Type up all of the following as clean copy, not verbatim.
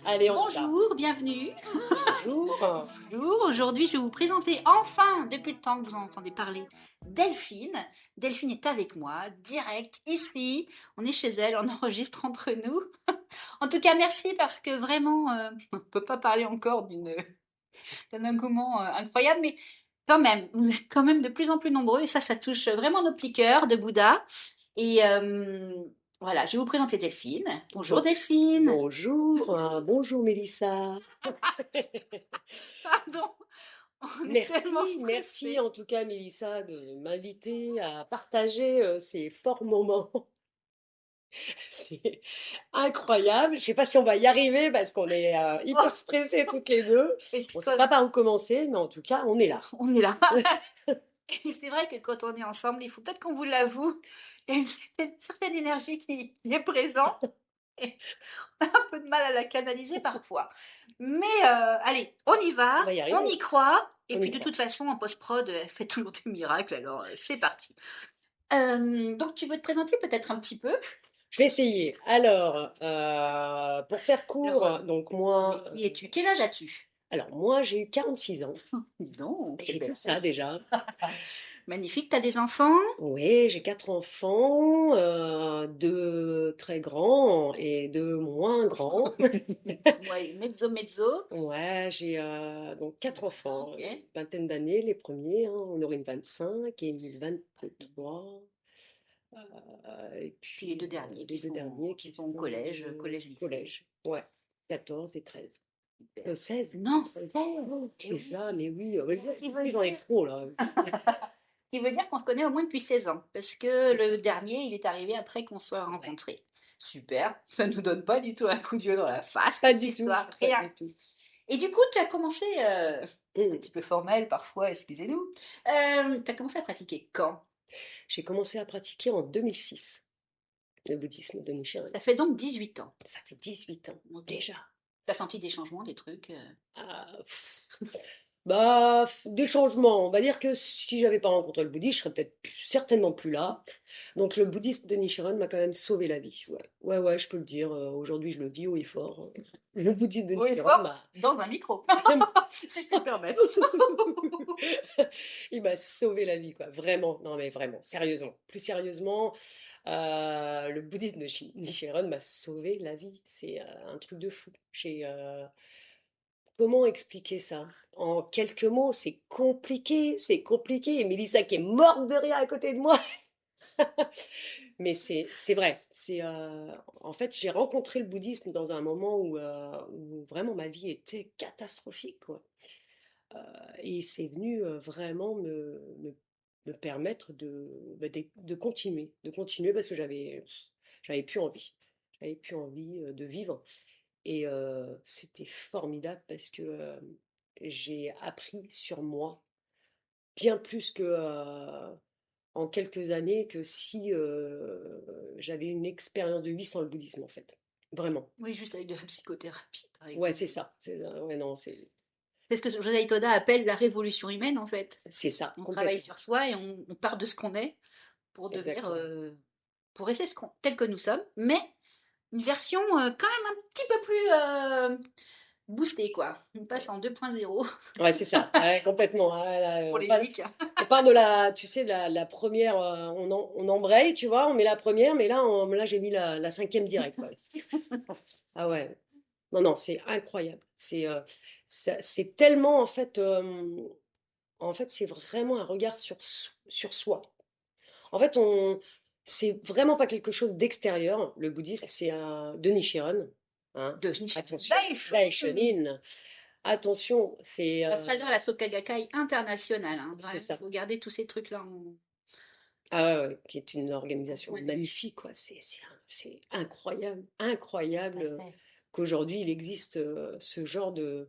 Allez, on y va. Bonjour, bienvenue. Bonjour. Bonjour, aujourd'hui je vais vous présenter enfin, depuis le temps que vous en entendez parler, Delphine. Delphine est avec moi, direct, ici. On est chez elle, on enregistre entre nous. En tout cas, merci parce que vraiment, on ne peut pas parler encore d'un engouement incroyable, mais quand même, vous êtes quand même de plus en plus nombreux et ça touche vraiment nos petits cœurs de Bouddha. Et voilà, je vais vous présenter Delphine. Bonjour Bon- Delphine. bonjour. Bonjour Mélissa. Pardon, on est tellement Merci stressés. en tout cas Mélissa de m'inviter à partager ces forts moments. C'est incroyable. Je ne sais pas si on va y arriver parce qu'on est Oh, hyper stressés toutes les deux. et puis On ne sait quand pas par où commencer, mais en tout cas, on est là. on est là. Et c'est vrai que quand on est ensemble, il faut peut-être qu'on vous l'avoue, il y a une certaine énergie qui est présente. Et on a un peu de mal à la canaliser parfois. Mais allez, on y va, On va y on y arriver. croit. Et On puis y de croit. toute façon, en post-prod, elle fait toujours des miracles, alors c'est parti. Donc tu veux te présenter peut-être un petit peu? Je vais essayer. Alors, pour faire Alors, court, donc oui, moi, qui es-tu? Quel âge as-tu? moi j'ai eu 46 ans. Dis donc, quelle J'ai belle tout ça âge. déjà. Magnifique, t'as des enfants? Oui, j'ai 4 enfants, deux très grands et deux moins grands. Ouais, mezzo mezzo. Ouais, j'ai donc 4 enfants, Ok. une vingtaine d'années les premiers, hein, on aurait une 25 et une 23. Et Puis les puis deux derniers les deux derniers qui qui sont au sont collège, collège-lycée. collège. Ouais, 14 et 13. Super. 16. Non, 16. oh, eh oui. Déjà, mais oui, Qui veut j'en ai dire, trop là. qui veut dire qu'on se connaît au moins depuis 16 ans, parce que C'est ça. le dernier, il est arrivé après qu'on soit rencontrés. Super, ça nous donne pas du tout un coup de vieux dans la face, Pas cette du tout, histoire, pas rien. du tout. Et du coup, tu as commencé, un Mm. petit peu formel parfois, excusez-nous, tu as commencé à pratiquer quand? J'ai commencé à pratiquer en 2006 le bouddhisme de Nichiren. Ça fait donc 18 ans. Ça fait 18 ans Ok. déjà. Tu as senti des changements, des trucs Ah, bah, des changements. On va dire que si j'avais pas rencontré le bouddhisme, je serais peut-être certainement plus là. Donc le bouddhisme de Nichiren m'a quand même sauvé la vie. Ouais, ouais, ouais, je peux le dire. Aujourd'hui, je le dis haut et fort. Le bouddhisme de haut et Nichiren fort m'a dans un micro, si je puis me permettre. il m'a sauvé la vie, quoi. Vraiment, non mais vraiment, sérieusement. Plus sérieusement, le bouddhisme de Nichiren m'a sauvé la vie. C'est un truc de fou. Comment expliquer ça? En quelques mots, c'est compliqué, c'est compliqué. Et Mélissa qui est morte de rire à côté de moi. Mais c'est vrai. En fait, j'ai rencontré le bouddhisme dans un moment où vraiment ma vie était catastrophique, quoi. Et c'est venu vraiment me permettre de continuer parce que j'avais plus envie. J'avais plus envie de vivre. Et c'était formidable parce que j'ai appris sur moi bien plus que en quelques années que si j'avais une expérience de vie sans le bouddhisme en fait. Vraiment. Oui, juste avec de la psychothérapie, par Ouais, exemple. c'est ça. Ouais, non, C'est ce que José Toda appelle la révolution humaine, en fait. c'est ça, On travaille complètement. sur soi et on part de ce qu'on est pour devenir, Exactement. pour rester tel que nous sommes, mais une version quand même un petit peu plus boostée, quoi. On passe en 2.0 Ouais, c'est ça. Ouais, complètement. Ouais, là, pour les geeks. on part de tu sais, la première, on embraye, tu vois, on met la première, mais là j'ai mis la cinquième direct, quoi. Ah ouais. Non, non, c'est incroyable. C'est tellement, en fait, c'est vraiment un regard sur soi. En fait, c'est vraiment pas quelque chose d'extérieur. Le bouddhisme, c'est de Nichiren. Hein. De Nichiren Attention, Daishonin, Daishonin. Attention, à travers la Soka Gakkai internationale. Hein, c'est il ça. faut garder tous ces trucs-là Ah ouais, ouais, qui est une en organisation point de vue. magnifique, quoi. C'est incroyable, Tout incroyable à fait. qu'aujourd'hui il existe ce genre De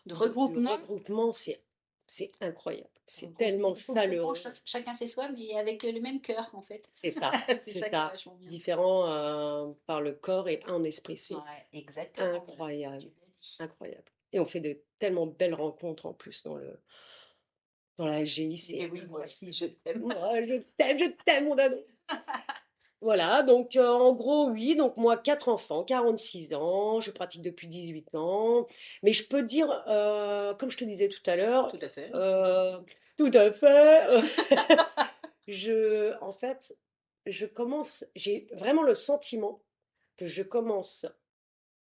de regroupement. regroupement. C'est incroyable. C'est tellement Regroupement, chaleureux. chacun c'est soi, mais avec le même cœur, en fait. C'est ça, C'est c'est ça qui est ça. vachement bien. Différent par le corps et un esprit. C'est Ouais, exactement. incroyable, Tu l'as dit. incroyable. Et on fait de tellement belles rencontres en plus dans la AGI. Mais C'est oui, moi incroyable. aussi, je t'aime. Oh, je t'aime, mon amour. Voilà, donc en gros, oui, donc moi, 4 enfants, 46 ans, je pratique depuis 18 ans, mais je peux dire, comme je te disais tout à l'heure, Tout à fait. euh, tout à fait, en fait, j'ai vraiment le sentiment que je commence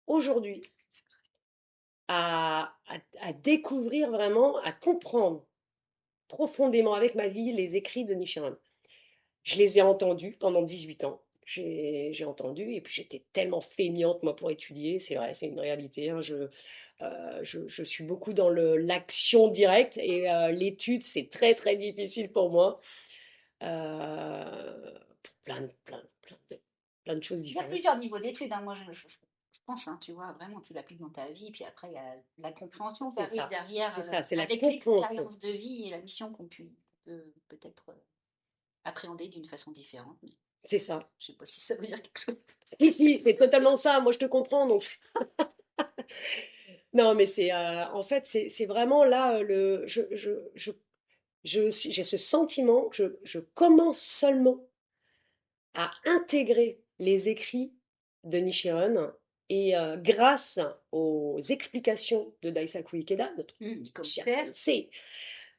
aujourd'hui à découvrir vraiment, à comprendre profondément avec ma vie les écrits de Nichiren. Je les ai entendus pendant 18 ans. J'ai entendu et puis j'étais tellement feignante moi pour étudier, c'est vrai, c'est une réalité, hein. Je suis beaucoup dans l'action directe et l'étude c'est très très difficile pour moi pour plein de choses Il y a différentes. plusieurs niveaux d'études, hein. Moi, je pense, hein, tu vois, vraiment, tu l'appliques dans ta vie. Puis après, il y a la compréhension qui arrive derrière C'est ça, c'est la avec compréhension. l'expérience de vie et la mission qu'on peut peut-être appréhender d'une façon différente. Mais C'est ça. je sais pas si ça veut dire quelque chose. Si, si, c'est totalement ça. Moi, je te comprends. Donc, non, mais en fait, c'est vraiment là j'ai ce sentiment que je commence seulement à intégrer les écrits de Nichiren et grâce aux explications de Daisaku Ikeda, notre Comme cher père. sensei.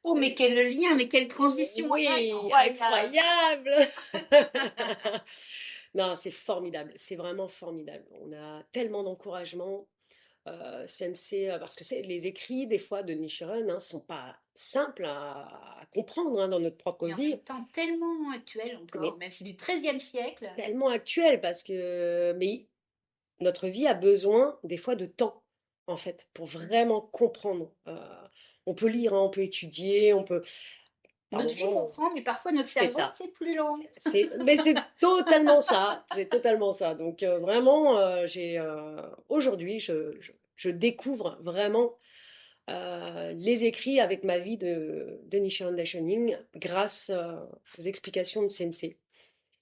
Oh, mais quel lien, mais quelle transition Oui, incroyable! incroyable! Non, c'est formidable, c'est vraiment formidable. On a tellement d'encouragement, sensei, parce que les écrits des fois de Nichiren hein, sont pas simples à comprendre hein, dans notre propre Et en vie, même temps, tellement actuel encore, mais même si du XIIIe siècle. tellement actuels parce que mais notre vie a besoin des fois de temps en fait pour vraiment comprendre. On peut lire, hein, on peut étudier, on peut par Notre vie moment, comprend, mais parfois notre c'est cerveau, ça. c'est plus long. Mais c'est totalement ça, c'est totalement ça. Donc vraiment, aujourd'hui, je découvre vraiment les écrits avec ma vie de Nichiren Daishonin grâce aux explications de Sensei.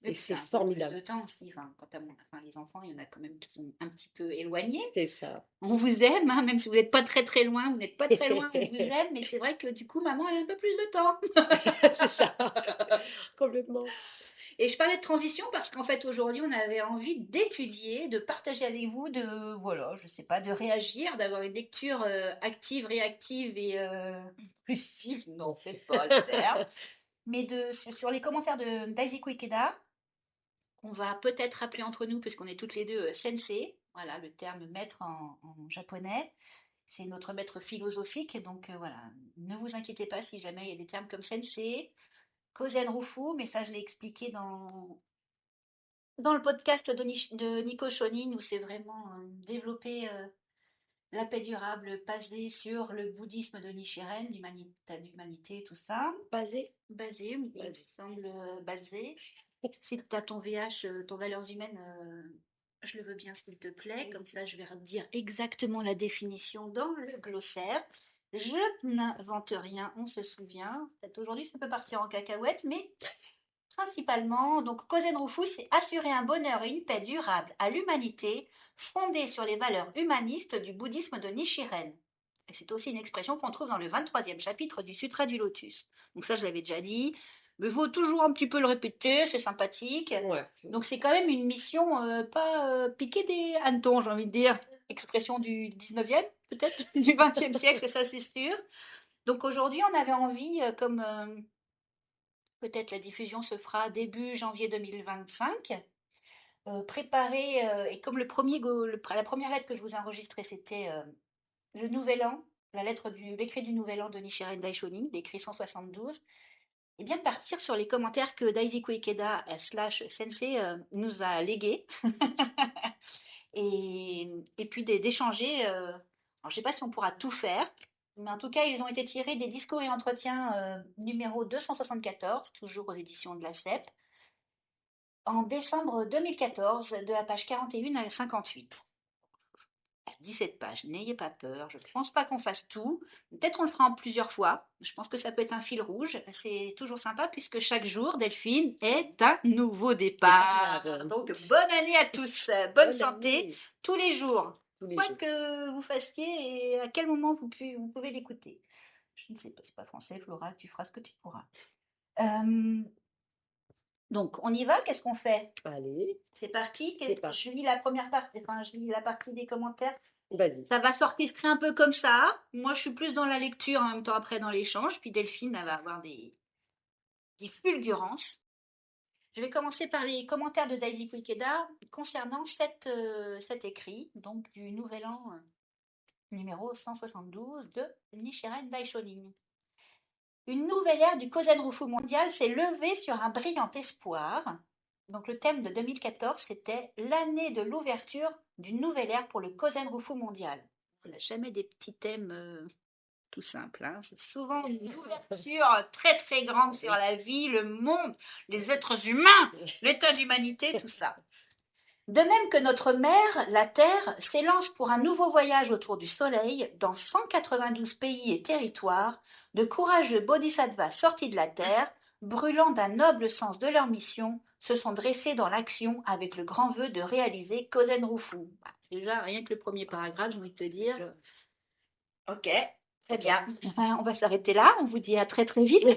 Et Et puis c'est c'est un peu plus formidable. de temps aussi. Enfin, enfin, les enfants, il y en a quand même qui sont un petit peu éloignés. C'est ça. On vous aime, hein, même si vous n'êtes pas très très loin, vous n'êtes pas très loin, on vous aime, mais c'est vrai que du coup, maman, elle a un peu plus de temps. C'est ça, complètement. Et je parlais de transition parce qu'en fait, aujourd'hui, on avait envie d'étudier, de partager avec vous, voilà, je sais pas, de réagir, d'avoir une lecture active, réactive et impulsive, non, c'est pas le terme, mais sur les commentaires de Daisuke Ikeda, qu'on va peut-être appeler entre nous, puisqu'on est toutes les deux sensei, voilà, le terme maître en japonais. C'est notre maître philosophique, donc voilà, ne vous inquiétez pas si jamais il y a des termes comme sensei, Kozen Rufu, mais ça je l'ai expliqué dans le podcast de Nico Shonin, où c'est vraiment développer la paix durable basée sur le bouddhisme de Nichiren, l'humanité, tout ça. Basé, Basé, il me basé. semble basé. Si tu as ton VH, ton valeurs humaines, je le veux bien s'il te plaît, comme ça je vais dire exactement la définition dans le glossaire. Je n'invente rien, on se souvient. Peut-être aujourd'hui ça peut partir en cacahuète, mais principalement, donc Kozen Rufu, c'est assurer un bonheur et une paix durable à l'humanité, fondée sur les valeurs humanistes du bouddhisme de Nichiren. Et c'est aussi une expression qu'on trouve dans le 23e chapitre du Sutra du Lotus. Donc ça, je l'avais déjà dit, mais il faut toujours un petit peu le répéter, c'est sympathique. Ouais. Donc c'est quand même une mission pas piquer des hannetons, j'ai envie de dire. Expression du 19e, peut-être, du 20e siècle, ça c'est sûr. Donc aujourd'hui, on avait envie, comme peut-être la diffusion se fera début janvier 2025. Préparer, et comme la première lettre que je vous ai enregistrée, c'était le Nouvel An, l'écrit du Nouvel An de Nichiren Daishonin, l'écrit 172, et bien de partir sur les commentaires que Daisuke Ikeda slash Sensei nous a légués, et puis d'échanger. Alors, je ne sais pas si on pourra tout faire, mais en tout cas, ils ont été tirés des discours et entretiens numéro 274, toujours aux éditions de la CEP, en décembre 2014, de la page 41 à 58. 17 pages, n'ayez pas peur, je ne pense pas qu'on fasse tout. Peut-être qu'on le fera en plusieurs fois. Je pense que ça peut être un fil rouge. C'est toujours sympa puisque chaque jour, Delphine, est un nouveau départ. Départ. Donc, bonne année à tous, bonne Bonne santé année. tous les jours, Tous les quoi jours. que vous fassiez et à quel moment vous pouvez l'écouter. Je ne sais pas, c'est pas français, Flora, tu feras ce que tu pourras. Euh, Donc, on y va, qu'est-ce qu'on fait? Allez, C'est parti. c'est Je parti. lis la première partie, enfin, je lis la partie des commentaires. Vas-y. Ça va s'orchestrer un peu comme ça. Moi, je suis plus dans la lecture, en même temps après dans l'échange. Puis Delphine, elle va avoir des fulgurances. Je vais commencer par les commentaires de Daisy Quikeda concernant cet écrit, donc du Nouvel An numéro 172 de Nichiren Daishonin. Une nouvelle ère du Kozen-Rufu mondial s'est levée sur un brillant espoir. Donc le thème de 2014, c'était l'année de l'ouverture d'une nouvelle ère pour le Kozen-Rufu mondial. On n'a jamais des petits thèmes tout simples, hein. C'est souvent une ouverture très très grande sur la vie, le monde, les êtres humains, l'état d'humanité, tout ça. De même que notre mère, la Terre, s'élance pour un nouveau voyage autour du Soleil, dans 192 pays et territoires, de courageux bodhisattvas sortis de la Terre, brûlant d'un noble sens de leur mission, se sont dressés dans l'action avec le grand vœu de réaliser Kozen Rufu. Bah, déjà, rien que le premier paragraphe, j'ai envie de te dire. Ok, très bien. On va s'arrêter là. On vous dit à très très vite.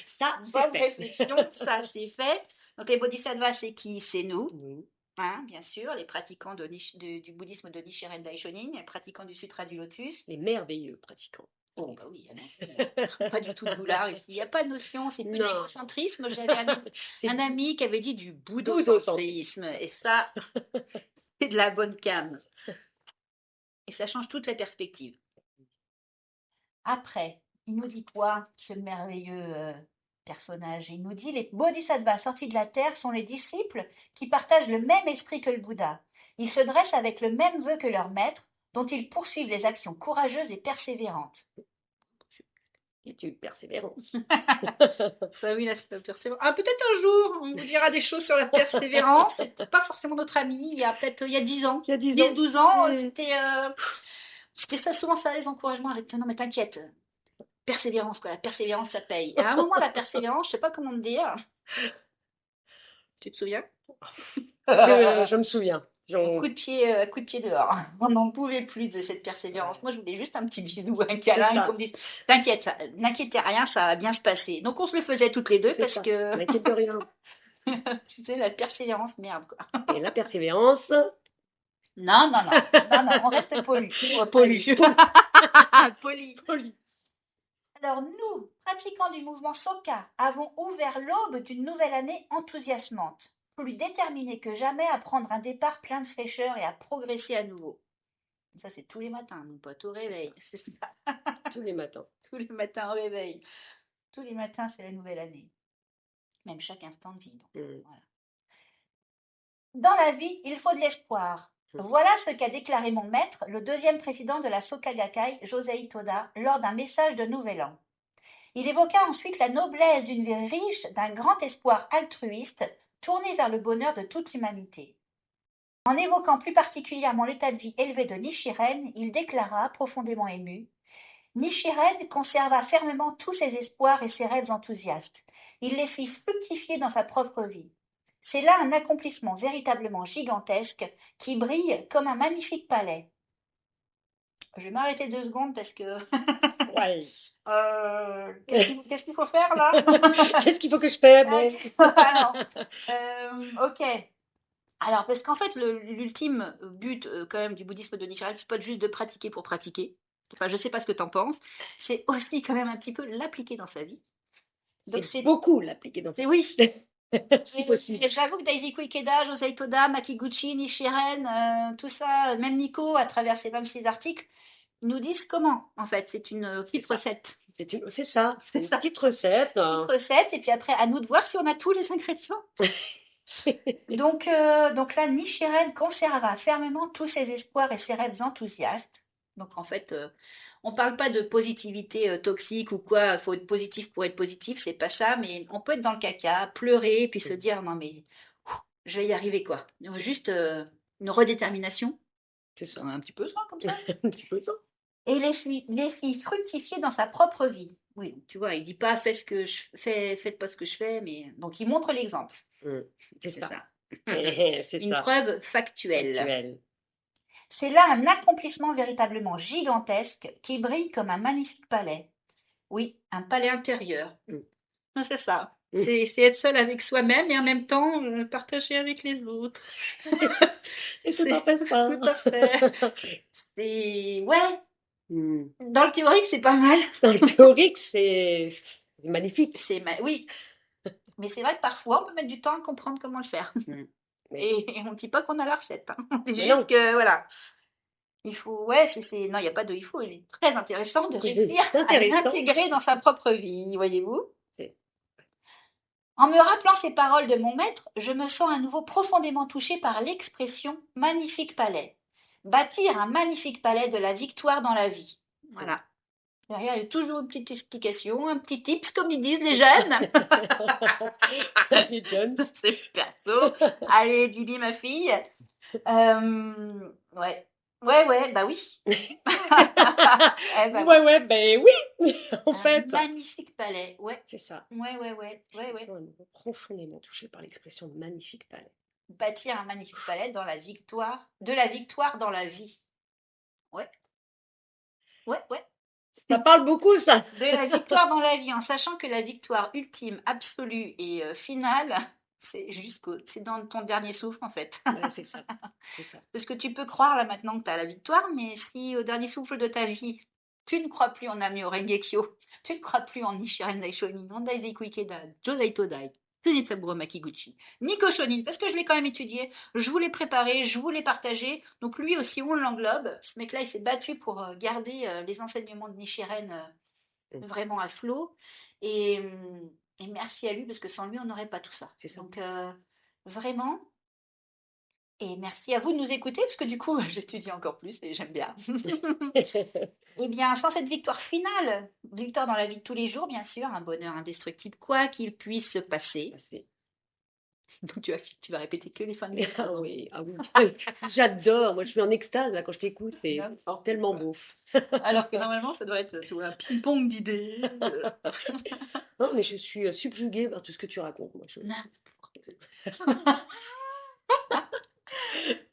Ça, c'est Bonne fait. réflexion, ça c'est fait. Donc les bodhisattvas, c'est qui? C'est nous. Oui. Hein, bien sûr, les pratiquants du bouddhisme de Nichiren Daishonin, les pratiquants du Sutra du Lotus. Les merveilleux pratiquants. Oh, bah oui, pas du tout de boulard ici. Il n'y a pas de notion, c'est plus de Non, l'égocentrisme. J'avais c'est un ami qui avait dit du boudocentrisme. bouddhocentrisme. Et ça, c'est de la bonne cam. Et ça change toute la perspective. Après, il nous dit quoi, ce merveilleux personnage? Il nous dit les bodhisattvas sortis de la terre sont les disciples qui partagent le même esprit que le Bouddha. Ils se dressent avec le même vœu que leur maître, dont ils poursuivent les actions courageuses et persévérantes. Et une persévérance. Ça oui, la persévérance. Ah, peut-être un jour, on vous dira des choses sur la persévérance. C'était pas forcément notre ami, il y a 10 ans. Il y a 10 10, ans. 12 ans, Mm. c'était ça, souvent ça, les encouragements avec non, mais t'inquiète, persévérance, quoi. La persévérance, ça paye. Et à un moment, la persévérance, je sais pas comment te dire. Tu te souviens? Je me souviens. Coup de pied dehors. On n'en pouvait plus de cette persévérance. Moi, je voulais juste un petit bisou, un C'est câlin, qu'on ça. me dise, t'inquiète, n'inquiétez rien, ça va bien se passer. Donc, on se le faisait toutes les deux C'est parce ça. que, N'inquiète de rien. tu sais, la persévérance, merde, quoi. Et la persévérance. Non, non, non, non, non, on reste poli. Poli. Allez, Poli. poli. Alors, nous, pratiquants du mouvement Soka, avons ouvert l'aube d'une nouvelle année enthousiasmante, plus déterminés que jamais à prendre un départ plein de fraîcheur et à progresser à nouveau. Ça, c'est tous les matins, mon pote, au réveil. C'est ça, Tous les matins. tous les matins au réveil. Tous les matins, c'est la nouvelle année. Même chaque instant de vie. Donc, Mm. voilà. Dans la vie, il faut de l'espoir. Voilà ce qu'a déclaré mon maître, le deuxième président de la Soka Gakkai, Josei Toda, lors d'un message de Nouvel An. Il évoqua ensuite la noblesse d'une vie riche, d'un grand espoir altruiste, tourné vers le bonheur de toute l'humanité. En évoquant plus particulièrement l'état de vie élevé de Nichiren, il déclara, profondément ému, Nichiren conserva fermement tous ses espoirs et ses rêves enthousiastes. Il les fit fructifier dans sa propre vie. C'est là un accomplissement véritablement gigantesque qui brille comme un magnifique palais. Je vais m'arrêter 2 secondes parce que Ouais. qu'est-ce qu'il faut faire là? Qu'est-ce qu'il faut que je fasse? Bon. Alors, ok. Alors, parce qu'en fait, l'ultime but quand même du bouddhisme de Nichiren, c'est pas juste de pratiquer pour pratiquer. Enfin, je sais pas ce que t'en penses. C'est aussi quand même un petit peu l'appliquer dans sa vie. Donc C'est beaucoup l'appliquer dans c'est oui. si possible. J'avoue que Daisuke Ikeda, Josei Toda, Makiguchi, Nichiren, tout ça, même Nico, à travers ses 26 articles, nous disent comment, en fait. C'est une C'est petite ça. recette. C'est ça. C'est Une ça. petite recette. Petite recette, et puis après, à nous de voir si on a tous les ingrédients. Donc là, Nichiren conserva fermement tous ses espoirs et ses rêves enthousiastes. Donc en fait, on parle pas de positivité toxique ou quoi, faut être positif pour être positif, c'est pas ça, mais on peut être dans le caca, pleurer, puis se dire non mais je vais y arriver quoi. Donc, juste une redétermination, C'est ça. un petit peu ça comme ça. Un petit peu ça. Et les fit fructifier dans sa propre vie. Oui, donc, tu vois, il dit pas faites pas ce que je fais, mais donc il montre l'exemple. Mm. C'est C'est ça. ça. C'est Une ça. preuve factuelle. Factuel. C'est là un accomplissement véritablement gigantesque qui brille comme un magnifique palais. Oui, un palais intérieur. Mm. C'est ça. C'est être seul avec soi-même et en même temps partager avec les autres. C'est tout à C'est fait ça. tout à fait. Et ouais, Hmm. dans le théorique, c'est pas mal. Dans le théorique, c'est magnifique. Oui, mais c'est vrai que parfois, on peut mettre du temps à comprendre comment le faire. Hmm. Mais, Et on ne dit pas qu'on a la recette, hein. On dit mais juste non, que, voilà, il faut, ouais, non, il n'y a pas de il faut, il est très intéressant de réussir c'est à intéressant. l'intégrer dans sa propre vie, voyez-vous. C'est En me rappelant ces paroles de mon maître, je me sens à nouveau profondément touchée par l'expression magnifique palais. Bâtir un magnifique palais de la victoire dans la vie. Voilà. Derrière, il y a toujours une petite explication, un petit tips, comme ils disent les jeunes. les Jones. C'est perso. Allez, Bibi, ma fille. Ouais. Ouais, ouais, bah oui. Eh bah Ouais, oui. ouais, ben oui, en Un fait. magnifique palais. Ouais. C'est ça. Ouais, ouais, ouais. Ouais, Ils ouais. sont à nouveau profondément touchés par l'expression magnifique palais. Bâtir un magnifique palais dans la victoire, de la victoire dans la vie. Ouais, ouais, ouais. Ça parle beaucoup, ça. De la victoire dans la vie, en sachant que la victoire ultime, absolue et finale, c'est dans ton dernier souffle, en fait. Ouais, c'est ça. C'est ça. Parce que tu peux croire là maintenant que tu as la victoire, mais si au dernier souffle de ta vie, tu ne crois plus en Namio Rengekyo, tu ne crois plus en Nichiren Daishonin, en Daiseku Ikeda, Josei Todai, Tsunetsaburo Makiguchi, Niko Shonin, parce que je l'ai quand même étudié, je vous l'ai préparé, je vous l'ai partagé, donc lui aussi on l'englobe. Ce mec-là, il s'est battu pour garder les enseignements de Nichiren Mm. vraiment à flot, et, et merci à lui, parce que sans lui, on n'aurait pas tout ça. C'est ça. Donc vraiment, et merci à vous de nous écouter, parce que du coup, j'étudie encore plus et j'aime bien. Eh bien, sans cette victoire finale, victoire dans la vie de tous les jours, bien sûr, un bonheur indestructible, quoi qu'il puisse se passer. C'est- Donc, tu vas répéter que les fins de mes Ah phrases, hein. oui, ah oui. Oui, j'adore. Moi, je suis en extase là quand je t'écoute. C'est N'importe tellement quoi. beau. Alors que normalement, ça doit être, tu vois, un ping-pong d'idées. Non, mais je suis subjuguée par tout ce que tu racontes. Moi, N'importe quoi.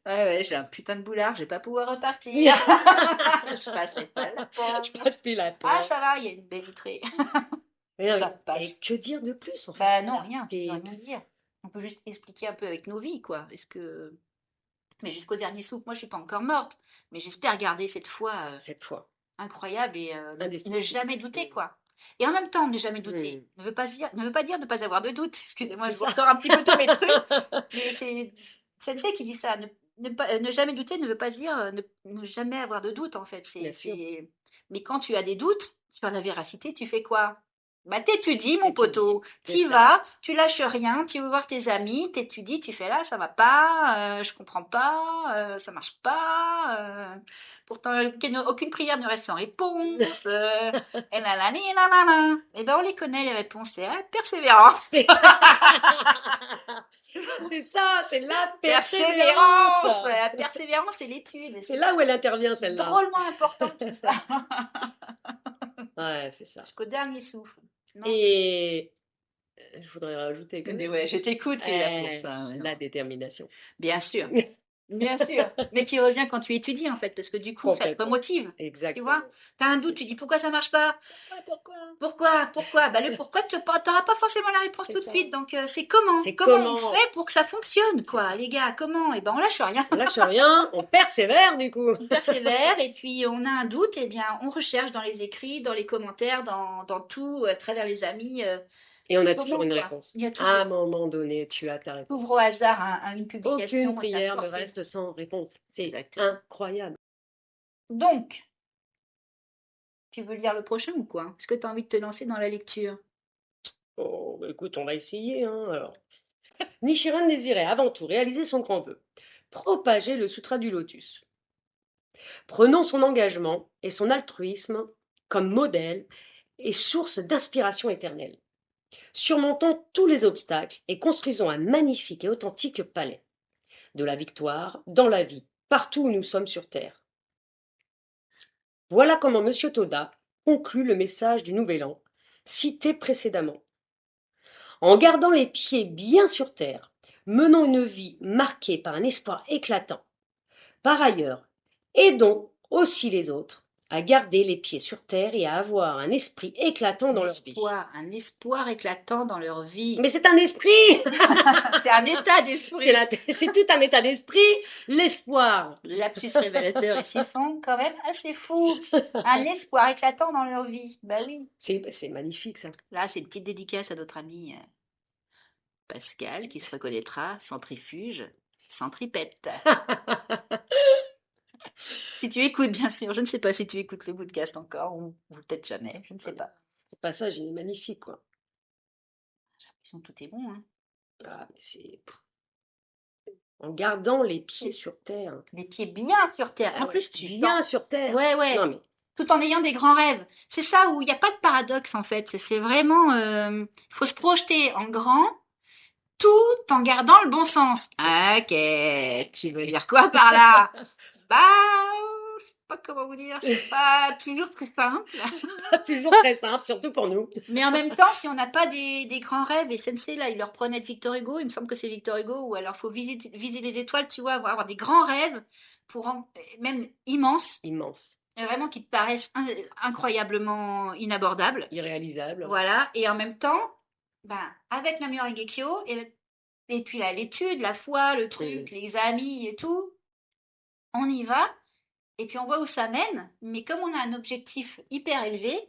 Ouais, ouais, j'ai un putain de boulard, je vais pas pouvoir repartir. Je passerai pas la Je porte. passe plus la Ah, porte. ça va, il y a une baie vitrée. Mais non, Ça et passe. que dire de plus en fait? Bah non, Voilà. rien, tu peux rien dire. On peut juste expliquer un peu avec nos vies, quoi. Est-ce que... Mais jusqu'au dernier souffle, moi je suis pas encore morte, mais j'espère garder cette foi Cette fois, incroyable et ne indestructible. jamais douter, quoi. Et en même temps, ne jamais douter. Hmm. Ne veut pas dire ne pas avoir de doute. Excusez-moi, C'est je vous ça. ressors un petit peu tous mes trucs, mais c'est Sensei qui dit ça. Ne jamais douter ne veut pas dire ne jamais avoir de doute, en fait. Bien sûr. Mais quand tu as des doutes sur la véracité, tu fais quoi? Bah, t'étudies, mon T'étudies. poteau. C'est T'y ça. vas, tu lâches rien, tu vas voir tes amis, t'étudies, tu fais là, ça va pas, je comprends pas, ça marche pas. Pourtant, aucune prière ne reste sans réponse. Et là, là, là, là, là. Eh ben, on les connaît, les réponses. C'est la persévérance. C'est ça, c'est la Persévérance! persévérance. La persévérance et l'étude. Et C'est c'est là où elle intervient, celle-là. drôlement important tout ça. Ouais, c'est ça. Jusqu'au dernier souffle. Non. Et je voudrais rajouter quand Mais même ouais, je t'écoute, tu es là pour ça. Ouais, la non. détermination. Bien sûr. Bien sûr. Mais qui revient quand tu étudies, en fait, parce que du coup, ça te Complètement. remotive. Tu Exactement. vois? T'as un doute, C'est tu ça. dis pourquoi ça marche pas? Pourquoi? Pourquoi? Bah, le pourquoi, tu n'auras pas forcément la réponse C'est tout de ça. suite. Donc, c'est comment? C'est Comment on comment? fait pour que ça fonctionne, C'est quoi, ça. les gars? Comment? Eh ben, on lâche rien. On lâche rien, on persévère du coup. On persévère et puis on a un doute, eh bien, on recherche dans les écrits, dans les commentaires, dans tout, à travers les amis, Et on a toujours comment, une quoi. réponse. Il y a À un toujours. moment donné, tu as ta Ouvre au réponse. hasard une Aucune publication et t'as prière ne forcément. reste sans réponse. C'est Exactement. incroyable. Donc, tu veux lire le prochain ou quoi? Est-ce que tu as envie de te lancer dans la lecture? Oh, bah écoute, on va essayer, hein, alors. Nichiren désirait avant tout réaliser son grand vœu, propager le sutra du lotus. Prenons son engagement et son altruisme comme modèle et source d'inspiration éternelle. Surmontons tous les obstacles et construisons un magnifique et authentique palais de la victoire dans la vie, partout où nous sommes sur Terre. Voilà comment M. Toda conclut le message du Nouvel An, cité précédemment. En gardant les pieds bien sur terre, menons une vie marquée par un espoir éclatant. Par ailleurs, aidons aussi les autres à garder les pieds sur terre et à avoir un esprit éclatant dans leur vie. Un espoir éclatant dans leur vie. Mais c'est un esprit! C'est un état d'esprit. C'est tout un état d'esprit, l'espoir. Le lapsus révélateur ici sont quand même assez fous. Un espoir éclatant dans leur vie. Bah oui. C'est magnifique ça. Là, c'est une petite dédicace à notre ami Pascal qui se reconnaîtra, centrifuge, centripète. Si tu écoutes, bien sûr. Je ne sais pas si tu écoutes le podcast encore ou peut-être jamais. Je ne sais pas. Le passage il est magnifique quoi. J'ai l'impression que tout est bon, hein. Ah, mais c'est en gardant les pieds sur terre. Les pieds bien sur terre. Ah En ouais, plus, bien sur terre. Ouais, ouais. Non mais Tout en ayant des grands rêves. C'est ça où il n'y a pas de paradoxe en fait. C'est vraiment, il faut se projeter en grand, tout en gardant le bon sens. c'est ça. Ok, tu veux dire quoi par là? Bah, je sais pas comment vous dire. C'est pas toujours très simple. Toujours très simple, surtout pour nous. Mais en même temps, si on n'a pas des grands rêves, et Sensei là, il leur prenait de Victor Hugo, il me semble que c'est Victor Hugo, ou alors faut viser les étoiles, tu vois, avoir des grands rêves même immenses. Immense, Vraiment qui te paraissent incroyablement inabordables. irréalisable. Voilà. Et en même temps, ben, avec Namio Rengekyo, et puis là, l'étude, la foi, le truc, les amis et tout, on y va. Et puis on voit où ça mène. Mais comme on a un objectif hyper élevé, de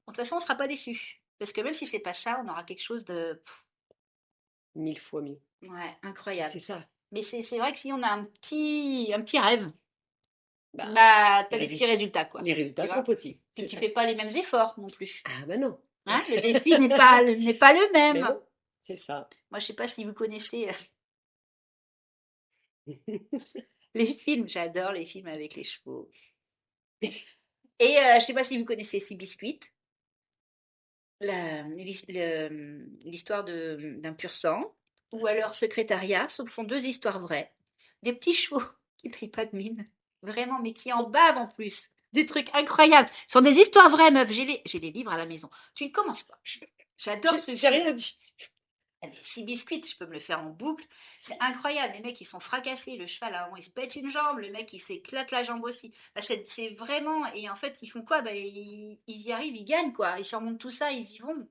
toute façon, on ne sera pas déçu. Parce que même si c'est pas ça, on aura quelque chose de Mille fois mieux. ouais, incroyable. C'est ça. Mais c'est vrai que si on a un petit rêve, Bah, bah, les t'as des petits résultats, résultats, quoi. les Tu résultats sont vois? petits. Puis C'est tu ça. fais pas les mêmes efforts non plus. Ah bah non. Hein, le défi n'est pas le Mais même. non, c'est ça. Moi, je sais pas si vous connaissez les films. J'adore les films avec les chevaux. Et je sais pas si vous connaissez Seabiscuit, l'histoire d'un pur sang, ou alors Secrétariat. Ce sont deux histoires vraies. Des petits chevaux qui payent pas de mine. Vraiment, mais qui en bavent en plus. Des trucs incroyables. Ce sont des histoires vraies, meuf. J'ai les livres à la maison. Tu ne commences pas. J'adore ce J'ai film. rien dit. Ah, mais Six biscuits, je peux me le faire en boucle. C'est incroyable. Les mecs, ils sont fracassés. Le cheval, à un moment, il se pète une jambe. Le mec, il s'éclate la jambe aussi. Bah, c'est vraiment. Et en fait, ils font quoi? Bah, ils y arrivent, ils gagnent, quoi. Ils surmontent tout ça, ils y vont.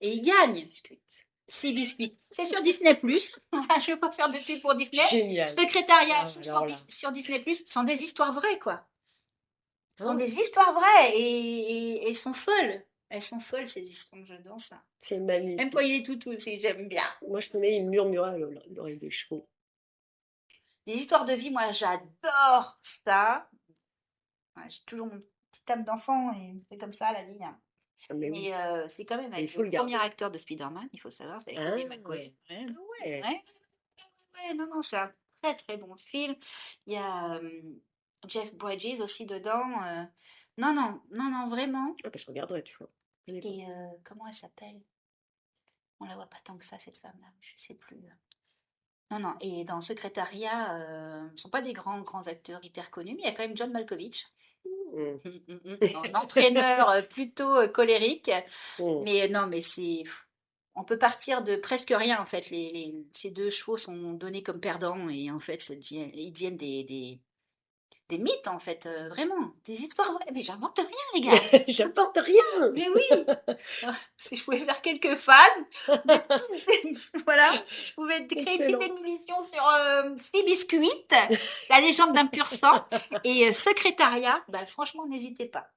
Et ils gagnent. Biscuit. Six biscuits. C'est sur Disney+. Je ne veux pas faire de pub pour Disney. Génial. Secrétariat, Ah, c'est alors là. sur Disney+. Ce sont des histoires vraies, quoi. Ce sont Hein, des histoires vraies. Et elles sont folles. Elles sont folles, ces histoires. J'adore ça. c'est Même magnifique. quand il est tout aussi, j'aime bien. Moi, je te mets une murmura à l'oreille des chevaux. Des histoires de vie, moi j'adore ça. Ouais, j'ai toujours mon petit âme d'enfant et c'est comme ça la vie, hein. Ah, mais oui, Mais c'est quand même il avec faut le le premier garder. acteur de Spider-Man, il faut le savoir, c'est avec Ah, Tobey Maguire. Ouais, ouais. ouais, ouais, non, non, c'est un très très bon film. Il y a Jeff Bridges aussi dedans. Non, non, non, non, vraiment. Ah, bah, je regarderai, tu vois. Je connais pas. Et comment elle s'appelle? On la voit pas tant que ça, cette femme-là, je sais plus. Non, non, et dans Secrétariat, ce ne sont pas des grands acteurs hyper connus, mais il y a quand même John Malkovich. Mm. Un entraîneur plutôt colérique. Mm. Mais non, mais on peut partir de presque rien en fait. Ces deux chevaux sont donnés comme perdants et en fait, ils deviennent des mythes en fait, vraiment. Des histoires vraies. Mais j'invente rien, les gars. J'apporte rien. Mais oui. Si je pouvais faire quelques fans, des petites, voilà, si je pouvais créer une petite Excellent. émulsion sur Free Biscuit, la légende d'un pur sang, et Secrétariat, bah, franchement, n'hésitez pas.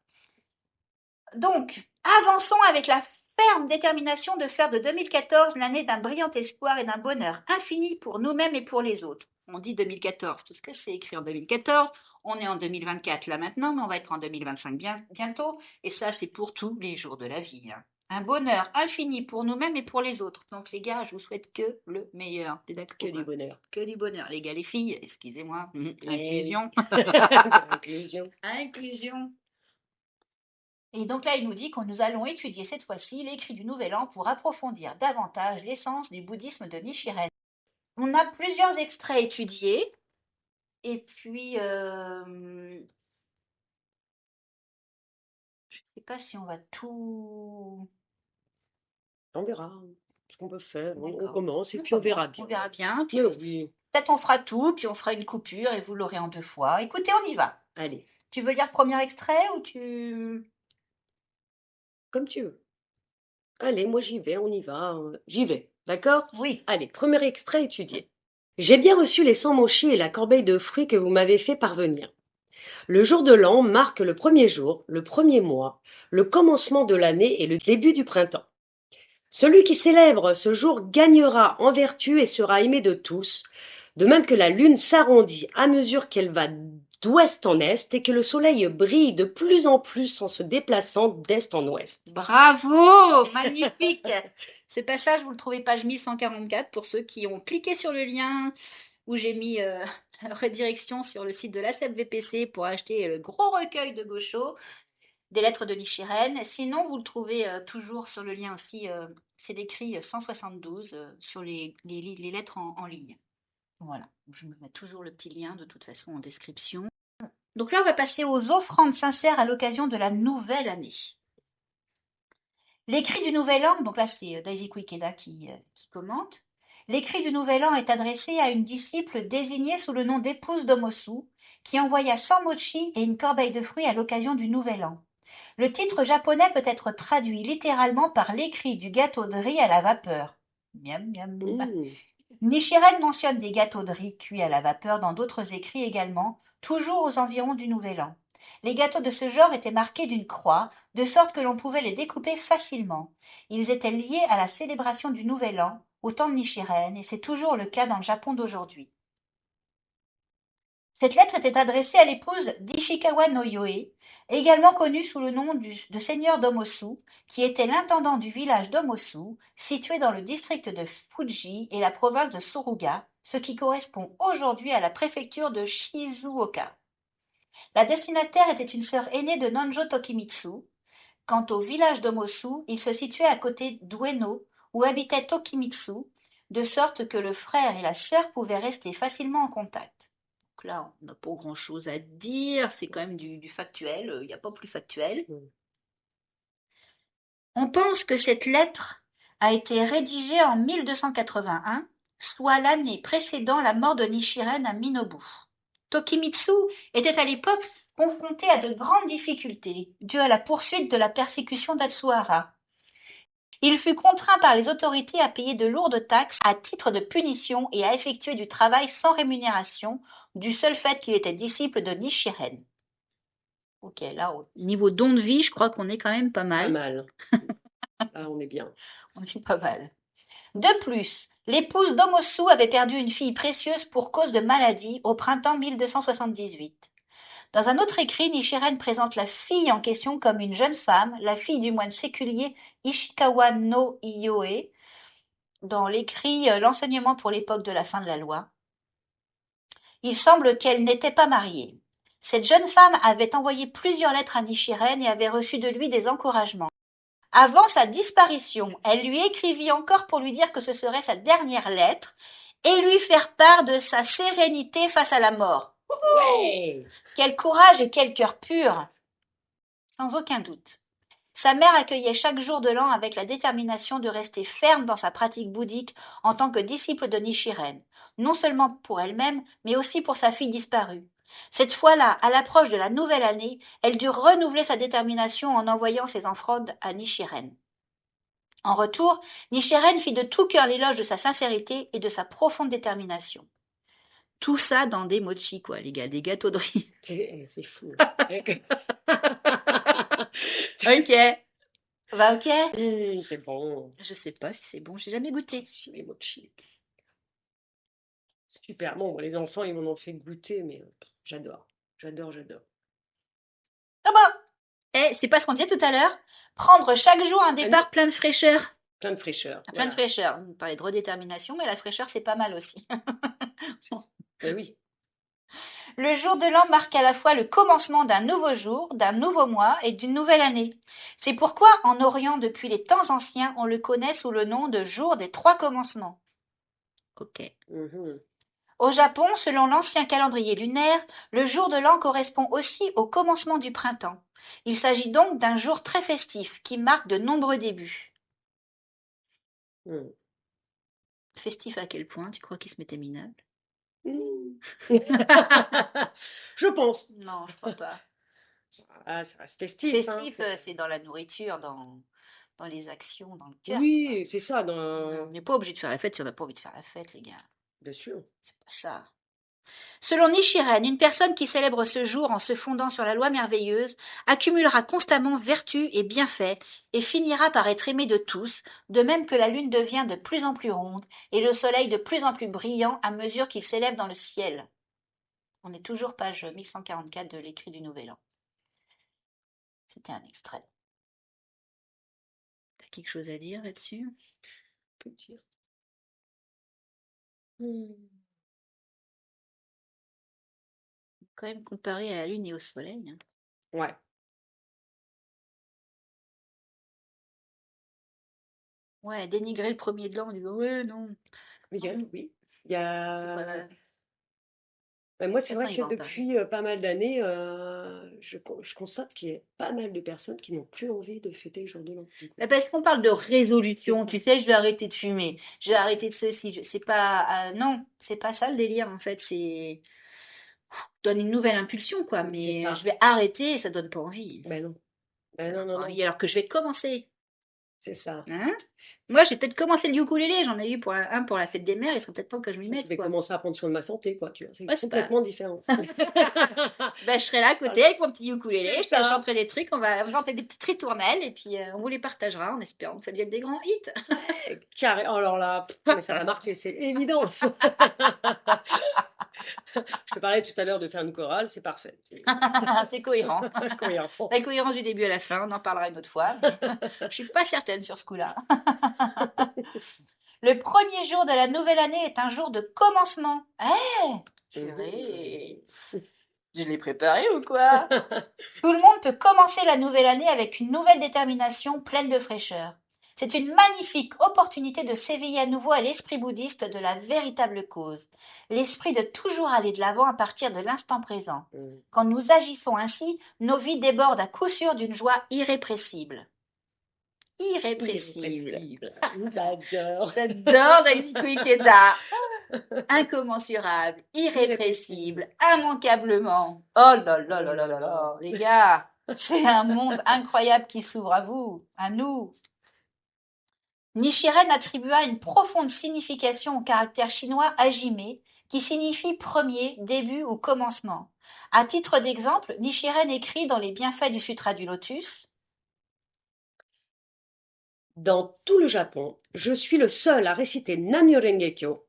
Donc, avançons avec la ferme détermination de faire de 2014 l'année d'un brillant espoir et d'un bonheur infini pour nous-mêmes et pour les autres. On dit 2014 parce que c'est écrit en 2014, on est en 2024 là maintenant, mais on va être en 2025 bientôt, et ça c'est pour tous les jours de la vie, hein. Un bonheur infini pour nous-mêmes et pour les autres. Donc les gars, je vous souhaite que le meilleur. T'es d'accord? Que du bonheur. Que du bonheur. Les gars, les filles, excusez-moi. Eh oui. Inclusion. Inclusion. Inclusion. Et donc là, il nous dit que nous allons étudier cette fois-ci l'écrit du Nouvel An pour approfondir davantage l'essence du bouddhisme de Nichiren. On a plusieurs extraits étudiés, et puis je ne sais pas si on va tout... On verra ce qu'on peut faire. On D'accord. commence et puis on D'accord. verra On bien. verra bien, puis Mais oui. peut-être on fera tout, puis on fera une coupure et vous l'aurez en deux fois. Écoutez, on y va. Allez. Tu veux lire le premier extrait ou tu... Comme tu veux. Allez, moi j'y vais, on y va. J'y vais, d'accord? Oui. Allez, premier extrait étudié. J'ai bien reçu les 100 mochis et la corbeille de fruits que vous m'avez fait parvenir. Le jour de l'an marque le premier jour, le premier mois, le commencement de l'année et le début du printemps. Celui qui célèbre ce jour gagnera en vertu et sera aimé de tous, de même que la lune s'arrondit à mesure qu'elle va d'ouest en est et que le soleil brille de plus en plus en se déplaçant d'est en ouest. Bravo! Magnifique! Ce passage, vous le trouvez page 1144 pour ceux qui ont cliqué sur le lien où j'ai mis la redirection sur le site de l'ACEP VPC pour acheter le gros recueil de Gaucho, des lettres de Nichiren. Sinon, vous le trouvez toujours sur le lien aussi, c'est l'écrit 172 sur les lettres en ligne. Voilà, je me mets toujours le petit lien de toute façon en description. Donc là, on va passer aux offrandes sincères à l'occasion de la nouvelle année. L'écrit du Nouvel An, donc là c'est Daisy Ikeda qui commente. L'écrit du Nouvel An est adressé à une disciple désignée sous le nom d'épouse d'Omosu, qui envoya 100 mochi et une corbeille de fruits à l'occasion du Nouvel An. Le titre japonais peut être traduit littéralement par l'écrit du gâteau de riz à la vapeur. Miam miam. Mmh. Nichiren mentionne des gâteaux de riz cuits à la vapeur dans d'autres écrits également, toujours aux environs du Nouvel An. Les gâteaux de ce genre étaient marqués d'une croix, de sorte que l'on pouvait les découper facilement. Ils étaient liés à la célébration du Nouvel An, au temps de Nichiren, et c'est toujours le cas dans le Japon d'aujourd'hui. Cette lettre était adressée à l'épouse d'Ishikawa no Yoe, également connue sous le nom de seigneur d'Omosu, qui était l'intendant du village d'Omosu, situé dans le district de Fuji et la province de Suruga, ce qui correspond aujourd'hui à la préfecture de Shizuoka. La destinataire était une sœur aînée de Nonjo Tokimitsu. Quant au village d'Omosu, il se situait à côté d'Ueno, où habitait Tokimitsu, de sorte que le frère et la sœur pouvaient rester facilement en contact. Donc là, on n'a pas grand-chose à dire, c'est quand même du factuel, il n'y a pas plus factuel. Mmh. On pense que cette lettre a été rédigée en 1281, soit l'année précédant la mort de Nichiren à Minobu. Tokimitsu était à l'époque confronté à de grandes difficultés dues à la poursuite de la persécution d'Atsuhara. Il fut contraint par les autorités à payer de lourdes taxes à titre de punition et à effectuer du travail sans rémunération, du seul fait qu'il était disciple de Nichiren. Ok, là, au niveau don de vie, je crois qu'on est quand même pas Pas mal. mal. Ah, on est bien. On est pas mal. De plus, l'épouse d'Omosu avait perdu une fille précieuse pour cause de maladie au printemps 1278. Dans un autre écrit, Nichiren présente la fille en question comme une jeune femme, la fille du moine séculier Ishikawa no Iyoe, dans l'écrit L'enseignement pour l'époque de la fin de la loi. Il semble qu'elle n'était pas mariée. Cette jeune femme avait envoyé plusieurs lettres à Nichiren et avait reçu de lui des encouragements. Avant sa disparition, elle lui écrivit encore pour lui dire que ce serait sa dernière lettre et lui faire part de sa sérénité face à la mort. Ouais! Quel courage et quel cœur pur! Sans aucun doute. Sa mère accueillait chaque jour de l'an avec la détermination de rester ferme dans sa pratique bouddhique en tant que disciple de Nichiren, non seulement pour elle-même, mais aussi pour sa fille disparue. Cette fois-là, à l'approche de la nouvelle année, elle dut renouveler sa détermination en envoyant ses offrandes à Nichiren. En retour, Nichiren fit de tout cœur l'éloge de sa sincérité et de sa profonde détermination. Tout ça dans des mochi, quoi, les gars, des gâteaux de riz. C'est fou. Ok. Va ok? C'est bon. Je sais pas si c'est bon, j'ai jamais goûté. Si, les mochi. Super. Bon, les enfants, ils m'en ont fait goûter, mais j'adore. J'adore, j'adore. Ah bah! C'est pas ce qu'on disait tout à l'heure? Prendre chaque jour un Ah non, départ plein de fraîcheur. plein de fraîcheur. Plein de Voilà. fraîcheur. On parlait de redétermination, mais la fraîcheur, c'est pas mal aussi. Ben oui. Le jour de l'an marque à la fois le commencement d'un nouveau jour, d'un nouveau mois et d'une nouvelle année. C'est pourquoi, en Orient, depuis les temps anciens, on le connaît sous le nom de jour des trois commencements. Ok. Mhm. Au Japon, selon l'ancien calendrier lunaire, le jour de l'an correspond aussi au commencement du printemps. Il s'agit donc d'un jour très festif qui marque de nombreux débuts. Mhm. Festif à quel point? Tu crois qu'il se mettait minable? Mhm. Je pense. Non, je crois pas. Ah, ça reste festif, hein. Festif, c'est dans la nourriture, dans les actions, dans le cœur, quoi. Oui, c'est ça, On n'est pas obligé de faire la fête si on n'a pas envie de faire la fête, les gars. bien sûr. C'est pas ça. Selon Nichiren, une personne qui célèbre ce jour en se fondant sur la loi merveilleuse accumulera constamment vertus et bienfaits et finira par être aimée de tous, de même que la lune devient de plus en plus ronde et le soleil de plus en plus brillant à mesure qu'il s'élève dans le ciel. On est toujours page 1144 de l'écrit du Nouvel An. C'était un extrait. T'as quelque chose à dire là-dessus? On peut dire. Hmm. Quand même comparé à la lune et au soleil, hein. Ouais. Ouais, dénigrer le premier de l'an en disant ouais, non, Oui. Il y c'est a... pas. Ben, moi, c'est Attends, vrai il que va en parler. depuis pas mal d'années, je constate qu'il y a pas mal de personnes qui n'ont plus envie de fêter le jour de l'an, du coup. Bah, parce qu'on parle de résolution, tu sais, je vais arrêter de fumer, je vais arrêter de ceci, c'est pas, non, c'est pas ça le délire en fait, c'est donne une nouvelle impulsion quoi, C'est mais je ça. vais arrêter, ça donne pas envie, Ben non. ça Ben non, donne non, pas non. envie, alors que je vais commencer, C'est ça. hein. Moi, j'ai peut-être commencé le ukulélé, j'en ai eu pour un pour la fête des mères, il serait peut-être temps que je m'y Je mette vais quoi. commencer à prendre soin de ma santé, quoi, tu vois. C'est Ouais, c'est pas. complètement différent. Ben, je serai là à côté avec mon petit ukulélé, C'est je te ça. chanterai des trucs, on va chanter des petites ritournelles et puis on vous les partagera en espérant que ça devienne des grands hits. Carré. Oh, alors là, mais ça va marcher, c'est évident. Je te parlais tout à l'heure de faire une chorale, c'est parfait. C'est C'est cohérent. cohérent. La cohérence du début à la fin, on en parlera une autre fois, mais je suis pas certaine sur ce coup-là. Le premier jour de la nouvelle année est un jour de commencement. Eh, Mhm. purée. Je l'ai préparé ou quoi? Tout le monde peut commencer la nouvelle année avec une nouvelle détermination pleine de fraîcheur. C'est une magnifique opportunité de s'éveiller à nouveau à l'esprit bouddhiste de la véritable cause, l'esprit de toujours aller de l'avant à partir de l'instant présent. Quand nous agissons ainsi, nos vies débordent à coup sûr d'une joie irrépressible. Irrépressible. Irrépressible. J'adore. J'adore Daisy Ikeda. Incommensurable, irrépressible, Irrépressible. immanquablement. Oh là là Oh là là là là là. là, les gars, c'est un monde incroyable qui s'ouvre à vous, à nous. Nichiren attribua une profonde signification au caractère chinois hajime, qui signifie premier, début ou commencement. À titre d'exemple, Nichiren écrit dans les bienfaits du Sutra du Lotus. Dans tout le Japon, je suis le seul à réciter Namyo Renge-kyo.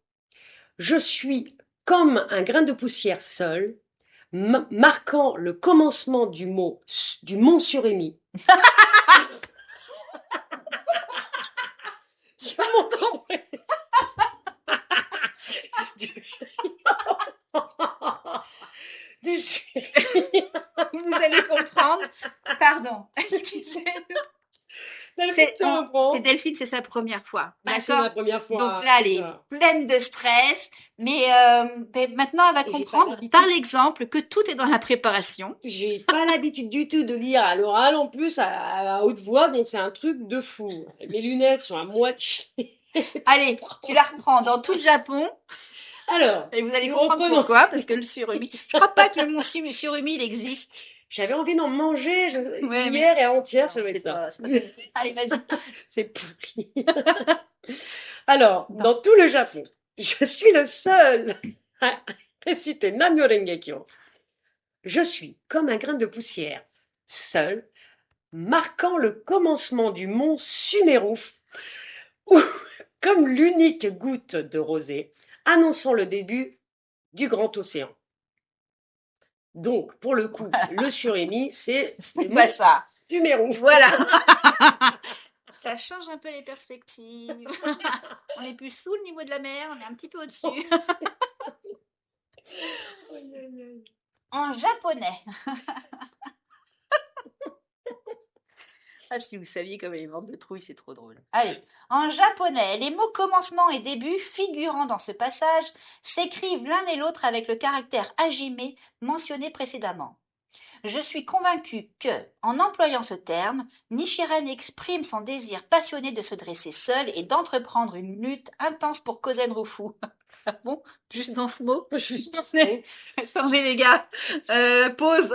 Je suis comme un grain de poussière seul, marquant le commencement du mont Surimi. Du mont Surimi. Du, du Surimi. Vous allez comprendre. Pardon, excusez-nous. Delphine, tu C'est reprends. Delphine, c'est sa première fois, Ah, c'est d'accord? ma première Donc fois, là, elle c'est est ça. pleine de stress, mais maintenant, elle va Et j'ai pas comprendre par l'habitude. l'exemple que tout est dans la préparation. J'ai pas l'habitude du tout de lire à l'oral en plus à haute voix, donc c'est un truc de fou. Mes lunettes sont à moitié. Allez, tu la reprends dans tout le Japon Alors, et vous allez nous comprendre reprenons. pourquoi, parce que le surimi, je crois pas que le mont surimi, il existe. J'avais envie d'en manger Ouais, mais hier et avant-hier, non, ça doit être ça. c'est pas terrible. Allez, vas-y. C'est pourri. Alors, Non. dans tout le Japon, je suis le seul à réciter Namyo Renge-kyo. Je suis comme un grain de poussière, seul, marquant le commencement du mont Sumeru, ou comme l'unique goutte de rosée, annonçant le début du grand océan. Donc, pour le coup, le surimi, c'est le C'est pas mont ça. Sumeru. Voilà. Ça change un peu les perspectives. On n'est plus sous le niveau de la mer, on est un petit peu au-dessus. En japonais. Ah, si vous saviez comme les ventes de trouille, c'est trop drôle. Allez, en japonais, les mots commencement et début figurant dans ce passage s'écrivent l'un et l'autre avec le caractère hajime mentionné précédemment. Je suis convaincue que, en employant ce terme, Nichiren exprime son désir passionné de se dresser seul et d'entreprendre une lutte intense pour Kozen Rufu. Ah bon, juste dans ce mot. Juste. Bon, Attendez les gars, pause.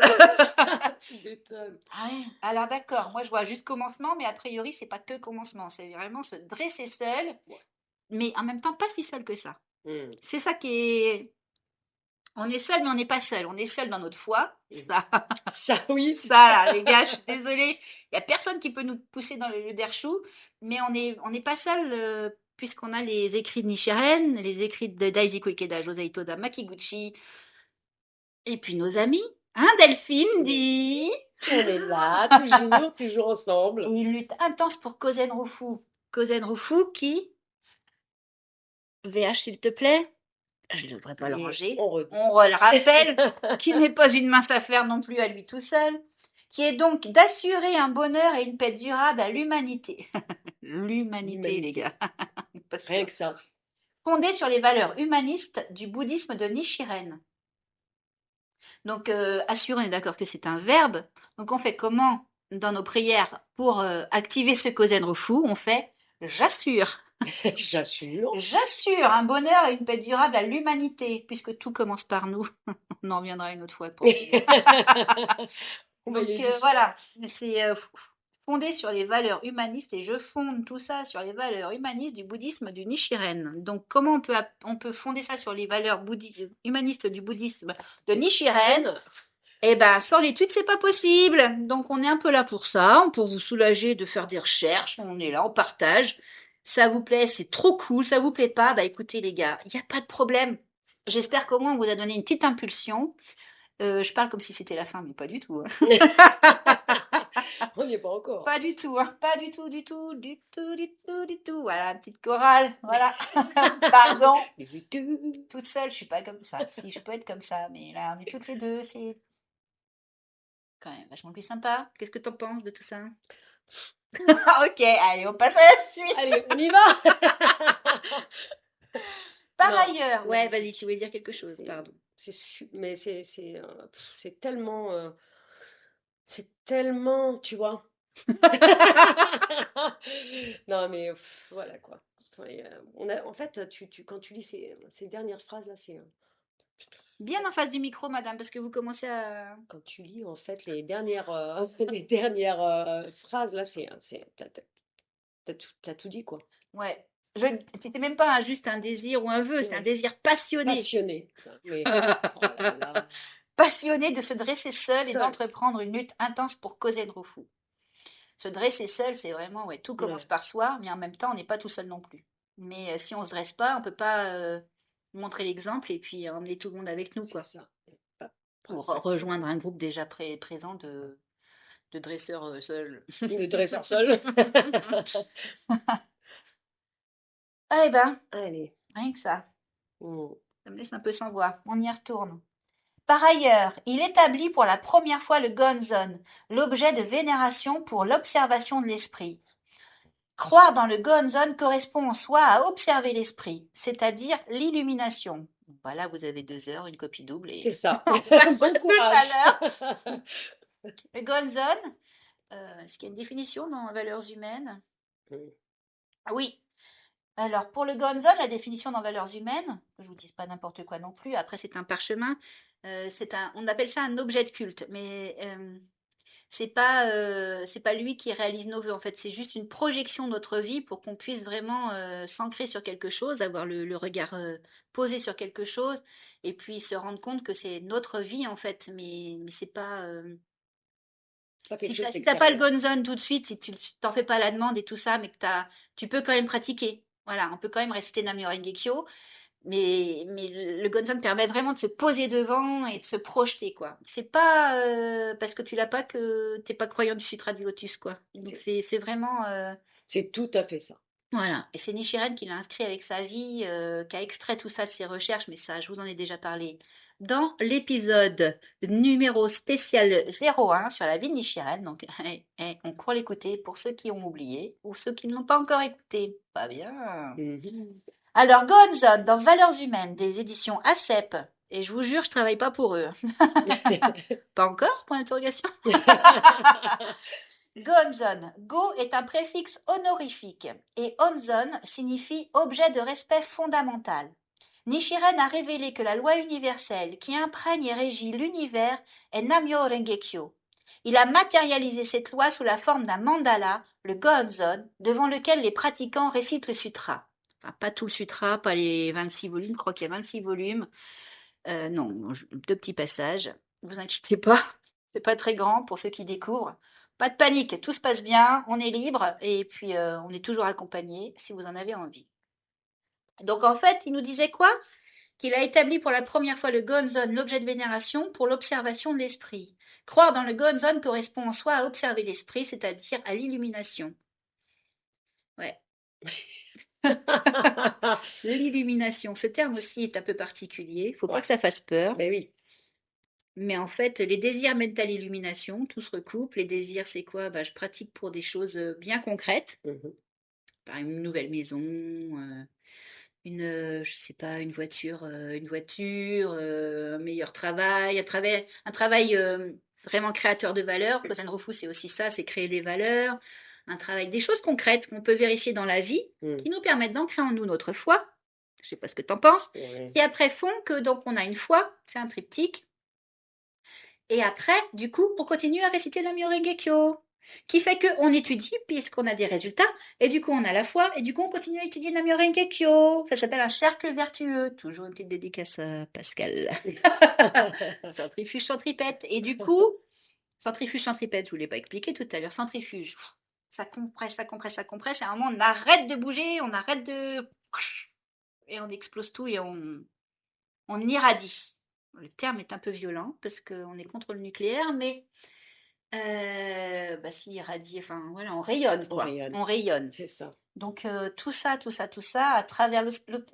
tu m'étonnes. Ah ouais, alors d'accord, moi je vois juste commencement, mais a priori c'est pas que commencement, c'est vraiment se dresser seul, Ouais. mais en même temps pas si seul que ça. Mm. C'est ça qui est... On est seul, mais on n'est pas seul. On est seul dans notre foi. Mm. Ça, Ça, oui. ça, là, les gars, je suis désolée. Il y a personne qui peut nous pousser dans le derchou, mais on n'est pas seul puisqu'on a les écrits de Nichiren, les écrits de Daisuke Ikeda, Josei Toda, Makiguchi, et puis nos amis. Hein, Delphine Mais dit on est là, toujours ensemble. une lutte intense pour Kozen Rufu. Kozen Rufu qui, VH s'il te plaît, je ne devrais pas le Et ranger. on redit. On le rappelle, qui n'est pas une mince affaire non plus à lui tout seul, qui est donc d'assurer un bonheur et une paix durable à l'humanité. L'humanité, les L'humanité. gars. Pas Rien sûr. que ça. Fondée sur les valeurs humanistes du bouddhisme de Nichiren. Donc, assurer, on est d'accord que c'est un verbe. Donc, on fait comment dans nos prières pour activer ce Kozen Rufu? On fait j'assure. J'assure. J'assure un bonheur et une paix durable à l'humanité, puisque tout commence par nous. On en reviendra une autre fois pour finir. On va y Donc aller doucement. voilà, c'est fondé sur les valeurs humanistes et je fonde tout ça sur les valeurs humanistes du bouddhisme du Nichiren. Donc comment on peut fonder ça sur les valeurs humanistes du bouddhisme de Nichiren? Eh ben sans l'étude c'est pas possible. Donc on est un peu là pour ça, pour vous soulager de faire des recherches. On est là, on partage. Ça vous plaît, c'est trop cool. Ça vous plaît pas? Bah écoutez les gars, il n'y a pas de problème. J'espère qu'au moins on vous a donné une petite impulsion. Je parle comme si c'était la fin, mais pas du tout, hein. On n'y est pas encore. Pas du tout, hein. Pas du tout, du tout, du tout, du tout, du tout. Voilà, une petite chorale. Voilà. Pardon. Toute seule, je suis pas comme ça. Si, je peux être comme ça, mais là, on est toutes les deux, c'est quand même vachement plus sympa. Qu'est-ce que t'en penses de tout ça? Ok, allez, on passe à la suite. Allez, on y va. Par Non, ailleurs, ouais, vas-y, magnifique. tu voulais dire quelque chose, C'est, pardon. mais c'est tellement, tu vois. Non, mais voilà quoi. Ouais, en fait, quand tu lis ces dernières phrases là, Bien en face du micro, madame, parce que vous commencez à... quand tu lis en fait les dernières, les dernières phrases là, t'as tout dit quoi. Ouais. C'était même pas juste un désir ou un vœu, c'est un Ouais. désir passionné. Passionné. Mais oh là là, Passionné de se dresser seul et seul. d'entreprendre une lutte intense pour causer de refou. Se dresser seul, c'est vraiment, ouais, tout commence Ouais, par soi, mais en même temps, on n'est pas tout seul non plus. Mais si on se dresse pas, on peut pas montrer l'exemple et puis emmener tout le monde avec nous, c'est quoi. ça. Pas, Ou pas que rejoindre un groupe déjà présent de dresseurs seuls. le dresseur seul. Eh ben, Allez. rien que ça. Mm. Ça me laisse un peu sans voix. On y retourne. Par ailleurs, il établit pour la première fois le Gonzon, l'objet de vénération pour l'observation de l'esprit. Croire dans le Gonzon correspond en soi à observer l'esprit, c'est-à-dire l'illumination. Voilà, vous avez 2 heures, une copie double C'est et ça. on passe Bon tout à l'heure. courage. Le Gonzon, est-ce qu'il y a une définition dans Valeurs humaines? Mm. Ah oui. Alors, pour le Gonzon, la définition dans Valeurs humaines, que je vous dise pas n'importe quoi non plus, après c'est un parchemin, on appelle ça un objet de culte, mais c'est pas lui qui réalise nos vœux en fait, c'est juste une projection de notre vie pour qu'on puisse vraiment s'ancrer sur quelque chose, avoir le regard posé sur quelque chose et puis se rendre compte que c'est notre vie en fait, mais c'est pas Pas quelque si chose t'as pas le d'extérieur. gonzone tout de suite, si tu t'en fais pas la demande et tout ça, mais que tu peux quand même pratiquer. Voilà, on peut quand même réciter Namyo Rengekyo, mais le gonzone permet vraiment de se poser devant et C'est de se ça. projeter, quoi. C'est pas parce que tu l'as pas que t'es pas croyant du Sutra du Lotus, quoi. Donc C'est c'est vraiment c'est tout à fait ça. voilà. Et c'est Nichiren qui l'a inscrit avec sa vie, qui a extrait tout ça de ses recherches, mais ça, je vous en ai déjà parlé dans l'épisode numéro spécial 01 sur la vie de Nichiren. Donc, on court l'écouter pour ceux qui ont oublié ou ceux qui ne l'ont pas encore écouté. Pas bien. Mhm. Alors, Gonzon, dans Valeurs humaines, des éditions ACEP. Et je vous jure, je travaille pas pour eux. Pas encore? Point d'interrogation. Gonzon. Go est un préfixe honorifique et onzon signifie objet de respect fondamental. Nichiren a révélé que la loi universelle qui imprègne et régit l'univers est Namyo Rengekyo. Il a matérialisé cette loi sous la forme d'un mandala, le Gonzon, devant lequel les pratiquants récitent le sutra. Enfin, pas tout le sutra, pas les 26 volumes, je crois qu'il y a 26 volumes. Non, deux petits passages. Vous inquiétez pas, c'est pas très grand pour ceux qui découvrent. Pas de panique, tout se passe bien, on est libre et puis on est toujours accompagné si vous en avez envie. Donc en fait, il nous disait quoi? Qu'il a établi pour la première fois le Gonzon, l'objet de vénération, pour l'observation de l'esprit. Croire dans le Gonzon correspond en soi à observer l'esprit, c'est-à-dire à l'illumination. Ouais. L'illumination, ce terme aussi est un peu particulier, faut pas Ouais, que ça fasse peur. ben oui. Mais en fait, les désirs mènent à l'illumination, tout se recoupe. Les désirs, c'est quoi? Bah, je pratique pour des choses bien concrètes. Mhm. Par exemple, une nouvelle maison, je sais pas, une voiture, un meilleur travail, un travail vraiment créateur de valeur. Cosine Roufou, c'est aussi ça, c'est créer des valeurs, un travail, des choses concrètes qu'on peut vérifier dans la vie, Mm. qui nous permettent d'ancrer en nous notre foi. Je sais pas ce que tu en penses. Ouais. Qui après font que donc on a une foi, c'est un triptyque. Et après, du coup, on continue à réciter la Myoho-renge-kyo, qui fait qu'on étudie puisqu'on a des résultats, et du coup on a la foi, et du coup on continue à étudier la Myoho-renge-kyo. Ça s'appelle un cercle vertueux. Toujours une petite dédicace à Pascal. Centrifuge, centripète. Et du coup, centrifuge, centripète, je vous l'ai pas expliqué tout à l'heure, centrifuge. Ça compresse, ça compresse, ça compresse, et à un moment on arrête de bouger, on arrête de... Et on explose tout et on irradie. Le terme est un peu violent parce qu'on est contre le nucléaire, mais bah si, irradie, enfin voilà, on rayonne On quoi, rayonne, on rayonne. c'est ça. Donc tout ça, tout ça, tout ça à travers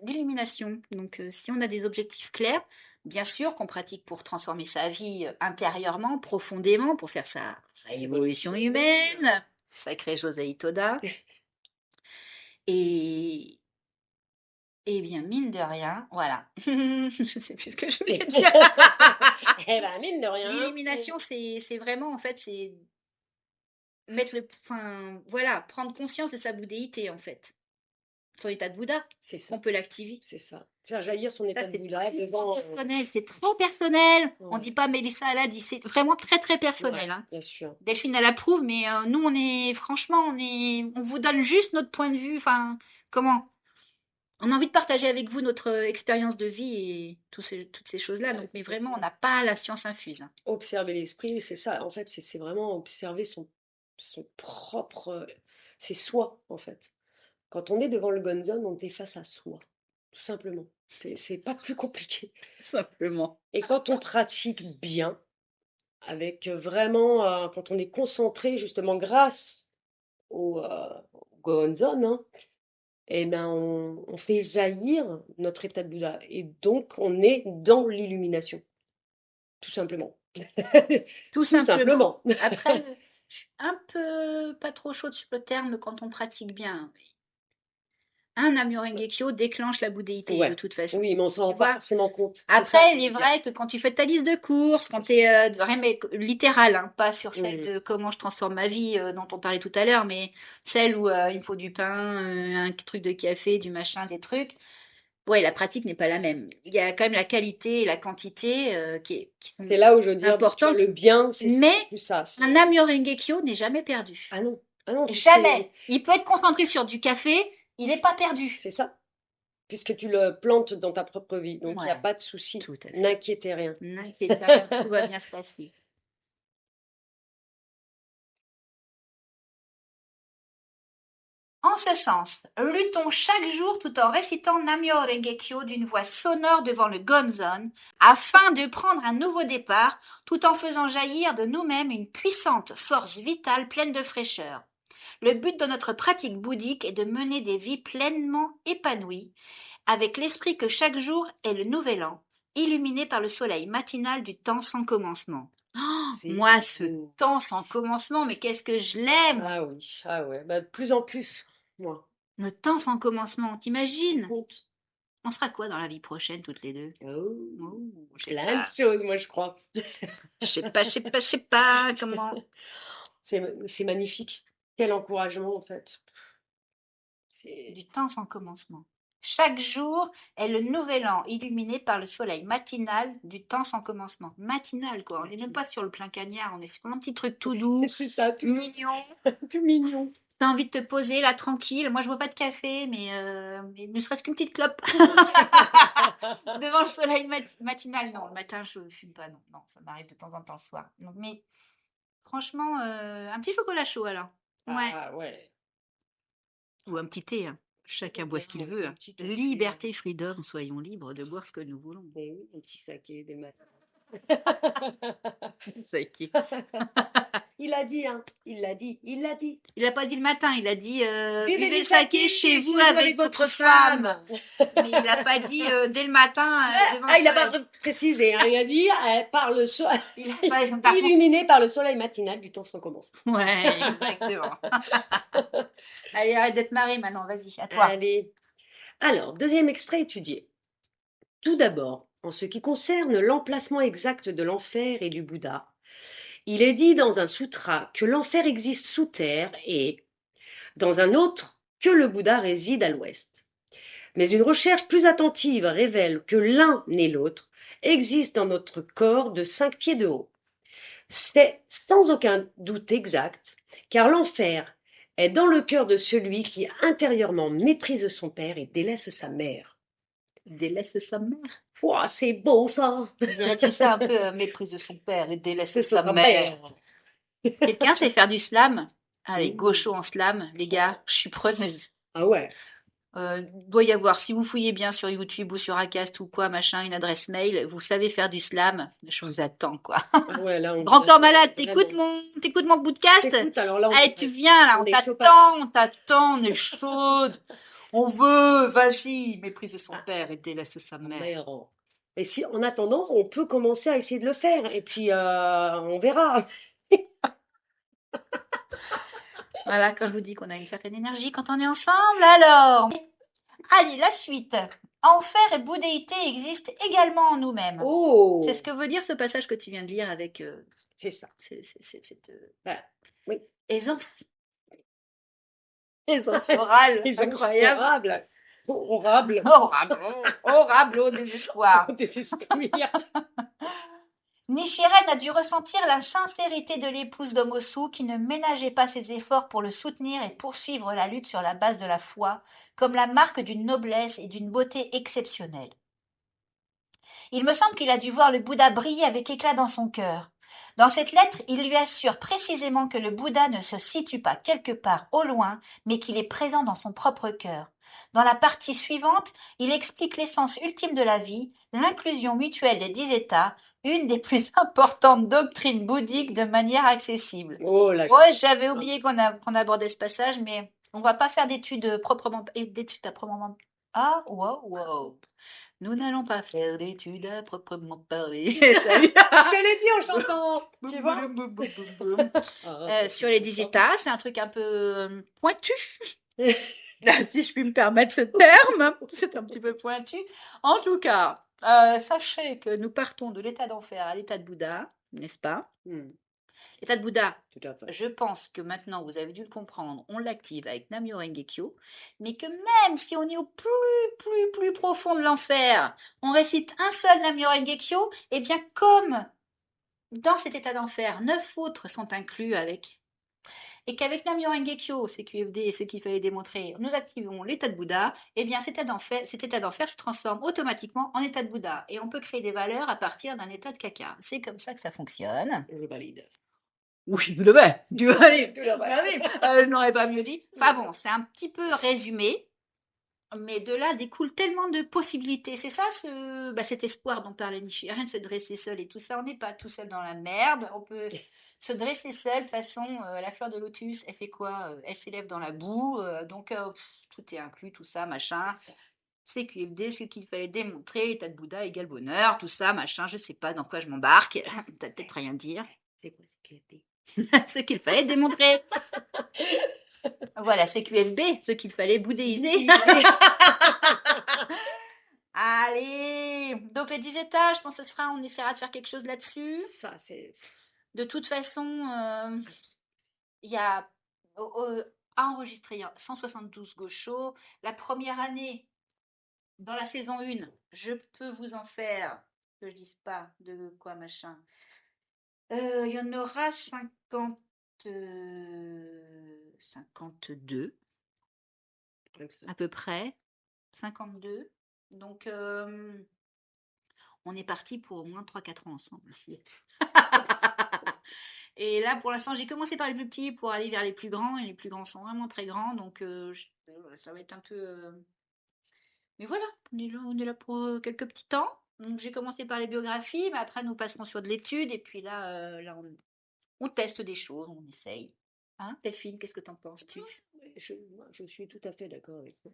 l'illumination. Donc si on a des objectifs clairs, bien sûr qu'on pratique pour transformer sa vie intérieurement, profondément, pour faire sa révolution humaine, sacré José Itoda. Et, eh bien, mine de rien, voilà. Je sais plus ce que je voulais dire. Eh ben, mine de rien. L'illumination, c'est vraiment, en fait, c'est enfin, voilà, prendre conscience de sa bouddhéité, en fait. Son état de Bouddha, C'est qu'on ça, peut l'activer. c'est ça. Faire jaillir son Ça, état de c'est Bouddha très devant. personnel, c'est très personnel. On Ouais, dit pas Mélissa, elle a dit, c'est vraiment très, très ouais, personnel, hein. bien sûr. Delphine, elle approuve, mais nous, franchement, on vous donne juste notre point de vue, enfin, comment? On a envie de partager avec vous notre expérience de vie et toutes ces choses-là. Ouais, Donc, mais vraiment, on exactement. n'a pas la science infuse, hein. Observer l'esprit, c'est ça. En fait, c'est vraiment observer son propre. C'est soi, en fait. Quand on est devant le gonzon, on est face à soi, tout simplement. C'est pas plus compliqué. Simplement. Et quand on pratique bien, avec vraiment, quand on est concentré justement grâce au gonzon, hein, eh ben on fait jaillir notre état de Bouddha. Et donc, on est dans l'illumination, tout simplement. Tout Tout simplement. simplement. Après, je suis un peu pas trop chaude sur le terme quand on pratique bien. Un Namyo-renge-kyo déclenche la bouddhéité de Ouais. toute façon. Oui, mais on s'en Tu rend pas vois? forcément compte. C'est Après, ça que je il est veux dire. vrai que quand tu fais ta liste de courses, quand C'est tu ça. es vraiment littéral, hein, pas sur celle Mhm. de comment je transforme ma vie dont on parlait tout à l'heure, mais celle où il me faut du pain, un truc de café, du machin, des trucs. Ouais, la pratique n'est pas la même. Il y a quand même la qualité et la quantité qui sont C'est là où je veux dire, tu vois, importantes, le bien, mais c'est plus ça. un Namyo-renge-kyo n'est jamais Ah perdu. non, ah non, Jamais. Il peut être concentré sur du café, il n'est pas perdu. c'est ça, puisque tu le plantes dans ta propre vie, donc il n'y a Ouais, pas de souci. tout à fait. N'inquiétez rien. N'inquiétez rien, tout va bien se passer. En ce sens, luttons chaque jour tout en récitant Namyo Renge-kyo d'une voix sonore devant le Gonzon, afin de prendre un nouveau départ, tout en faisant jaillir de nous-mêmes une puissante force vitale pleine de fraîcheur. Le but de notre pratique bouddhique est de mener des vies pleinement épanouies, avec l'esprit que chaque jour est le nouvel an, illuminé par le soleil matinal du temps sans commencement. Oh, C'est moi, ce beau. temps sans commencement, mais qu'est-ce que je l'aime! Ah oui, ah ouais, bah, de plus en plus, moi. Le temps sans commencement, Tu te rends t'imagines? compte? On sera quoi dans la vie prochaine, toutes les deux? Oh, Oh, je sais plein de pas. choses, moi, je crois. Je sais pas comment. C'est magnifique. Quel encouragement, en fait. C'est... Du temps sans commencement. Chaque jour est le nouvel an, illuminé par le soleil matinal du temps sans commencement. Matinal, quoi. On n'est même pas sur le plein cagnard, on est sur un petit truc tout doux, C'est ça, tout, mignon. tout mignon. T'as envie de te poser là, tranquille. Moi, je bois pas de café, mais ne serait-ce qu'une petite clope. Devant le soleil matinal. Non, le matin, je fume pas. Non, non, ça m'arrive de temps en temps le soir. Donc, mais franchement, un petit chocolat chaud alors. Ouais. Ah ouais, Ou un petit thé, hein. Chacun boit ce qu'il complètement. veut, Un hein. petit café, Liberté, freedom, soyons libres de boire ce que nous voulons. mais oui, un petit saké des matins. Saké. Il a dit, hein. Il l'a dit. Il l'a dit. Il n'a pas dit le matin, il a dit Buvez buvez du le saké chez vous avec votre femme. Mais il n'a pas dit dès le matin devant le Il n'a pas soleil. précisé, hein. Il a dit par le soleil, Il a pas, par contre, illuminé par le soleil matinal du temps sans commence. ouais, exactement. Allez, arrête d'être marrée maintenant, vas-y, à toi. Allez. Alors, deuxième extrait étudié. Tout d'abord, en ce qui concerne l'emplacement exact de l'enfer et du Bouddha, il est dit dans un sutra que l'enfer existe sous terre et, dans un autre, que le Bouddha réside à l'ouest. Mais une recherche plus attentive révèle que l'un et l'autre existent dans notre corps de 5 pieds de haut. C'est sans aucun doute exact, car l'enfer est dans le cœur de celui qui intérieurement méprise son père et délaisse sa mère. Délaisse sa mère. Ouah, c'est beau ça. On dirait ça un peu méprise de son père et délaisse C'est sa sa mère. mère. Quelqu'un sait faire du slam? Allez, Ouh. gaucho en slam, les gars, je suis preneuse. Ah ouais. Doit y avoir, si vous fouillez bien sur YouTube ou sur Acast ou quoi, machin, une adresse mail, vous savez faire du slam, je vous attends, quoi. Ah ouais, là, on Grand corps malade, vraiment. t'écoutes mon podcast? T'écoutes, alors là, Allez, tu viens, là, on on est chaud patate. t'attend, on est chaude. On veut, vas-y, méprise de son Ah, père et délaisse sa mère. mère. Et si, en attendant, on peut commencer à essayer de le faire. Et puis, on verra. Voilà, quand je vous dis qu'on a une certaine énergie quand on est ensemble, alors. Allez, la suite. Enfer et bouddhéité existent également en nous-mêmes. Oh, C'est ce que veut dire ce passage que tu viens de lire avec c'est ça. cette Voilà. Oui. aisance. Aisance orale, Ils incroyable. orable. Orable. Orable, orable au désespoir. Désespérir. Nichiren a dû ressentir la sincérité de l'épouse d'Omosu qui ne ménageait pas ses efforts pour le soutenir et poursuivre la lutte sur la base de la foi, comme la marque d'une noblesse et d'une beauté exceptionnelle. Il me semble qu'il a dû voir le Bouddha briller avec éclat dans son cœur. Dans cette lettre, il lui assure précisément que le Bouddha ne se situe pas quelque part au loin, mais qu'il est présent dans son propre cœur. Dans la partie suivante, il explique l'essence ultime de la vie, l'inclusion mutuelle des 10 états, une des plus importantes doctrines bouddhiques de manière accessible. Oh là. Ouais, j'avais oublié qu'on abordait ce passage, mais on va pas faire d'études à proprement. Ah, wow. Nous n'allons pas faire d'études à proprement parler. Salut. Je te l'ai dit en chantant. Tu vois? Sur les 10 états, c'est un truc un peu pointu. Si je puis me permettre ce terme, c'est un petit peu pointu. En tout cas, sachez que nous partons de l'état d'enfer à l'état de Bouddha, n'est-ce pas? L'état de Bouddha, Tout à fait. je pense que maintenant vous avez dû le comprendre, on l'active avec Nam-myoho Renge-kyo, mais que même si on est au plus profond de l'enfer, on récite un seul Nam-myoho Renge-kyo, et bien comme dans cet état d'enfer, 9 autres sont inclus avec, et qu'avec Nam-myoho Renge-kyo, CQFD et ce qu'il fallait démontrer, nous activons l'état de Bouddha, et bien cet état d'enfer se transforme automatiquement en état de Bouddha, et on peut créer des valeurs à partir d'un état de caca. C'est comme ça que ça fonctionne. Je valide. Oui, tout à fait. Tu vas aller. Tout à fait. Merci. Je n'aurais pas mieux dit. Enfin bon, c'est un petit peu résumé, mais de là découle tellement de possibilités. C'est ça, cet espoir dont parlait Nichiren, se dresser seul et tout ça. On n'est pas tout seul dans la merde. On peut se dresser seul. De toute façon, la fleur de lotus, elle fait quoi? Elle s'élève dans la boue. Donc, tout est inclus, tout ça, machin. C'est QFD, ce qu'il fallait démontrer. État de Bouddha égale bonheur, tout ça, machin. Je sais pas dans quoi je m'embarque. T'as peut-être rien à dire. C'est quoi CQFD? Ce qu'il fallait démontrer. Voilà, c'est QFB, ce qu'il fallait bouddhéiser. Allez! Donc les 10 étages, je pense que on essaiera de faire quelque chose là-dessus. Ça, c'est... De toute façon, il y a à enregistrer 172 gauchos. La première année, dans la saison 1, je peux vous en faire, que je dise pas de quoi machin. Il y en aura 52 à peu près. 52. Donc, on est parti pour au moins 3-4 ans ensemble. Et là, pour l'instant, j'ai commencé par les plus petits pour aller vers les plus grands. Et les plus grands sont vraiment très grands. Donc, ça va être un peu... Mais voilà, on est là pour quelques petits temps. Donc, j'ai commencé par les biographies. Mais après, nous passerons sur de l'étude. Et puis là, on teste des choses, on essaye. Hein, Delphine, qu'est-ce que t'en penses-tu? Moi, je suis tout à fait d'accord avec vous.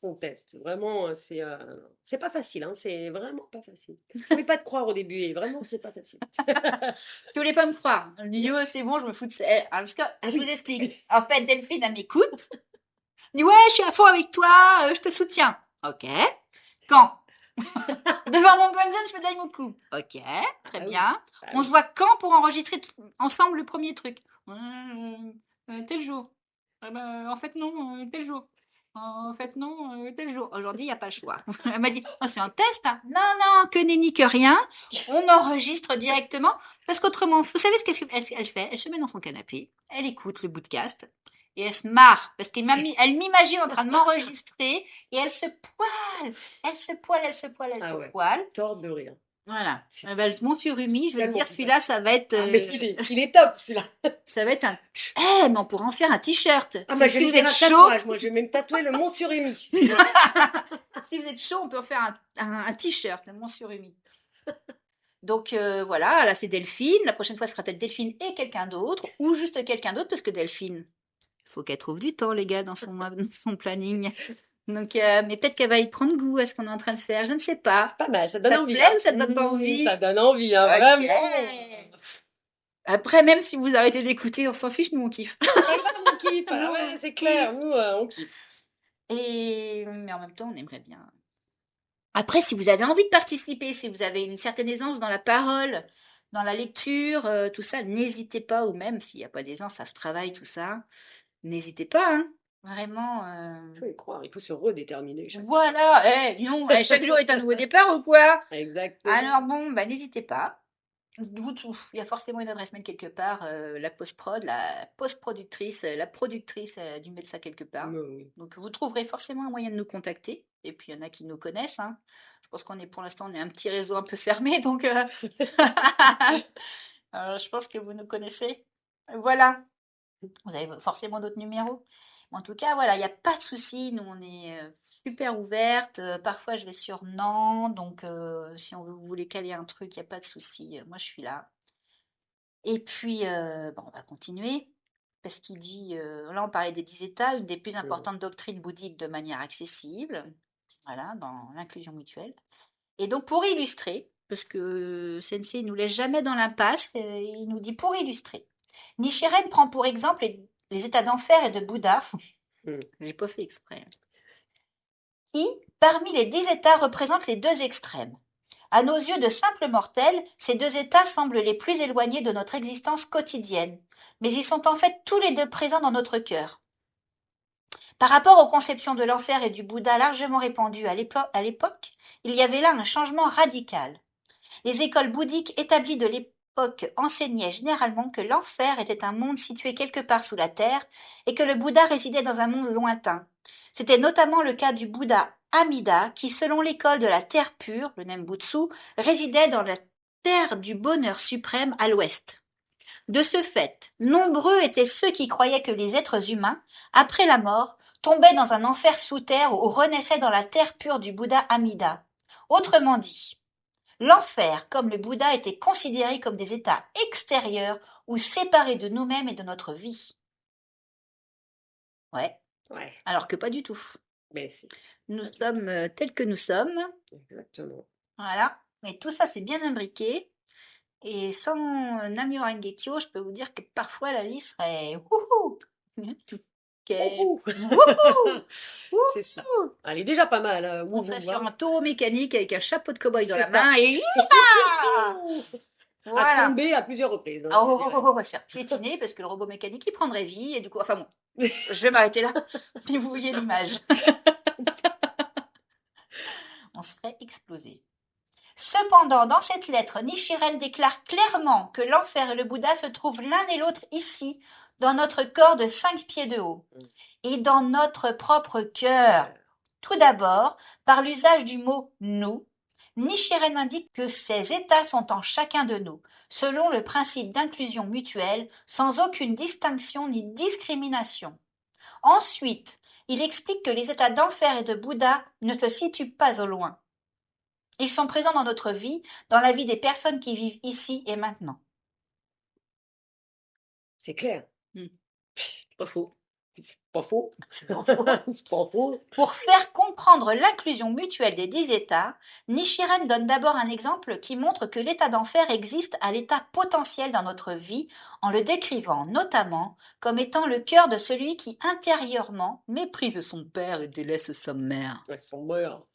On teste. Vraiment, c'est pas facile, hein, c'est vraiment pas facile. Je voulais pas te croire au début, et vraiment, c'est pas facile. Tu voulais pas me croire. Elle me dit, oh, c'est bon, je me fous de ça. En tout cas, Ah je vous oui. explique. En fait, Delphine, elle m'écoute. Elle dit, ouais, je suis à fond avec toi, je te soutiens. Ok. Quand? Devant mon Gwenzen, je fais de l'aimoku. Ok, très Ah oui. bien. Ah On se oui. voit quand pour enregistrer ensemble le premier truc? Tel jour. En fait, non, tel jour. En fait, non, tel jour. Aujourd'hui, il n'y a pas le choix. Elle m'a dit, oh, c'est un test, hein. Non, non, que nenni, que rien. On enregistre directement. Parce qu'autrement, vous savez ce qu'elle fait? Elle se met dans son canapé, elle écoute le podcast et elle se marre. Parce elle m'imagine en train de m'enregistrer et elle se poile. Elle se poile, elle se poile, elle se Ah ouais. poile. Tort de rire. Voilà. C'est Eh ben, mon surimi, je vais te tellement dire, bien. celui-là, ça va être, Ah, mais il est top, celui-là. ça va être un. Eh, mais on pourrait en faire un t-shirt. Ah, bah, je Si vais me vous faire êtes un chaud, tatouage. Moi, je vais même tatouer le Mont sur Émy. si vous êtes chaud, on peut en faire un t-shirt, mon surimi. Donc voilà, là c'est Delphine. La prochaine fois, ce sera peut-être Delphine et quelqu'un d'autre, ou juste quelqu'un d'autre, parce que Delphine, il faut qu'elle trouve du temps, les gars, dans son planning. Donc, mais peut-être qu'elle va y prendre goût à ce qu'on est en train de faire. Je ne sais pas. C'est pas mal, ça donne Ça te envie, plaît hein. ou ça te donne pas envie? Ça donne envie, hein, Ok. vraiment. Après, même si vous arrêtez d'écouter, on s'en fiche, nous on kiffe. C'est pas grave, on kiffe. Ah Nous ouais, on c'est kiffe. clair, nous, on kiffe. Et mais en même temps, on aimerait bien. Après, si vous avez envie de participer, si vous avez une certaine aisance dans la parole, dans la lecture, tout ça, n'hésitez pas, ou même s'il n'y a pas d'aisance, ça se travaille, tout ça, n'hésitez pas, hein. Vraiment. Il faut y croire, il faut se redéterminer chaque fois. Voilà, non, chaque jour est un nouveau départ ou quoi? Exactement. Alors bon, bah n'hésitez pas. Il y a forcément une adresse mail quelque part, la post-prod, la post-productrice, la productrice a dû mettre ça quelque part. Oui. Donc vous trouverez forcément un moyen de nous contacter. Et puis il y en a qui nous connaissent, hein. Je pense qu'on est pour l'instant, on est un petit réseau un peu fermé, donc je pense que vous nous connaissez. Voilà. Vous avez forcément d'autres numéros. En tout cas, voilà, il n'y a pas de souci. Nous, on est super ouverte. Parfois, je vais sur Nantes. Donc, si vous voulez caler un truc, il n'y a pas de souci. Moi, je suis là. Et puis, bon, on va continuer. Parce qu'il dit, là, on parlait des 10 états, une des plus Mm. importantes doctrines bouddhiques de manière accessible. Voilà, dans l'inclusion mutuelle. Et donc, pour illustrer, parce que Sensei nous laisse jamais dans l'impasse, il nous dit pour illustrer. Nichiren prend pour exemple les états d'enfer et de Bouddha, Mm. j'ai pas fait exprès, hein, qui, parmi les 10 états, représentent les deux extrêmes. À nos yeux de simples mortels, ces deux états semblent les plus éloignés de notre existence quotidienne, mais ils sont en fait tous les deux présents dans notre cœur. Par rapport aux conceptions de l'enfer et du Bouddha largement répandues à l'époque, il y avait là un changement radical. Les écoles bouddhiques établies de l'époque enseignaient généralement que l'enfer était un monde situé quelque part sous la terre et que le Bouddha résidait dans un monde lointain. C'était notamment le cas du Bouddha Amida qui, selon l'école de la terre pure, le Nembutsu, résidait dans la terre du bonheur suprême à l'ouest. De ce fait, nombreux étaient ceux qui croyaient que les êtres humains, après la mort, tombaient dans un enfer sous terre ou renaissaient dans la terre pure du Bouddha Amida. Autrement dit, l'enfer, comme le Bouddha, était considéré comme des états extérieurs ou séparés de nous-mêmes et de notre vie. Ouais, Ouais, alors que pas du tout. mais c'est Nous sommes tels que nous sommes, exactement. voilà. Et tout ça, c'est bien imbriqué. Et sans Namyo Renge-kyo, je peux vous dire que parfois la vie serait wouhou. Ouhou. Wouhou. C'est ça. Elle est déjà pas mal, On serait wouhou, sur hein. un taureau mécanique avec un chapeau de cow-boy dans C'est la ça. main et ya! À Voilà. tomber à plusieurs reprises, hein, Ah, je oh, oh, dirais. oh, on va se faire piétiner parce que le robot mécanique, il prendrait vie et du coup, enfin bon, je vais m'arrêter là. Puis vous voyez l'image. On se ferait exploser. Cependant, dans cette lettre, Nichiren déclare clairement que l'enfer et le Bouddha se trouvent l'un et l'autre ici, dans notre corps de 5 pieds de haut, Mm. et dans notre propre cœur. Tout d'abord, par l'usage du mot nous, Nichiren indique que ces états sont en chacun de nous, selon le principe d'inclusion mutuelle, sans aucune distinction ni discrimination. Ensuite, il explique que les états d'enfer et de Bouddha ne se situent pas au loin. Ils sont présents dans notre vie, dans la vie des personnes qui vivent ici et maintenant. C'est clair. Pas faux. C'est pas faux. C'est pas faux. C'est pas faux. Pour faire comprendre l'inclusion mutuelle des 10 états, Nichiren donne d'abord un exemple qui montre que l'état d'enfer existe à l'état potentiel dans notre vie en le décrivant notamment comme étant le cœur de celui qui intérieurement méprise son père et délaisse sa mère. Elles sont morts.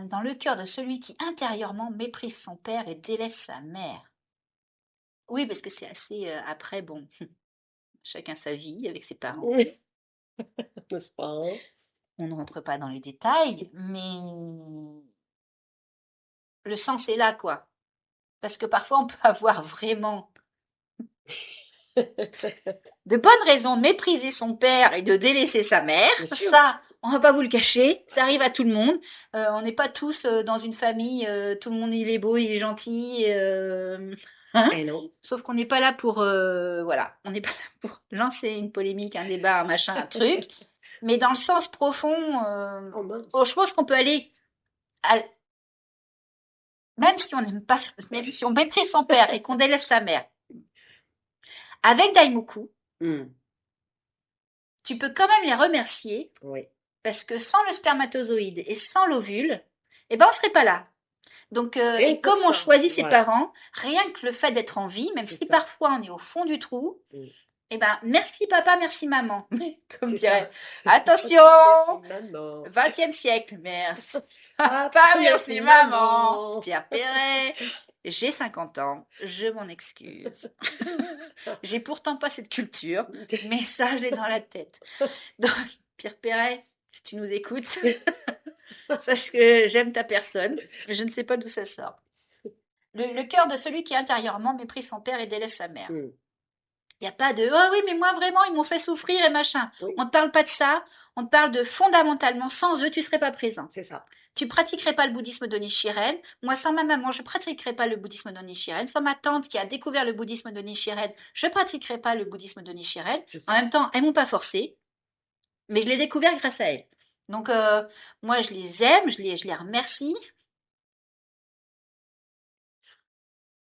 Dans le cœur de celui qui intérieurement méprise son père et délaisse sa mère. Oui, parce que c'est assez après, bon, chacun sa vie avec ses parents. Oui. N'est-ce pas, hein? On ne rentre pas dans les détails, mais le sens est là, quoi. Parce que parfois, on peut avoir vraiment de bonnes raisons de mépriser son père et de délaisser sa mère. Bien sûr. Ça, on va pas vous le cacher, ça arrive à tout le monde. On n'est pas tous dans une famille, tout le monde il est beau, il est gentil. Hein. Eh non. Sauf qu'on n'est pas là pour, voilà, on n'est pas là pour lancer une polémique, un débat, un machin, un truc. Mais dans le sens profond, Oh mince. je pense qu'on peut aller, même si on n'aime pas, même si on méprise son père et qu'on délaisse sa mère, avec Daimoku, Hmm. tu peux quand même les remercier Oui, parce que sans le spermatozoïde et sans l'ovule, eh ben on serait pas là. Donc, rien et que pour comme on ça. choisit ses Voilà, parents, rien que le fait d'être en vie, même c'est si ça. parfois on est au fond du trou, Hmm. eh ben merci papa, merci maman. Comme C'est dirait, ça. attention, Merci, maman. 20e siècle, merci. Papa, Pas merci, merci maman. maman. Pierre Perret, j'ai 50 ans, je m'en excuse. J'ai pourtant pas cette culture, mais ça, je l'ai dans la tête. Donc, Pierre Perret, si tu nous écoutes, sache que j'aime ta personne, mais je ne sais pas d'où ça sort. Le cœur de celui qui intérieurement méprise son père et délaisse sa mère. Hmm. Il n'y a pas de oh oui, mais moi vraiment, ils m'ont fait souffrir et machin. Oui, On ne te parle pas de ça, on te parle de fondamentalement, sans eux, tu serais pas présent. c'est ça. Tu pratiquerais pas le bouddhisme de Nichiren. Moi, sans ma maman, je pratiquerais pas le bouddhisme de Nichiren. Sans ma tante qui a découvert le bouddhisme de Nichiren, je pratiquerais pas le bouddhisme de Nichiren. C'est En ça. même temps, elles m'ont pas forcé, mais je l'ai découvert grâce à elles. Donc, moi, je les aime, je les remercie.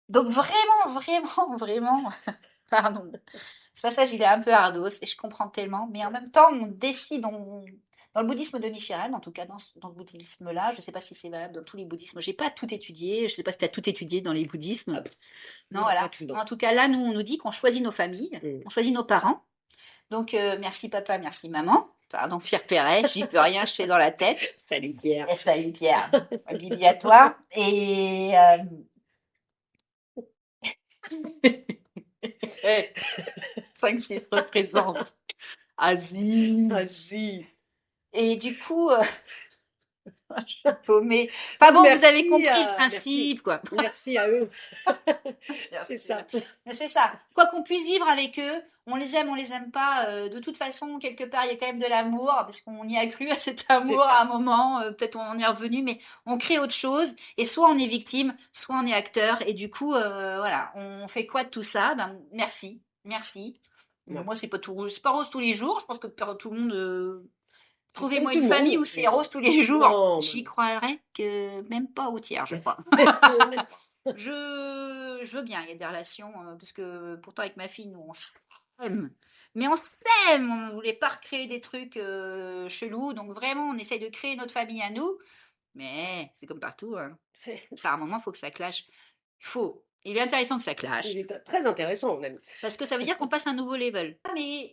Donc, vraiment, vraiment, vraiment, pardon. Ce passage, il est un peu ardos et je comprends tellement. Mais en même temps, on décide, dans le bouddhisme de Nichiren, en tout cas dans ce bouddhisme-là, je ne sais pas si c'est valable dans tous les bouddhismes. J'ai pas tout étudié. Je ne sais pas si tu as tout étudié dans les bouddhismes. Hop. Non, Non, pas voilà. tout, non. En tout cas, là, nous, on nous dit qu'on choisit nos familles, Hmm. on choisit nos parents. Donc, merci papa, merci maman. Pardon, Pierre Perret, j'y peux rien, je suis dans la tête. Salut Pierre. Et salut Pierre. Bibi à toi. Et 5-6 représentent. Asie. Vas-y. Et du coup, je suis paumée. Enfin bon, vous avez Merci, compris le merci. principe, quoi. Merci à eux. C'est Merci. ça. Mais c'est ça. Quoi qu'on puisse vivre avec eux, on les aime pas. De toute façon, quelque part, il y a quand même de l'amour, parce qu'on y a cru à cet amour ça. à un moment. Peut-être on y est revenu, mais on crée autre chose. Et soit on est victime, soit on est acteur. Et du coup, voilà, on fait quoi de tout ça? Ben, merci, merci. Ouais. Moi, c'est pas tout, c'est pas rose tous les jours. Je pense que tout le monde. Comme Trouvez-moi tout une le famille monde. où c'est rose tous les jours. Non, J'y croirais que même pas au tiers, je crois. Je veux bien, il y a des relations, parce que pourtant avec ma fille, nous, on s'aime. Mais on s'aime, on voulait pas recréer des trucs chelous. Donc vraiment, on essaye de créer notre famille à nous. Mais c'est comme partout, hein. c'est Par moment, il faut que ça clash. Il faut. Il est intéressant que ça clash. il est très intéressant, même. Parce que ça veut dire qu'on passe un nouveau level. Mais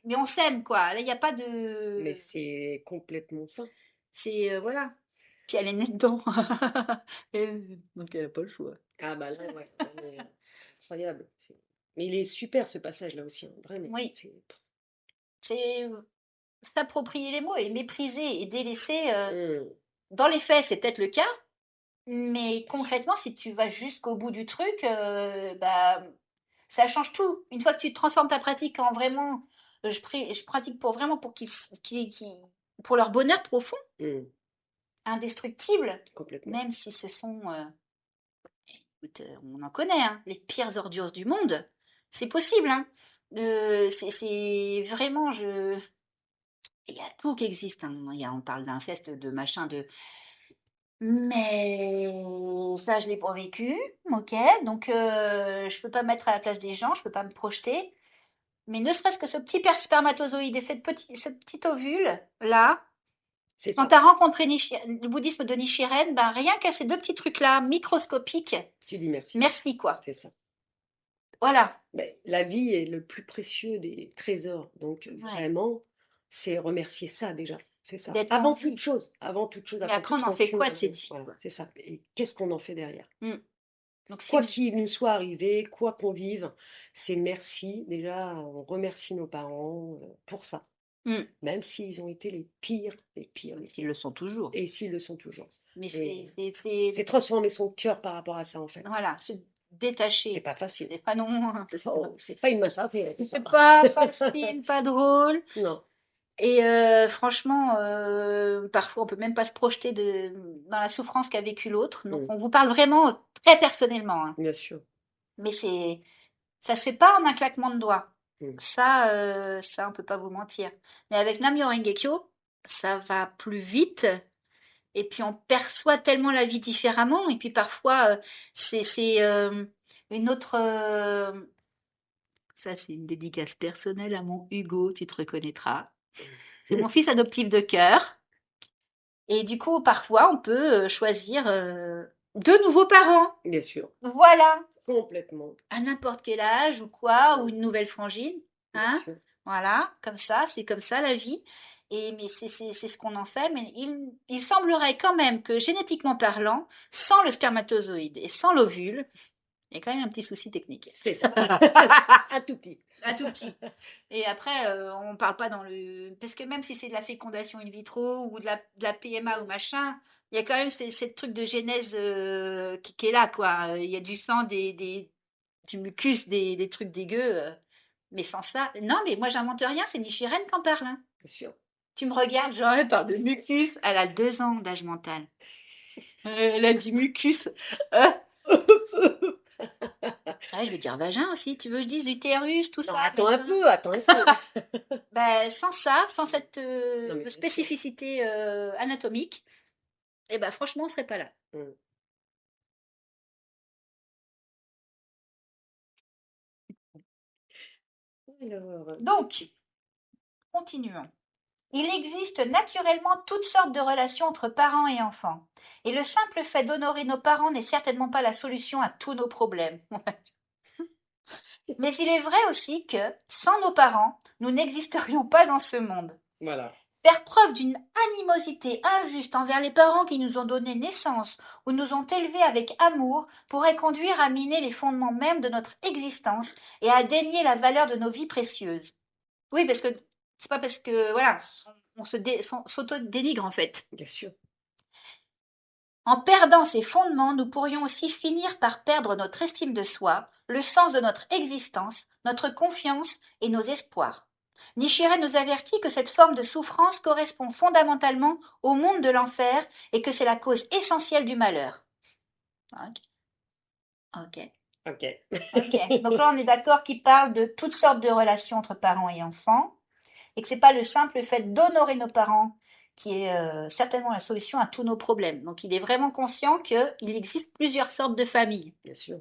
mais on s'aime, quoi. Là, il n'y a pas Mais de... c'est complètement ça. C'est, voilà. Puis elle est née dedans. Donc elle n'a pas le choix. Ah bah là, ouais, non, mais, incroyable. Mais il est super ce passage-là aussi, hein, vraiment. Oui, c'est s'approprier les mots et mépriser et délaisser. Hum, Dans les faits, c'est peut-être le cas, mais concrètement, si tu vas jusqu'au bout du truc, bah, ça change tout. Une fois que tu transformes ta pratique en vraiment, je pratique pour vraiment pour pour leur bonheur profond, hum, indestructible, complètement. même si ce sont, écoute, on en connaît, hein, les pires ordures du monde. C'est possible, hein. C'est vraiment, il y a tout qui existe, hein. On parle d'inceste, de machin, de, mais ça, je l'ai pas vécu, ok. Donc, je peux pas me mettre à la place des gens, je peux pas me projeter. Mais ne serait-ce que ce petit spermatozoïde et ce petit ovule là, C'est quand ça. tu as rencontré le bouddhisme de Nichiren, ben rien qu'à ces deux petits trucs-là, microscopiques, Tu dis merci. merci quoi. C'est ça. Voilà. Mais la vie est le plus précieux des trésors. Donc Ouais. vraiment, c'est remercier ça déjà. C'est ça. D'être en vie. Avant toute chose, Mais avant après, on toute en fait rancune, quoi de cette vie, voilà, quoi. c'est ça. Et qu'est-ce qu'on en fait derrière? Mm. Donc si Quoi vous... qu'il nous soit arrivé, quoi qu'on vive, c'est merci. Déjà, on remercie nos parents pour ça. Mm. Même s'ils ont été les pires, les pires, les Ils pires. le sont toujours. Et s'ils le sont toujours. Mais Et c'est- c'est transformer son cœur par rapport à ça, en fait. voilà, se C'est détacher. pas facile. C'est pas non, Oh, c'est pas une masse à faire, tout ça. c'est pas facile, pas drôle. Non. Et franchement, parfois on peut même pas se projeter dans la souffrance qu'a vécu l'autre. Donc Mm, on vous parle vraiment très personnellement, hein. bien sûr. Mais ça se fait pas en un claquement de doigts. Mm. Ça on peut pas vous mentir. Mais avec Namyo Rengekyo, ça va plus vite. Et puis on perçoit tellement la vie différemment. Et puis parfois c'est une autre. Ça c'est une dédicace personnelle à mon Hugo, tu te reconnaîtras. C'est mon fils adoptif de cœur. Et du coup, parfois, on peut choisir de nouveaux parents. Bien sûr. Voilà, Complètement. à n'importe quel âge ou quoi, ou Ouais, une nouvelle frangine, bien hein. sûr. Voilà, comme ça, c'est comme ça la vie. Et mais c'est ce qu'on en fait. Mais il semblerait quand même que génétiquement parlant, sans le spermatozoïde et sans l'ovule, il y a quand même un petit souci technique. C'est ça. Un tout petit. Un tout petit. Et après, on parle pas dans le... Parce que même si c'est de la fécondation in vitro ou de la PMA ou machin, il y a quand même ce truc de genèse qui est là, quoi. Il y a du sang, du mucus, des trucs dégueux. Mais sans ça... Non, mais moi, j'invente rien, c'est Nichiren qui en parle, hein. Bien sûr. Tu me regardes, genre, elle parle de mucus. Elle a 2 ans d'âge mental. Elle a dit mucus. Euh, ouais, je veux dire vagin aussi. Tu veux que je dise utérus, tout Non, ça, attends un machin. peu, attends un peu. Ben, sans ça, sans cette Non, mais bien sûr. spécificité anatomique, eh ben franchement, on serait pas là. Mm. Alors, Donc, continuons. Il existe naturellement toutes sortes de relations entre parents et enfants. Et le simple fait d'honorer nos parents n'est certainement pas la solution à tous nos problèmes. Mais il est vrai aussi que, sans nos parents, nous n'existerions pas en ce monde. voilà. Faire preuve d'une animosité injuste envers les parents qui nous ont donné naissance ou nous ont élevés avec amour pourrait conduire à miner les fondements mêmes de notre existence et à dénier la valeur de nos vies précieuses. Oui, parce que c'est pas parce que voilà, on s'auto-dénigre en fait. Bien sûr. En perdant ces fondements, nous pourrions aussi finir par perdre notre estime de soi, le sens de notre existence, notre confiance et nos espoirs. Nichiren nous avertit que cette forme de souffrance correspond fondamentalement au monde de l'enfer et que c'est la cause essentielle du malheur. Ok. Ok. Ok. Ok. Donc là, on est d'accord qu'il parle de toutes sortes de relations entre parents et enfants et que c'est pas le simple fait d'honorer nos parents qui est certainement la solution à tous nos problèmes. Donc il est vraiment conscient qu'il existe plusieurs sortes de familles. Bien sûr.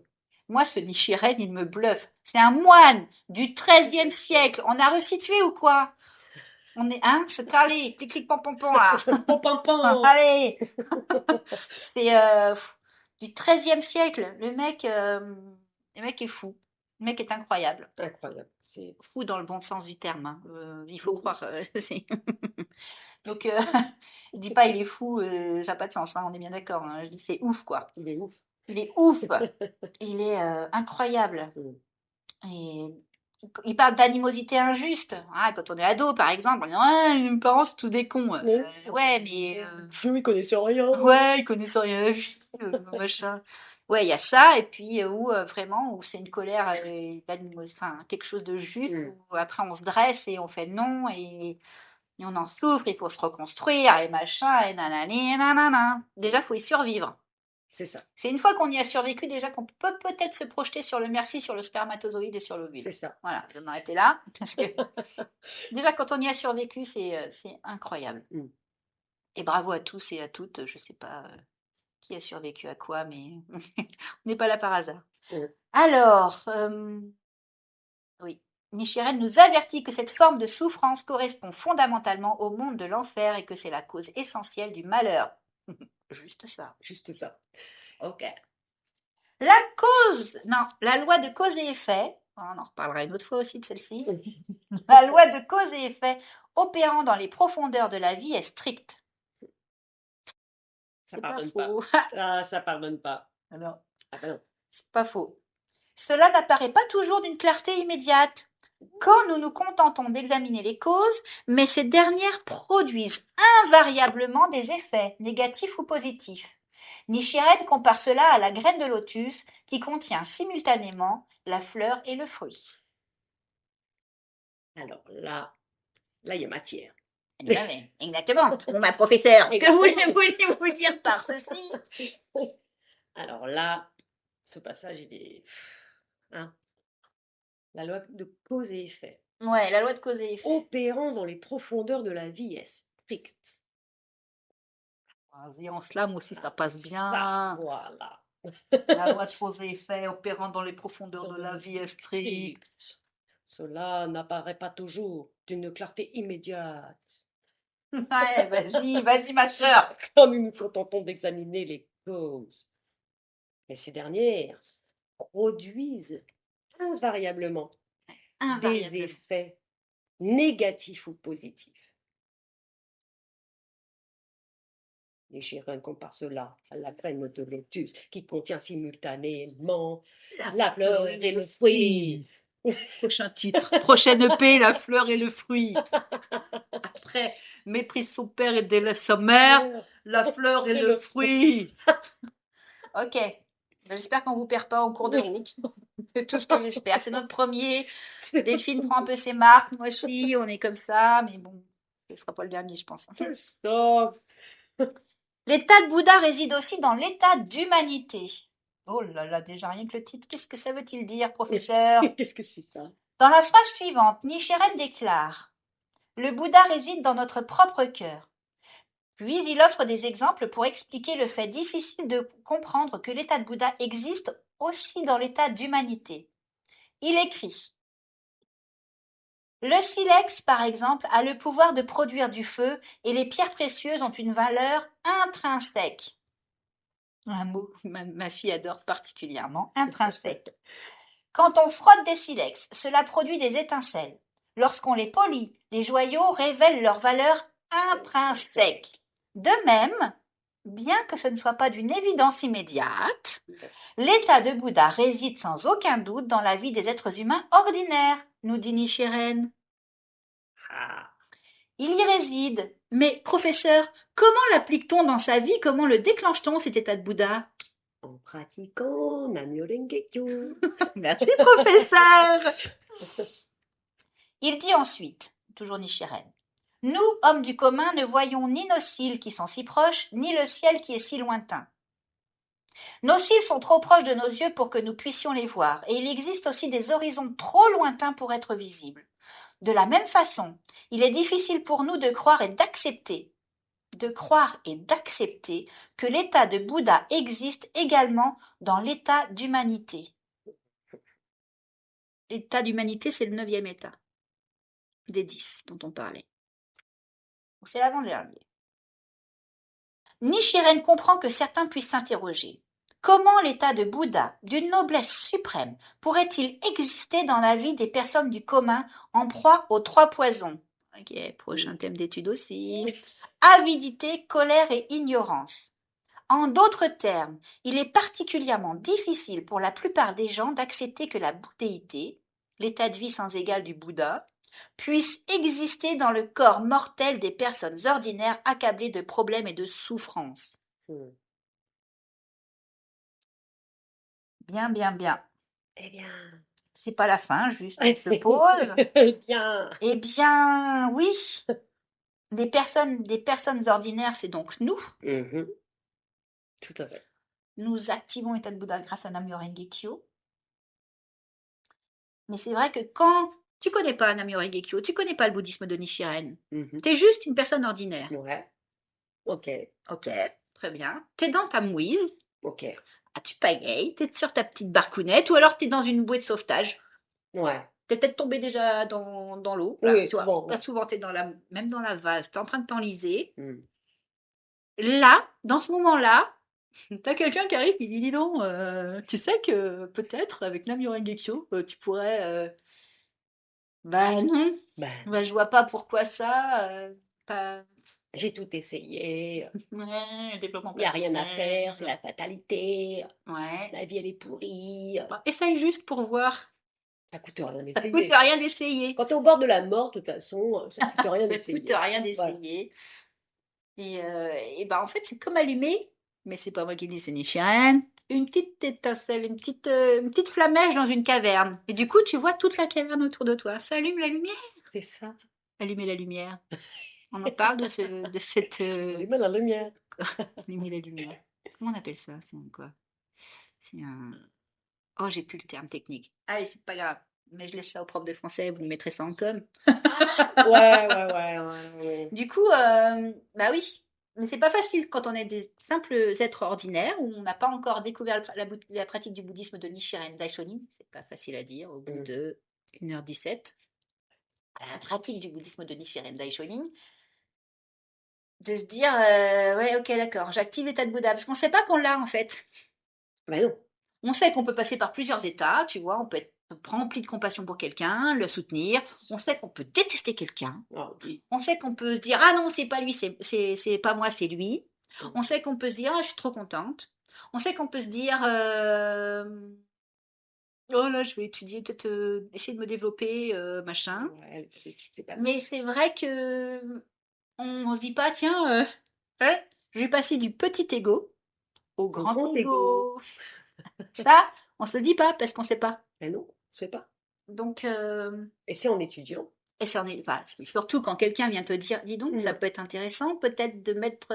Moi, ce Nichiren, il me bluffe. C'est un moine du XIIIe siècle. On a resitué ou quoi? On est, hein, ce calé, clic, clic, pam, pam, pam, là. Pom, pom, pom. Allez! C'est du XIIIe siècle. Le mec est fou. Le mec est incroyable. Incroyable. C'est... Fou dans le bon sens du terme, hein. Il faut croire. Donc, je dis pas il est fou, ça n'a pas de sens, hein, on est bien d'accord, hein. Je dis c'est ouf, quoi. Il est ouf. Il est ouf. Il est incroyable. Mm. Et il parle d'animosité injuste. Ah, quand on est ado, par exemple, on dit ouais, mes parents, c'est tous des cons. Oui. Ouais, mais Je ne connaissais rien. ouais, ils connaissent rien à la vie, machin. Ouais, il y a ça, et puis où vraiment, où c'est une colère, enfin, quelque chose de juste, Mm. où après on se dresse et on fait non, et on en souffre, il faut se reconstruire, et machin, et nanani, et nanana. Déjà, faut y survivre. C'est ça. C'est une fois qu'on y a survécu, déjà qu'on peut peut-être se projeter sur le merci, sur le spermatozoïde et sur l'ovule. C'est ça. Voilà, je vais m'arrêter là, parce que déjà quand on y a survécu, c'est incroyable. Mm. Et bravo à tous et à toutes, je sais pas qui a survécu à quoi, mais on n'est pas là par hasard. Mm. Alors, oui, Nichiren nous avertit que cette forme de souffrance correspond fondamentalement au monde de l'enfer et que c'est la cause essentielle du malheur. Juste ça. Juste ça. Ok. La cause, non, la loi de cause et effet, on en reparlera une autre fois aussi de celle-ci, la loi de cause et effet opérant dans les profondeurs de la vie est stricte. Ça C'est pas pardonne pas. faux. Ah, ça pardonne pas. Non, Ah ben non. c'est pas faux. Cela n'apparaît pas toujours d'une clarté immédiate quand nous nous contentons d'examiner les causes, mais ces dernières produisent invariablement des effets, négatifs ou positifs. Nichiren compare cela à la graine de lotus qui contient simultanément la fleur et le fruit. Alors là, il y a matière. Exactement. Bon, ma professeure, que Exactement. voulez-vous dire par ceci? Alors là, ce passage, il est... Hein, la loi de cause et effet. Ouais, la loi de cause et effet. Opérant dans les profondeurs de la vie est stricte. Vas-y, en slam aussi, ça passe Ça, bien. voilà. La loi de cause et effet opérant dans les profondeurs de la vie est stricte. Stricte. Cela n'apparaît pas toujours d'une clarté immédiate. Ouais, vas-y, ma sœur. Quand nous nous contentons d'examiner les causes. Mais ces dernières produisent invariablement des Invariablement. effets négatifs ou positifs. Les Chirins comparent cela à la graine de lotus qui contient simultanément la fleur et le fruit. Prochain titre. Prochaine EP, la fleur et le fruit. Après, méprise son père et délaisse sa mère, la fleur et le fruit. Ok. J'espère qu'on vous perd pas en cours de route. C'est tout ce que j'espère. C'est notre premier. Delphine prend un peu ses marques. Moi aussi, on est comme ça. Mais bon, ce sera pas le dernier, je pense. Stop. L'état de Bouddha réside aussi dans l'état d'humanité. Oh là là, déjà rien que le titre. Qu'est-ce que ça veut-il dire, professeur? Qu'est-ce que c'est ça? Dans la phrase suivante, Nichiren déclare: le Bouddha réside dans notre propre cœur. Puis il offre des exemples pour expliquer le fait difficile de comprendre que l'état de Bouddha existe aussi dans l'état d'humanité. Il écrit: le silex, par exemple, a le pouvoir de produire du feu et les pierres précieuses ont une valeur intrinsèque. Un mot que ma fille adore particulièrement, intrinsèque. Quand on frotte des silex, cela produit des étincelles. Lorsqu'on les polit, les joyaux révèlent leur valeur intrinsèque. De même, bien que ce ne soit pas d'une évidence immédiate, l'état de Bouddha réside sans aucun doute dans la vie des êtres humains ordinaires, nous dit Nichiren. Ah, Il y réside. Mais, professeur, comment l'applique-t-on dans sa vie? Comment le déclenche-t-on, cet état de Bouddha? en pratiquant Namyo Renge-kyo. Merci, professeur. Il dit ensuite, toujours Nichiren, nous, hommes du commun, ne voyons ni nos cils qui sont si proches, ni le ciel qui est si lointain. Nos cils sont trop proches de nos yeux pour que nous puissions les voir, et il existe aussi des horizons trop lointains pour être visibles. De la même façon, il est difficile pour nous de croire et d'accepter que l'état de Bouddha existe également dans l'état d'humanité. L'état d'humanité, c'est le 9e état des 10 dont on parlait. C'est l'avant-dernier. Nichiren comprend que certains puissent s'interroger. Comment l'état de Bouddha, d'une noblesse suprême, pourrait-il exister dans la vie des personnes du commun en proie aux trois poisons? Ok, prochain thème d'étude aussi. Avidité, colère et ignorance. En d'autres termes, il est particulièrement difficile pour la plupart des gens d'accepter que la bouddhéité, l'état de vie sans égal du Bouddha, puisse exister dans le corps mortel des personnes ordinaires accablées de problèmes et de souffrances. Mm. Bien, bien, bien. Eh bien, C'est pas la fin, juste on se pose. bien. Eh bien, oui, des personnes ordinaires, c'est donc nous. Mhm. Tout à fait. Nous activons l'état de Bouddha grâce à Namyo Renge Kyo. Mais c'est vrai que quand tu connais pas Namyo Renge Kyo, tu connais pas le bouddhisme de Nichiren, Mhm. t'es juste une personne ordinaire. Ouais. Ok. Ok, très bien. T'es dans ta mouise, Ok. ah, tu pagayes, t'es sur ta petite barcounette, ou alors t'es dans une bouée de sauvetage. Ouais. T'es peut-être tombé déjà dans l'eau, là, Oui, tu vois. souvent, Pas ouais. souvent, t'es même dans la vase, t'es en train de t'enliser. Mm. Là, dans ce moment-là, t'as quelqu'un qui arrive qui dit, dis donc, tu sais que peut-être avec Namyo Renge Kyo, tu pourrais... Bah non, Ben, bah, je vois pas pourquoi ça, pas... j'ai tout essayé. Ouais, développement Il n'y a rien à personnel. faire. C'est la fatalité. Ouais. La vie, elle est pourrie. Bah, essaye juste pour voir. Ça coûte rien Ça coûte d'essayer. rien d'essayer. Quand t'es au bord de la mort, de toute façon, ça coûte rien Ça coûte d'essayer. rien Voilà. d'essayer. Et bah en fait, c'est comme allumer, mais c'est pas moi qui dis, c'est Nichiren, une petite étincelle, une petite flamèche dans une caverne. Et du coup, tu vois toute la caverne autour de toi. Ça allume la lumière. C'est ça. Allumer la lumière. On en parle de cette Les mains dans la lumière. allumer la lumière. Comment on appelle ça? C'est quoi? C'est un. Oh, j'ai plus le terme technique. Allez, c'est pas grave. Mais je laisse ça au prof de français, vous me mettrez ça en com. Ouais, ouais, ouais, ouais, ouais. Du coup, bah oui, mais c'est pas facile quand on est des simples êtres ordinaires où on n'a pas encore découvert la pratique du bouddhisme de Nichiren Daishonin. C'est pas facile à dire au bout Mm. de 1h17. La pratique du bouddhisme de Nichiren Daishonin, de se dire, ouais, ok, d'accord, j'active l'état de Bouddha, parce qu'on sait pas qu'on l'a en fait. Ben non. On sait qu'on peut passer par plusieurs états, tu vois, on peut être rempli de compassion pour quelqu'un, le soutenir, on sait qu'on peut détester quelqu'un, Ah oui. on sait qu'on peut se dire ah non, c'est pas lui, c'est pas moi, c'est lui. Mm. On sait qu'on peut se dire ah, je suis trop contente. On sait qu'on peut se dire oh là, je vais étudier, peut-être essayer de me développer, machin. Ouais, c'est pas mal. Mais c'est vrai que on se dit pas tiens, hein, je vais passer du petit ego au Au grand grand ego. ego. Ça, on se le dit pas parce qu'on sait pas. Ben non, c'est pas. Donc, Et c'est en étudiant. et ça en est, enfin, c'est surtout quand quelqu'un vient te dire, dis donc, ça Mm. peut être intéressant, peut-être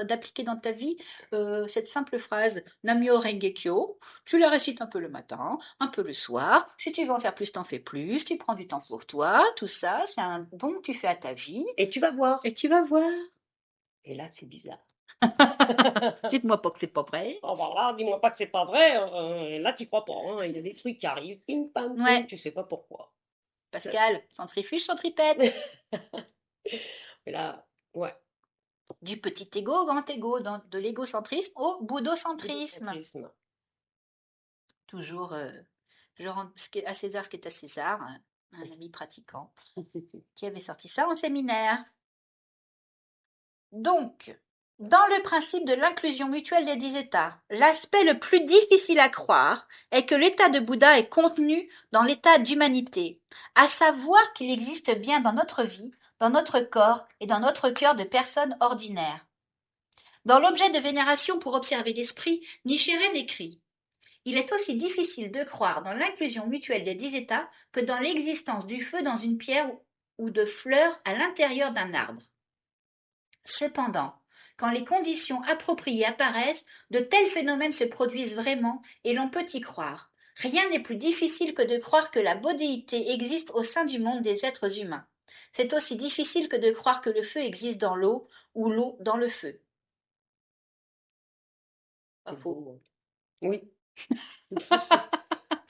d'appliquer dans ta vie cette simple phrase Namyo Renge Kyo. Tu la récites un peu le matin, un peu le soir. Si tu veux en faire plus, t'en fais plus. Tu prends du temps pour toi. Tout ça, c'est un don que tu fais à ta vie. Et tu vas voir. Et tu vas voir. Et là, c'est bizarre. Dites-moi pas que c'est pas vrai. Oh, bah là, dis-moi pas que c'est pas vrai. Là, t'y crois pas. Hein. Il y a des trucs qui arrivent. Ping, pam, poum. Ouais, Tu sais pas pourquoi. Pascal, centrifuge, centripète. Mais là, ouais. Du petit ego au grand ego, de l'égocentrisme au bouddhocentrisme. Bouddhocentrisme. Toujours, je rends à César ce qui est à César, un ami pratiquant qui avait sorti ça en séminaire. Donc, dans le principe de l'inclusion mutuelle des 10 états, l'aspect le plus difficile à croire est que l'état de Bouddha est contenu dans l'état d'humanité, à savoir qu'il existe bien dans notre vie, dans notre corps et dans notre cœur de personnes ordinaires. Dans l'objet de vénération pour observer l'esprit, Nichiren écrit: il est aussi difficile de croire dans l'inclusion mutuelle des 10 états que dans l'existence du feu dans une pierre ou de fleurs à l'intérieur d'un arbre. Cependant, quand les conditions appropriées apparaissent, de tels phénomènes se produisent vraiment et l'on peut y croire. Rien n'est plus difficile que de croire que la bodhéité existe au sein du monde des êtres humains. C'est aussi difficile que de croire que le feu existe dans l'eau ou l'eau dans le feu. Pas C'est faux. beau. Oui.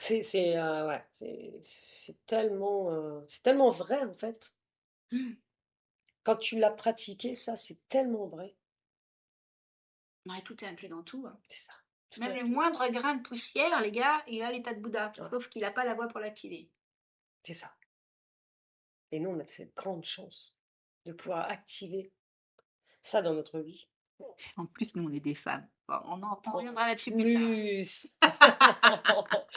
Ouais, c'est tellement vrai en fait. Quand tu l'as pratiqué, ça, c'est tellement vrai. Ouais, tout est inclus dans tout, hein. C'est ça. Même le moindre grain de poussière, les gars, il a l'état de Bouddha. Ouais. Sauf qu'il n'a pas la voix pour l'activer. C'est ça. Et nous, on a cette grande chance de pouvoir activer ça dans notre vie. En plus, nous, on est des femmes. Bon, on En reviendra là-dessus plus tard. plus.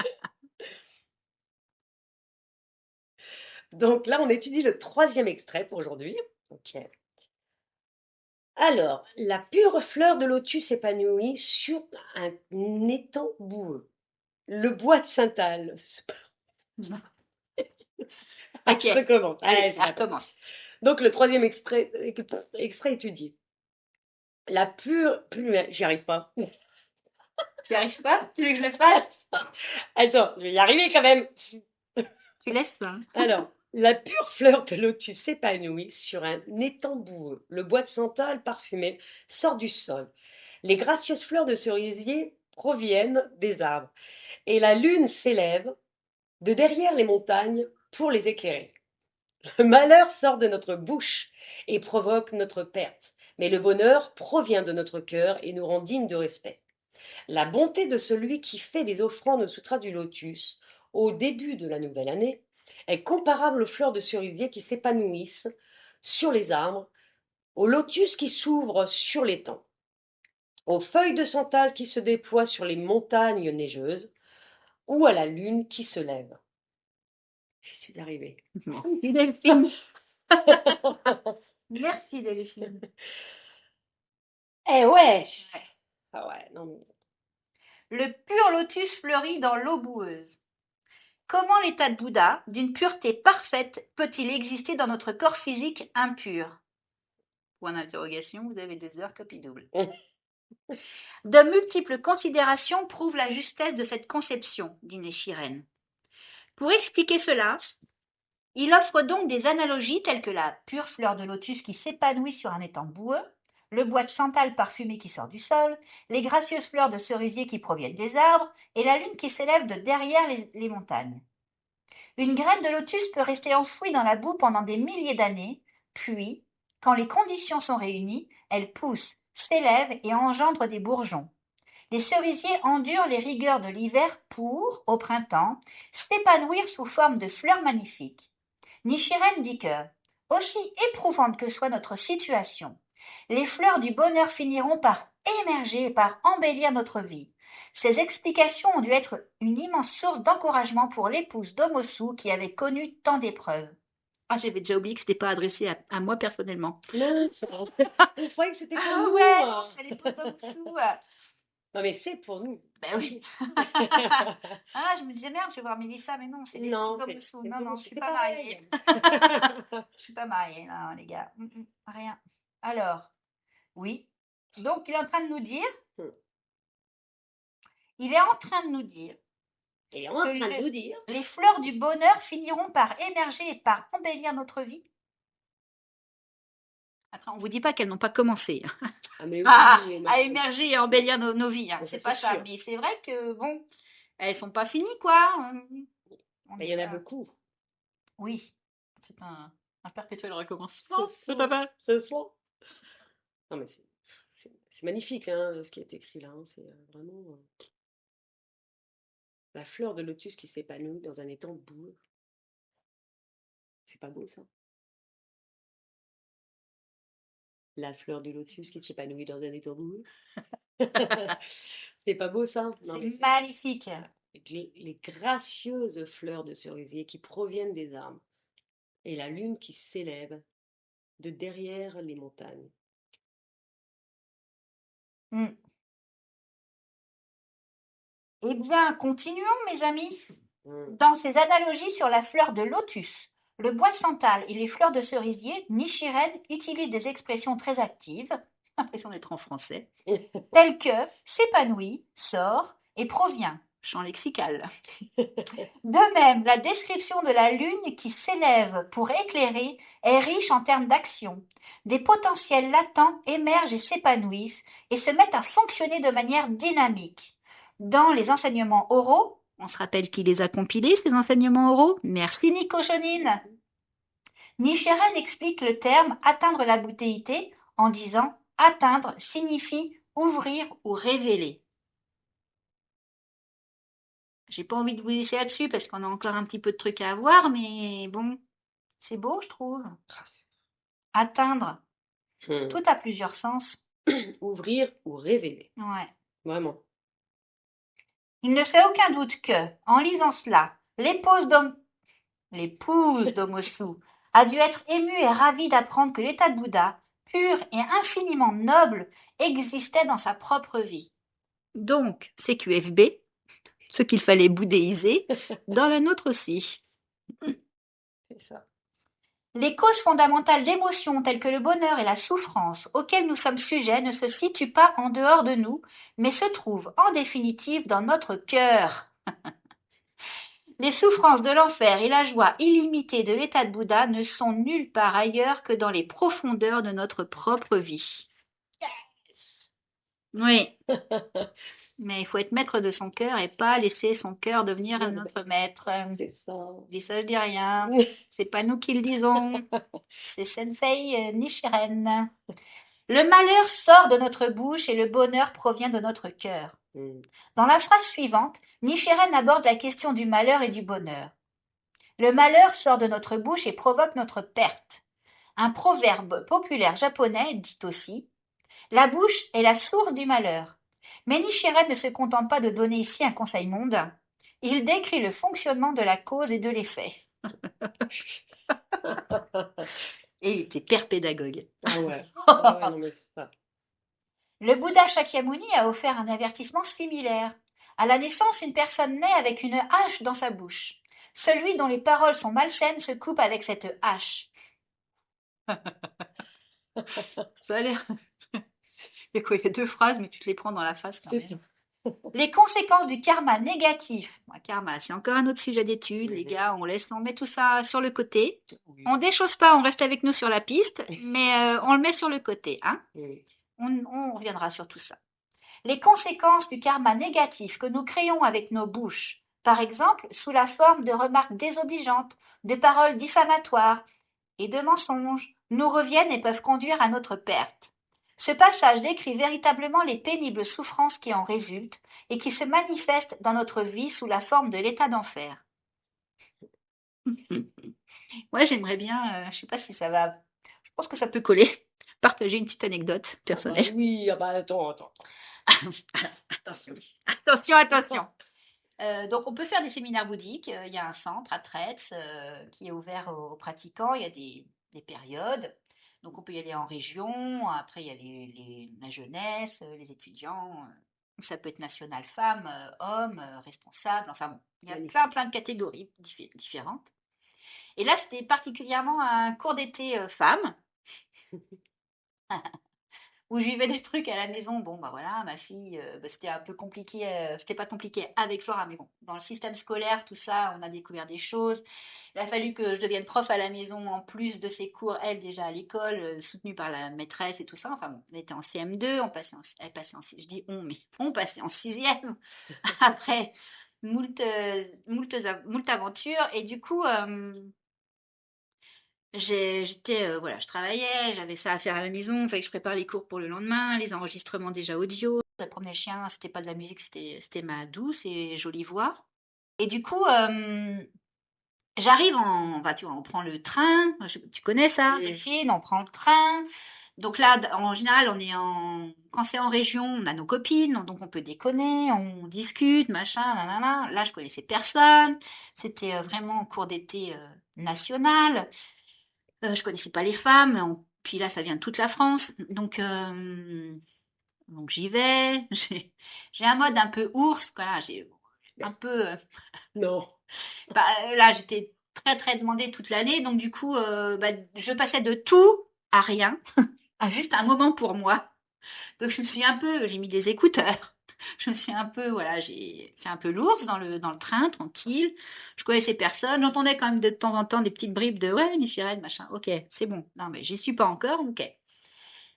Donc là, on étudie le troisième extrait pour aujourd'hui. Ok. Alors, la pure fleur de lotus épanouie sur un étang boueux. Le bois de Saint-Al. Ah, Ok, je recommence. allez, Allez, c'est ça parti. recommence. Donc, le troisième extrait étudié. La j'y arrive pas. Tu n'y arrives pas? Tu veux que je le fasse? Attends, je vais y arriver quand même. Tu laisses ça. Alors, la pure fleur de lotus s'épanouit sur un étang boueux. Le bois de santal parfumé sort du sol. Les gracieuses fleurs de cerisier proviennent des arbres. Et la lune s'élève de derrière les montagnes pour les éclairer. Le malheur sort de notre bouche et provoque notre perte. Mais le bonheur provient de notre cœur et nous rend dignes de respect. La bonté de celui qui fait des offrandes au sutra du lotus au début de la nouvelle année est comparable aux fleurs de cerisier qui s'épanouissent sur les arbres, au lotus qui s'ouvre sur l'étang, aux feuilles de santal qui se déploient sur les montagnes neigeuses ou à la lune qui se lève. J'y suis arrivée. Merci Delphine. Merci Delphine. Eh ouais! Ah ouais, non mais... Le pur lotus fleurit dans l'eau boueuse. Comment l'état de Bouddha, d'une pureté parfaite, peut-il exister dans notre corps physique impur? Point d'interrogation, vous avez 2 heures, copie double. De multiples considérations prouvent la justesse de cette conception, dit Nichiren. Pour expliquer cela, il offre donc des analogies telles que la pure fleur de lotus qui s'épanouit sur un étang boueux, le bois de santal parfumé qui sort du sol, les gracieuses fleurs de cerisier qui proviennent des arbres et la lune qui s'élève de derrière les montagnes. Une graine de lotus peut rester enfouie dans la boue pendant des milliers d'années, puis, quand les conditions sont réunies, elle pousse, s'élève et engendre des bourgeons. Les cerisiers endurent les rigueurs de l'hiver pour, au printemps, s'épanouir sous forme de fleurs magnifiques. Nichiren dit que, aussi éprouvante que soit notre situation, les fleurs du bonheur finiront par émerger et par embellir notre vie. Ces explications ont dû être une immense source d'encouragement pour l'épouse d'Omosu qui avait connu tant d'épreuves. Ah, j'avais déjà oublié que c'était pas adressé à moi personnellement. Non, ça... je croyais que c'était pour Ah nous. ouais, non, c'est l'épouse d'Omosu. Non mais c'est pour nous. Ben oui. Ah, je me disais merde, je vais voir Mélissa, mais non, c'est l'épouse Non, d'Omosu. c'est Non, pour non, nous, je suis c'était pas pareil. mariée. Je suis pas mariée, là, les gars. Rien. Alors, oui. Donc, il est en train de nous dire Et en que train de nous dire... les fleurs du bonheur finiront par émerger et par embellir notre vie. Après, on vous dit pas qu'elles n'ont pas commencé Ah mais à oui, mais émerger et embellir nos vies. ça C'est c'est pas ça. sûr. Mais c'est vrai que, bon, elles sont pas finies, quoi. On Mais il n'est y en a pas... beaucoup. Oui, c'est un perpétuel recommencement. Ce soir. Non mais c'est magnifique hein, ce qui est écrit là. Hein. C'est vraiment la fleur de lotus qui s'épanouit dans un étang boueux. C'est pas beau ça? La fleur de lotus qui s'épanouit dans un étang boueux. C'est pas beau ça? Non mais C'est magnifique. les gracieuses fleurs de cerisier qui proviennent des arbres et la lune qui s'élève de derrière les montagnes. Mm. Eh bien, continuons, mes amis. Mm. Dans ses analogies sur la fleur de lotus, le bois de santal et les fleurs de cerisier, Nichiren utilise des expressions très actives, l'impression d'être en français, telles que s'épanouit, sort et provient, champ lexical. De même, la description de la lune qui s'élève pour éclairer est riche en termes d'action. Des potentiels latents émergent et s'épanouissent et se mettent à fonctionner de manière dynamique. Dans les enseignements oraux, on se rappelle qui les a compilés, ces enseignements oraux? Merci Nico Jonine. Nichiren explique le terme atteindre la boutéité en disant atteindre signifie ouvrir ou révéler. J'ai pas envie de vous laisser là-dessus parce qu'on a encore un petit peu de trucs à voir, mais bon, c'est beau, je trouve. Atteindre, Hmm. tout a plusieurs sens. Ouvrir ou révéler. Ouais. Vraiment. Il ne fait aucun doute que, en lisant cela, l'épouse d'Omosu a dû être émue et ravie d'apprendre que l'état de Bouddha, pur et infiniment noble, existait dans sa propre vie. Donc, c'est QFB, ce qu'il fallait bouddhéiser, dans la nôtre aussi. C'est ça. Les causes fondamentales d'émotions telles que le bonheur et la souffrance auxquelles nous sommes sujets ne se situent pas en dehors de nous, mais se trouvent en définitive dans notre cœur. Les souffrances de l'enfer et la joie illimitée de l'état de Bouddha ne sont nulle part ailleurs que dans les profondeurs de notre propre vie. Yes. Oui, mais il faut être maître de son cœur et pas laisser son cœur devenir Bien, ben, notre maître. c'est ça. Je dis ça, je dis rien. C'est pas nous qui le disons. C'est Sensei Nichiren. Le malheur sort de notre bouche et le bonheur provient de notre cœur. Hmm. Dans la phrase suivante, Nichiren aborde la question du malheur et du bonheur. Le malheur sort de notre bouche et provoque notre perte. Un proverbe populaire japonais dit aussi la bouche est la source du malheur. Mais Nichiren ne se contente pas de donner ici un conseil mondain. Il décrit le fonctionnement de la cause et de l'effet. Et il était père pédagogue. Ah ouais. Ah ouais, non mais c'est ça. Le Bouddha Shakyamuni a offert un avertissement similaire. À la naissance, une personne naît avec une hache dans sa bouche. Celui dont les paroles sont malsaines se coupe avec cette hache. Ça a l'air. Il y a quoi? Il y a deux phrases, mais tu te les prends dans la face quand C'est ça. même. Les conséquences du karma négatif. Bon, karma, c'est encore un autre sujet d'étude, les Mhm. gars. On met tout ça sur le côté. Oui. On déchausse pas, on reste avec nous sur la piste, mais on le met sur le côté, hein. Oui. On reviendra sur tout ça. Les conséquences du karma négatif que nous créons avec nos bouches, par exemple sous la forme de remarques désobligeantes, de paroles diffamatoires et de mensonges, nous reviennent et peuvent conduire à notre perte. Ce passage décrit véritablement les pénibles souffrances qui en résultent et qui se manifestent dans notre vie sous la forme de l'état d'enfer. Moi, j'aimerais bien, je sais pas si ça va, je pense que ça peut coller, partager une petite anecdote Ah bah personnelle. oui, ah bah attends. Alors, attention, attention, attention. Donc, on peut faire des séminaires bouddhiques. Il y a un centre à Traits qui est ouvert aux pratiquants. Il y a des périodes. Donc, on peut y aller en région. Après, il y a la jeunesse, les étudiants. Ça peut être national femmes, hommes, responsables. Enfin, bon, il y a Magnifique. plein de catégories différentes. Et là, c'était particulièrement un cours d'été femmes où je vivais des trucs à la maison. Bon, bah voilà, ma fille, bah, c'était un peu compliqué. C'était pas compliqué avec Flora, mais bon, dans le système scolaire, tout ça, on a découvert des choses. Il a fallu que je devienne prof à la maison en plus de ses cours, elle déjà à l'école, soutenue par la maîtresse et tout ça. Enfin bon, on était en CM2, elle passait en, je dis on, mais on passait en sixième après moult aventures. Et du coup, voilà, je travaillais, j'avais ça à faire à la maison, il fallait que je prépare les cours pour le lendemain, les enregistrements déjà audio. Je promenais le chien, c'était pas de la musique, c'était ma douce et jolie voix. Et du coup, j'arrive bah, tu vois, on prend le train, tu connais ça, Mm. Delphine, on prend le train. Donc là, en général, quand c'est en région, on a nos copines, donc on peut déconner, on discute, machin, nanana. Là, je connaissais personne. C'était vraiment en cours d'été national. Je connaissais pas les femmes, puis là, ça vient de toute la France. Donc j'y vais. J'ai un mode un peu ours, voilà. J'ai un peu. Non. Bah, là, j'étais très très demandée toute l'année, donc du coup, bah, je passais de tout à rien, à juste un moment pour moi. Donc j'ai mis des écouteurs. Je me suis un peu, voilà, j'ai fait un peu l'ours dans le train, tranquille. Je connaissais personne. J'entendais quand même de temps en temps des petites bribes de ouais, Nichiren, machin. Ok, c'est bon. Non, mais j'y suis pas encore. Ok.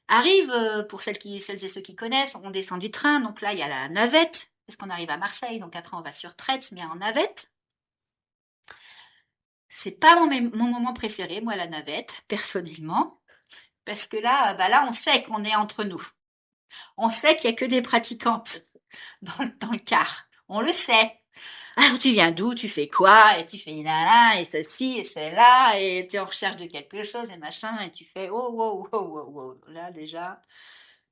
Arrive, pour celles et ceux qui connaissent, on descend du train. Donc là, il y a la navette, parce qu'on arrive à Marseille. Donc après, on va sur Traits, mais en navette. C'est pas mon moment préféré, moi, la navette, personnellement. Parce que là, bah là, on sait qu'on est entre nous. On sait qu'il y a que des pratiquantes dans le car. On le sait. Alors tu viens d'où? Tu fais quoi? Et tu fais nana, et ceci, et cela, et tu es en recherche de quelque chose, et machin, et tu fais oh, wow, wow, wow, wow. Là déjà,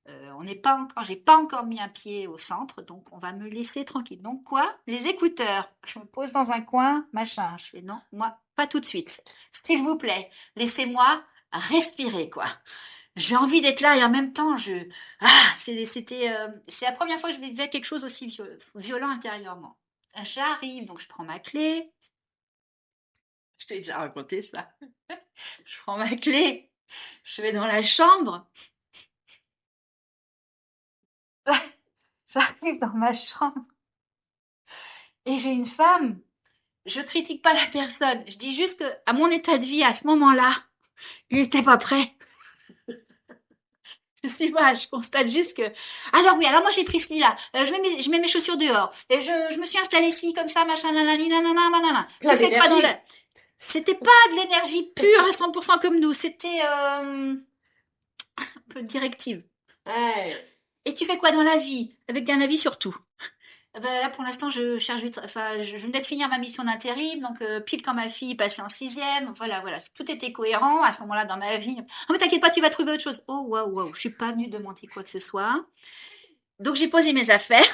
on n'est pas encore, j'ai pas encore mis un pied au centre, donc on va me laisser tranquille. Donc quoi? Les écouteurs. Je me pose dans un coin, machin. Je fais non, moi, pas tout de suite. S'il vous plaît, laissez-moi respirer, quoi. J'ai envie d'être là et en même temps, c'est la première fois que je vivais quelque chose aussi violent intérieurement. J'arrive, donc je prends ma clé. Je t'ai déjà raconté ça. Je prends ma clé, je vais dans la chambre. J'arrive dans ma chambre et j'ai une femme. Je critique pas la personne. Je dis juste que, à mon état de vie, à ce moment-là, il n'était pas prêt. Je constate juste que. Alors oui, alors moi j'ai pris ce lit-là. Je mets mes chaussures dehors. Et je me suis installée ici, comme ça, machin, nanani, nanana, nanana. Tu Plein fais quoi dans d'énergie. la. C'était pas de l'énergie pure à 100% comme nous. C'était un peu de directive. Ouais. Et tu fais quoi dans la vie? Avec un avis sur tout. Ben là, pour l'instant, je cherche enfin, je venais de finir ma mission d'intérim, donc pile quand ma fille passait en sixième, voilà, voilà, tout était cohérent à ce moment-là dans ma vie. Ah mais t'inquiète pas, tu vas trouver autre chose. Oh waouh, waouh, je suis pas venue demander quoi que ce soit. Donc j'ai posé mes affaires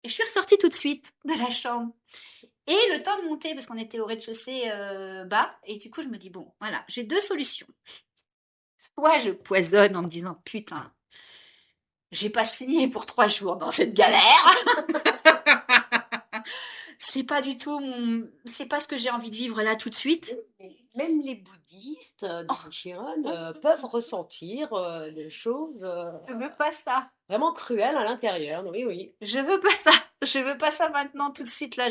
et je suis ressortie tout de suite de la chambre. Et le temps de monter, parce qu'on était au rez-de-chaussée bas, et du coup je me dis bon, voilà, j'ai deux solutions. Soit je poisonne en me disant putain, j'ai pas signé pour 3 jours dans cette galère. C'est pas du tout c'est pas ce que j'ai envie de vivre là tout de suite. Même les bouddhistes de Oh, Nichiren peuvent ressentir des choses je veux pas ça. vraiment cruelles à l'intérieur. Oui, oui. Je veux pas ça. Je veux pas ça maintenant tout de suite là.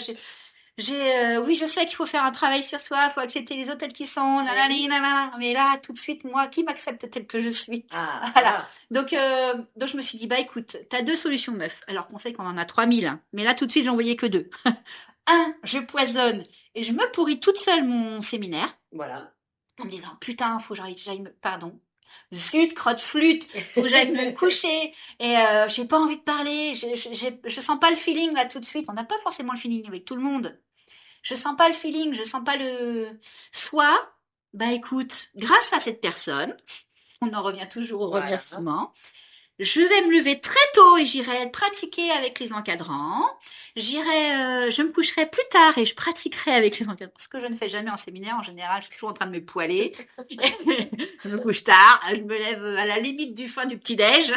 Oui, je sais qu'il faut faire un travail sur soi, il faut accepter les autres tels qu'ils sont, Eh nanani, oui. nanana. Mais là, tout de suite, moi, qui m'accepte tel que je suis? Ah, Voilà. voilà. Donc je me suis dit, bah écoute, t'as deux solutions, meuf. Alors qu'on sait qu'on en a 3000, hein. Mais là, tout de suite, j'en voyais que deux. Un, je poisonne et je me pourris toute seule mon séminaire Voilà. en me disant, putain, faut que pardon. Zut, crotte flûte, faut que j'aille me coucher et j'ai pas envie de parler, je sens pas le feeling là tout de suite. On n'a pas forcément le feeling avec tout le monde. Je sens pas le feeling, je sens pas le. Soit, bah écoute, grâce à cette personne, on en revient toujours au Voilà. remerciement. Je vais me lever très tôt et j'irai pratiquer avec les encadrants. Je me coucherai plus tard et je pratiquerai avec les encadrants. Ce que je ne fais jamais en séminaire. En général, je suis toujours en train de me poiler. Je me couche tard. Je me lève à la limite du fin du petit-déj.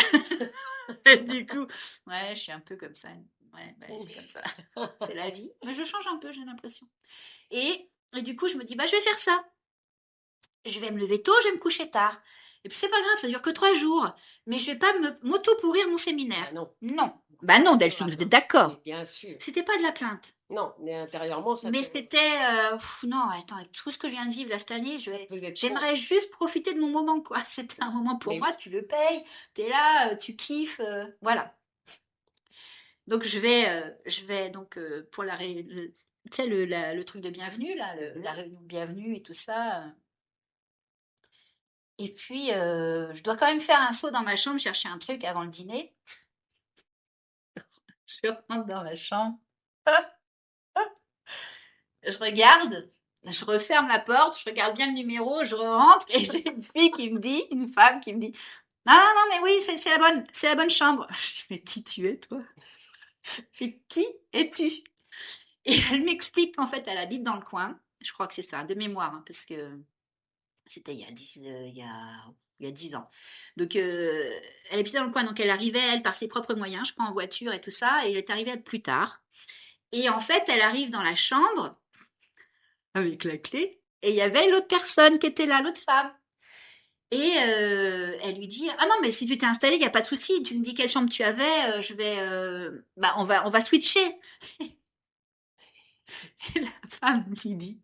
Du coup, ouais, je suis un peu comme ça. Ouais, bah, c'est comme ça. C'est la vie. Mais je change un peu, j'ai l'impression. Et du coup, je me dis, bah, je vais faire ça. Je vais me lever tôt, je vais me coucher tard. Et puis c'est pas grave, ça dure que 3 jours. Mais je vais pas m'auto-pourrir mon séminaire. Ah non. Non. Bah non, Ça ne Delphine, va vous êtes pas. d'accord. Mais bien sûr. C'était pas de la plainte. Non, mais intérieurement, ça Mais te c'était, non, attends, avec tout ce que je viens de vivre là cette année, pesait trop. j'aimerais juste profiter de mon moment, quoi. C'était un moment pour Mais moi, tu le payes, t'es là, tu kiffes, voilà. Donc je vais donc pour tu sais, le truc de bienvenue, là, la réunion de bienvenue et tout ça. Et puis, je dois quand même faire un saut dans ma chambre, chercher un truc avant le dîner. Je rentre dans ma chambre, je regarde, je referme la porte, je regarde bien le numéro, je rentre et j'ai une femme qui me dit, non, non, non, mais oui, c'est la bonne chambre. Je dis, mais qui tu es, toi? Et qui es-tu? Et elle m'explique qu'en fait, elle habite dans le coin. Je crois que c'est ça, de mémoire, hein, parce que c'était il y a 10 ans. Donc, elle habitait dans le coin, donc elle arrivait, elle, par ses propres moyens, je crois, en voiture et tout ça, et elle est arrivée plus tard. Et en fait, elle arrive dans la chambre avec la clé, et il y avait l'autre personne qui était là, l'autre femme. Et elle lui dit, ah non, mais si tu t'es installée, il n'y a pas de souci, tu me dis quelle chambre tu avais, bah, on va switcher. Et la femme lui dit,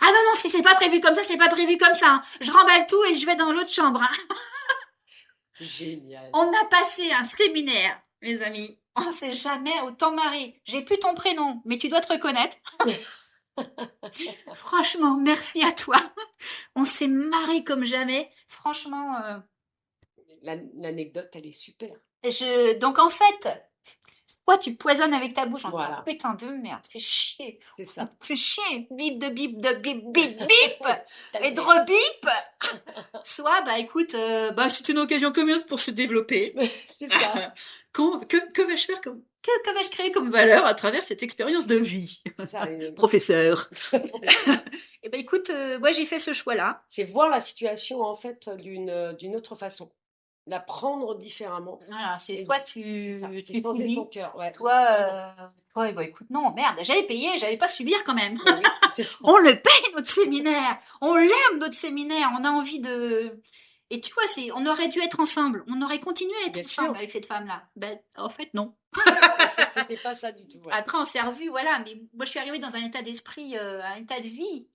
ah non, non, si c'est pas prévu comme ça, c'est pas prévu comme ça, hein. Je remballe tout et je vais dans l'autre chambre, hein. génial. On a passé un séminaire, mes amis. On s'est jamais autant marré. J'ai plus ton prénom, mais tu dois te reconnaître. Franchement, merci à toi. On s'est marré comme jamais. Franchement, L'anecdote, elle est super. donc en fait, Pourquoi tu poisonnes avec ta bouche en disant Voilà, putain de merde, fais chier, c'est ça. fais chier, bip de bip bip bip et de Calvaire. rebip. Soit, bah écoute, bah c'est une occasion commune pour se développer. C'est ça, Que vais-je faire que vais-je créer comme valeur à travers cette expérience de vie, c'est ça. professeur? Eh ben écoute, moi j'ai fait ce choix-là. C'est voir la situation en fait d'une autre façon, la prendre différemment. Voilà, c'est Et soit c'est ça, c'est tu changer son subis, cœur, ouais, vraiment. toi, bah écoute, non, merde, j'avais payé, j'allais pas subir quand même. Mais oui, c'est ça. On le paye notre séminaire, on l'aime notre séminaire, on a envie de. Et tu vois, on aurait dû être ensemble, on aurait continué à être Bien ensemble sûr. avec cette femme-là. Ben, en fait, non. C'était pas ça du tout, ouais. Après, on s'est revus, voilà. Mais moi, je suis arrivée dans un état d'esprit, un état de vie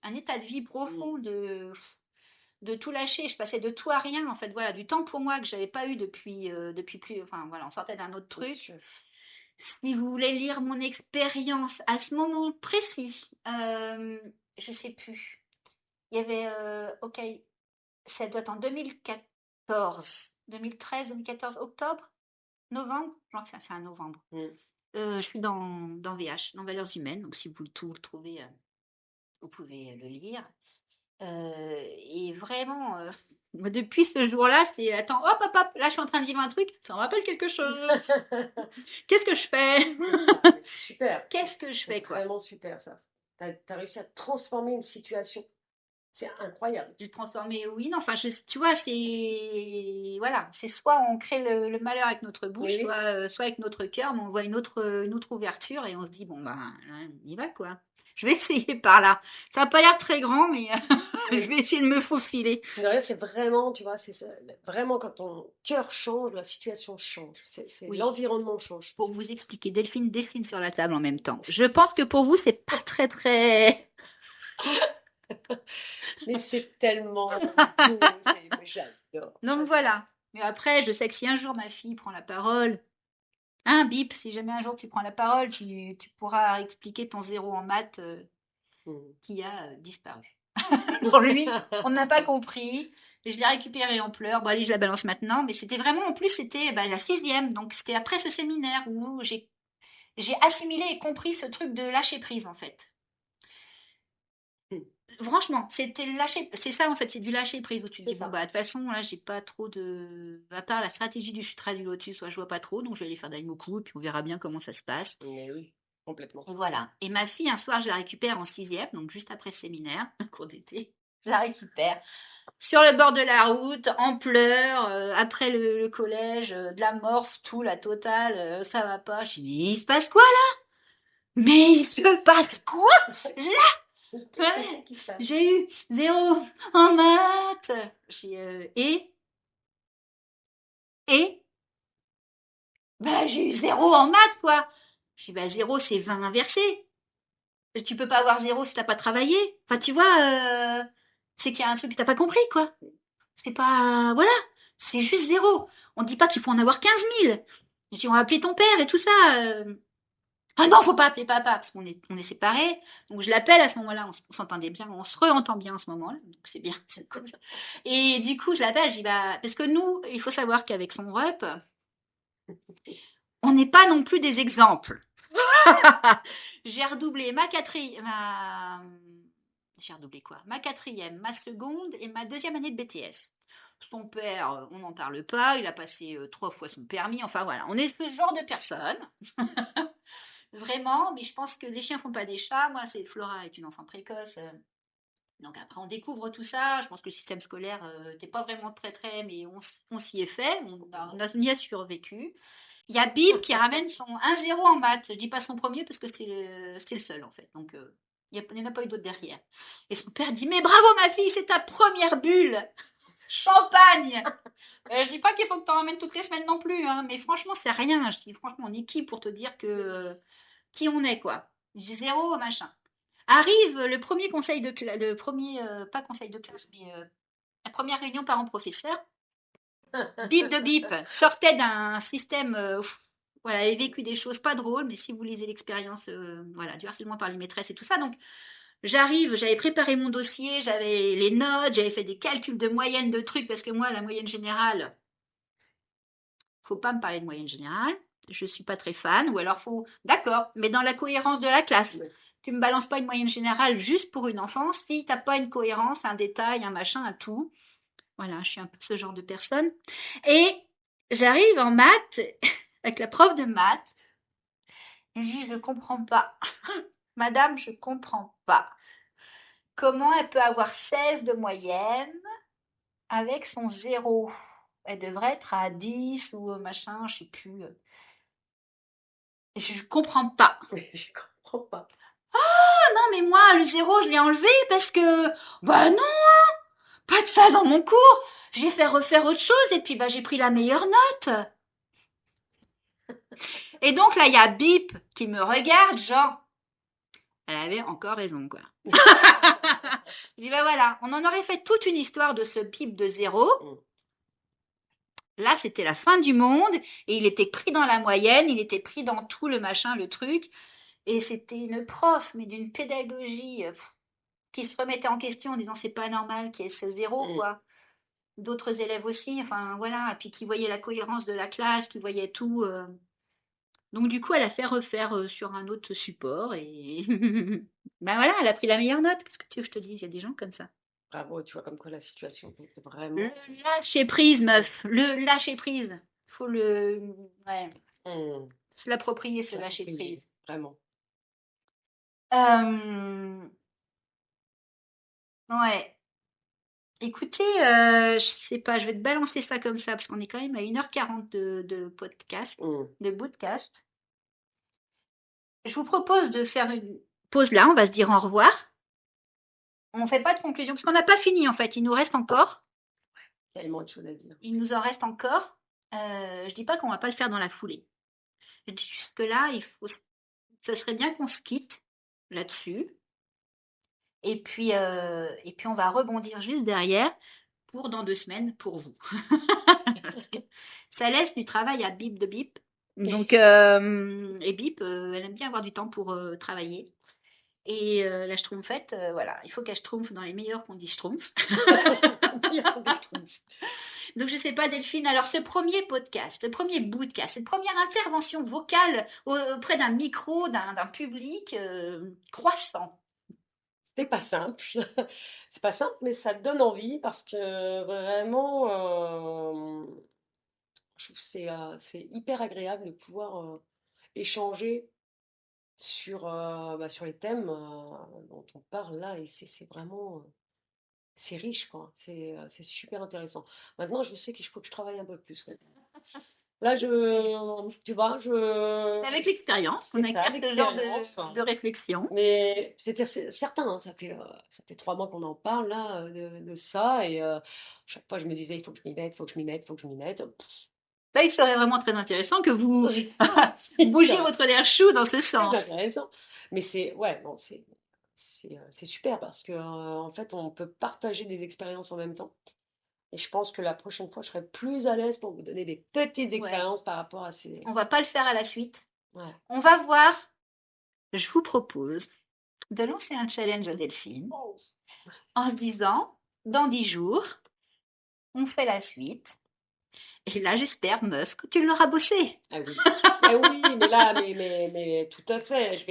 Mm, profond de tout lâcher. Je passais de tout à rien, en fait. Voilà, du temps pour moi que j'avais pas eu depuis plus. Enfin, voilà, on sortait d'un autre bien truc. sûr. Si vous voulez lire mon expérience à ce moment précis, je sais plus. Il y avait, ok, ça doit être en 2014, 2013, 2014, octobre, novembre. Je crois que c'est un novembre. Mm. Je suis dans VH, dans Valeurs Humaines, donc si vous tout le trouvez, vous pouvez le lire. Et vraiment, moi, depuis ce jour-là, c'est attends, hop, hop, hop, là je suis en train de vivre un truc, ça me rappelle quelque chose. Qu'est-ce que je fais? C'est ça, mais c'est super. Qu'est-ce que je C'est fais, quoi? vraiment super ça. T'as réussi à transformer une situation. C'est incroyable. J'ai transformé, oui, non, enfin, tu vois, voilà, c'est soit on crée le malheur avec notre Oui, bouche, oui. soit avec notre cœur, mais on voit une autre ouverture et on se dit, bon, ben, là, on y va, quoi. Je vais essayer par là. Ça n'a pas l'air très grand, mais je Oui. vais essayer de me faufiler. De rien, c'est vraiment, tu vois, c'est ça. Vraiment quand ton cœur change, la situation change. Oui, L'environnement change. pour vous expliquer, Delphine dessine sur la table en même temps. Je pense que pour vous, c'est pas très, très. Mais c'est tellement beau, j'adore, Donc j'adore. voilà. Mais après, je sais que si un jour ma fille prend la parole, un bip, si jamais un jour tu prends la parole, tu pourras expliquer ton zéro en maths Mm. qui a disparu. Pour lui, on n'a pas compris. Je l'ai récupéré en pleurs. Bon, allez, je la balance maintenant. Mais c'était vraiment, en plus, c'était bah, la sixième. Donc, c'était après ce séminaire où j'ai assimilé et compris ce truc de lâcher prise, en fait. Franchement, c'était lâcher, c'est ça en fait, c'est du lâcher prise où tu te C'est dis, bon ça. bah de toute façon, là, j'ai pas trop de. À part la stratégie du sutra du lotus, ouais, je vois pas trop, donc je vais aller faire Daimoku et puis on verra bien comment ça se passe. Mais oui, complètement. Et voilà. Et ma fille, un soir, je la récupère en sixième, donc juste après ce séminaire, cours d'été. Je la récupère sur le bord de la route, en pleurs, après le collège, de la morphe, tout, la totale, ça va pas. Je dis, mais il se passe quoi là? Mais il se passe quoi? Qu'est-ce Ouais, qui se passe? j'ai eu zéro en maths. Et, bah, j'ai eu zéro en maths, quoi. Je dis, bah, zéro, c'est 20 inversé. Tu peux pas avoir zéro si t'as pas travaillé. Enfin, tu vois, c'est qu'il y a un truc que t'as pas compris, quoi. C'est pas, voilà. C'est juste zéro. On dit pas qu'il faut en avoir 15 000. Si on va appeler ton père et tout ça. Ah non, faut pas appeler papa parce on est séparés. Donc je l'appelle à ce moment-là, on s'entendait bien, on se re-entend bien en ce moment-là, donc c'est bien, c'est cool. Et du coup, je l'appelle, je dis bah parce que nous, il faut savoir qu'avec son rep, on n'est pas non plus des exemples. J'ai redoublé j'ai redoublé quoi? Ma quatrième, ma seconde et ma deuxième année de BTS. Son père, on n'en parle pas, il a passé 3 fois son permis, enfin voilà, on est ce genre de personnes. Vraiment, mais je pense que les chiens font pas des chats. Moi, c'est Flora est une enfant précoce. Donc après, on découvre tout ça. Je pense que le système scolaire n'était pas vraiment très très, mais on s'y est fait. On y a survécu. Il y a Bib qui ramène son 1-0 en maths. Je dis pas son premier parce que c'est le seul en fait. Donc il n'y en a pas eu d'autres derrière. Et son père dit, mais bravo ma fille, c'est ta première bulle. Champagne. Je dis pas qu'il faut que tu en ramènes toutes les semaines non plus, hein, mais franchement, c'est rien. Je dis franchement, on est qui pour te dire que qui on est, quoi. J'ai zéro, machin. Arrive le premier conseil de classe, le premier, pas conseil de classe, mais la première réunion parents-professeurs. Bip de bip, sortait d'un système, voilà, avait vécu des choses pas drôles, mais si vous lisez l'expérience, voilà, du harcèlement par les maîtresses et tout ça, donc j'arrive, j'avais préparé mon dossier, j'avais les notes, j'avais fait des calculs de moyenne de trucs, parce que moi, la moyenne générale, faut pas me parler de moyenne générale. je suis pas très fan, ou alors d'accord, mais dans la cohérence de la classe. Ouais. Tu me balances pas une moyenne générale juste pour une enfant si t'as pas une cohérence, un détail, un machin, un tout. Voilà, je suis un peu ce genre de personne. Et j'arrive en maths, avec la prof de maths, et je dis, je comprends pas. Madame, je comprends pas. Comment elle peut avoir 16 de moyenne avec son zéro? Elle devrait être à 10 ou machin, je sais plus. Et je comprends pas. Mais je comprends pas. Ah non, mais moi, le zéro, je l'ai enlevé parce que, bah non, pas de ça dans mon cours. J'ai fait refaire autre chose et puis bah j'ai pris la meilleure note. Et donc là, il y a Bip qui me regarde, genre, elle avait encore raison, quoi. Je dis, bah voilà, on en aurait fait toute une histoire de ce Bip de zéro. Mm. Là, c'était la fin du monde et il était pris dans la moyenne, il était pris dans tout le machin, le truc. Et c'était une prof, mais d'une pédagogie qui se remettait en question en disant c'est pas normal qu'il y ait ce zéro, Mm. quoi. D'autres élèves aussi, enfin voilà, et puis qui voyaient la cohérence de la classe, qui voyaient tout. Donc du coup, elle a fait refaire sur un autre support et ben voilà, elle a pris la meilleure note. Qu'est-ce que tu veux que je te dise? Il y a des gens comme ça. Bravo, tu vois comme quoi la situation peut être Le vraiment. lâcher prise, meuf. Le lâcher prise. Faut le, ouais, Mm. se l'approprier, se C'est lâcher approprié, prise. vraiment. Euh, ouais. Écoutez, je sais pas, je vais te balancer ça comme ça parce qu'on est quand même à 1h40 de podcast, Mm. de podcast. Je vous propose de faire une pause là, on va se dire au revoir. On fait pas de conclusion parce qu'on n'a pas fini en fait, il nous reste encore. Tellement de choses à dire. Il nous en reste encore. Je dis pas qu'on va pas le faire dans la foulée. Je dis juste que là, ça serait bien qu'on se quitte là-dessus. Et puis on va rebondir juste derrière pour dans 2 semaines pour vous. Parce que ça laisse du travail à Bip de Bip. Donc, et Bip, elle aime bien avoir du temps pour travailler. Et la Schtroumpfette, voilà, il faut qu'elle schtroumpfe dans les meilleures conditions schtroumpf. Donc, je sais pas, Delphine, alors ce premier podcast, ce premier bootcast, cette première intervention vocale auprès d'un micro, d'un public croissant. C'était pas simple. C'est pas simple, mais ça te donne envie parce que vraiment, je trouve que c'est hyper agréable de pouvoir échanger sur les thèmes dont on parle là et c'est vraiment c'est riche quoi. C'est super intéressant. Maintenant, je sais qu'il faut que je travaille un peu plus. Ouais. Là, tu vois, C'est avec l'expérience qu'on c'est ça, acquiert ce genre l'expérience. de réflexion. Mais c'était certain, hein, ça fait 3 mois qu'on en parle là de ça et chaque fois je me disais il faut que je m'y mette, il faut que je m'y mette, il faut que je m'y mette. Là, il serait vraiment très intéressant que vous C'est bougiez vrai, votre l'air chou dans ce très sens. intéressant. Mais ouais, non, c'est super parce que en fait on peut partager des expériences en même temps. Et je pense que la prochaine fois je serai plus à l'aise pour vous donner des petites Ouais. expériences par rapport à ces. On va pas le faire à la suite. Ouais. On va voir. Je vous propose de lancer un challenge à Delphine Oh. en se disant, dans 10 jours, on fait la suite. Et là, j'espère, meuf, que tu l'auras bossé. Ah oui. Ah oui, mais là, mais tout à fait. Je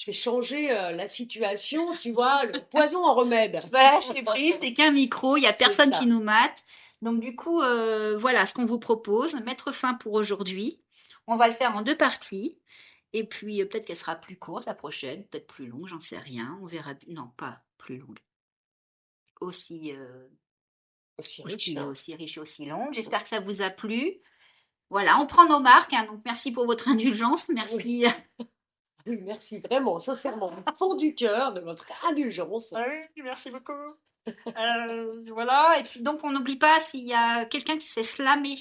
vais changer la situation, tu vois, le poison en remède. Voilà, je l'ai pris, c'est qu'un micro, il n'y a C'est personne qui ça. nous mate. Donc du coup, voilà ce qu'on vous propose, mettre fin pour aujourd'hui. On va le faire en 2 parties. Et puis peut-être qu'elle sera plus courte la prochaine, peut-être plus longue, j'en sais rien. On verra. Non, pas plus longue. Aussi, Aussi riche, hein. aussi riche et aussi longue. J'espère que ça vous a plu. Voilà, on prend nos marques, hein, donc merci pour votre indulgence. Oui, Merci. oui, merci vraiment, sincèrement, du fond du cœur de votre indulgence. Oui, merci beaucoup. Voilà, et puis donc on n'oublie pas s'il y a quelqu'un qui s'est slamé,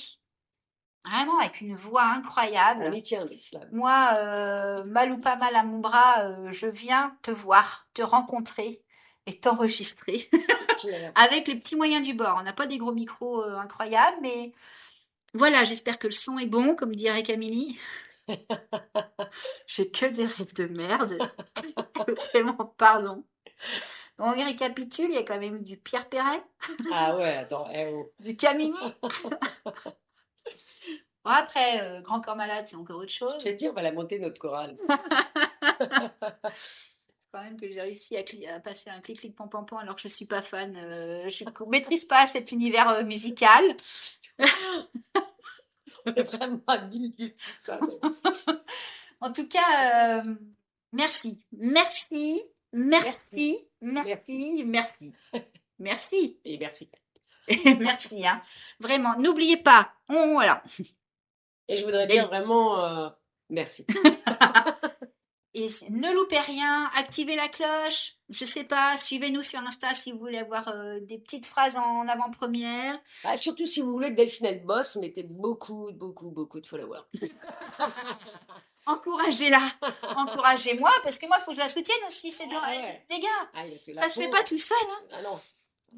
vraiment avec une voix On incroyable. y tient, l'islam. Moi, mal ou pas mal à mon bras, je viens te voir, te rencontrer et t'enregistrer C'est clair. avec les petits moyens du bord. On n'a pas des gros micros incroyables, mais voilà, j'espère que le son est bon, comme dirait Camille. J'ai que des rêves de merde. Vraiment, pardon. On récapitule, il y a quand même eu du Pierre Perret, Ah ouais, attends, eh oh. du Camini. Bon, après, Grand Corps Malade, c'est encore autre Je chose. te dis, on va la monter notre chorale. Quand même que j'ai réussi à passer un clic-clic pam-pam-pam alors que je suis pas fan. Je ne maîtrise pas cet univers musical. On est vraiment à 1000 vues, tout ça. En tout cas, merci. Merci. Merci. Merci. Merci. Merci. Merci. Merci. Et merci. Merci, hein. Vraiment, n'oubliez pas. Voilà. Et je voudrais dire vraiment merci. Et ne loupez rien, activez la cloche, je sais pas, suivez-nous sur Insta si vous voulez avoir des petites phrases en avant-première. Ah, surtout si vous voulez que Delphine elle bosse, mettez beaucoup de followers. Encouragez-la, encouragez-moi, parce que moi, il faut que je la soutienne aussi. C'est de Ah ouais. Les gars, Ah, il a su ça la se fait peau. pas tout seul, hein. Ah non.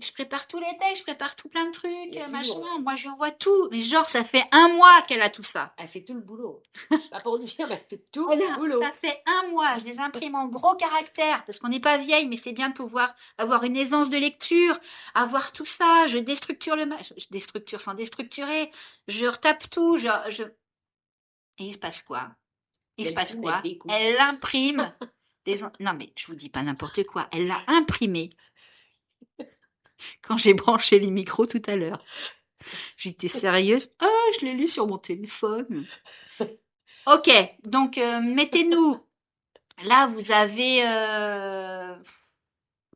Je prépare tous les textes, je prépare tout plein de trucs, Il y a du machin. lourd. Moi, je lui envoie tout. Mais genre, ça fait 1 mois qu'elle a tout ça. Elle fait tout le boulot. Pas pour dire, mais elle fait tout Voilà, le boulot. ça fait 1 mois. Je les imprime en gros caractères parce qu'on n'est pas vieille, mais c'est bien de pouvoir avoir une aisance de lecture, avoir tout ça. Je déstructure je déstructure sans déstructurer. Je retape tout. Et il se passe quoi? Il se passe Delphine, quoi? elle découpe. Elle imprime non, mais je vous dis pas n'importe quoi. Elle l'a imprimé quand j'ai branché les micros tout à l'heure. J'étais sérieuse. Ah, je l'ai lu sur mon téléphone. Ok, donc mettez-nous. Là, vous avez.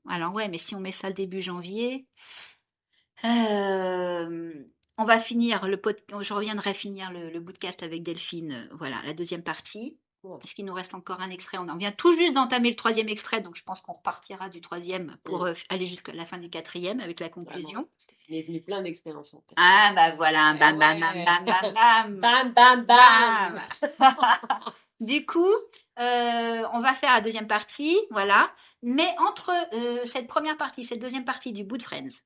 Alors ouais, mais si on met ça le début janvier, on va finir je reviendrai finir le podcast avec Delphine. Voilà, la deuxième partie. Oh. Est-ce qu'il nous reste encore un extrait? On en vient tout juste d'entamer le 3e extrait, donc je pense qu'on repartira du 3e pour aller jusqu'à la fin du 4e avec la conclusion. Vraiment, parce qu'il est venu plein d'expériences en tête. Ah bah voilà, Eh bam bam ouais. bam bam bam bam. Bam, bam, bam. Du coup, on va faire la deuxième partie, voilà. Mais entre cette première partie, cette deuxième partie du bout de Friends,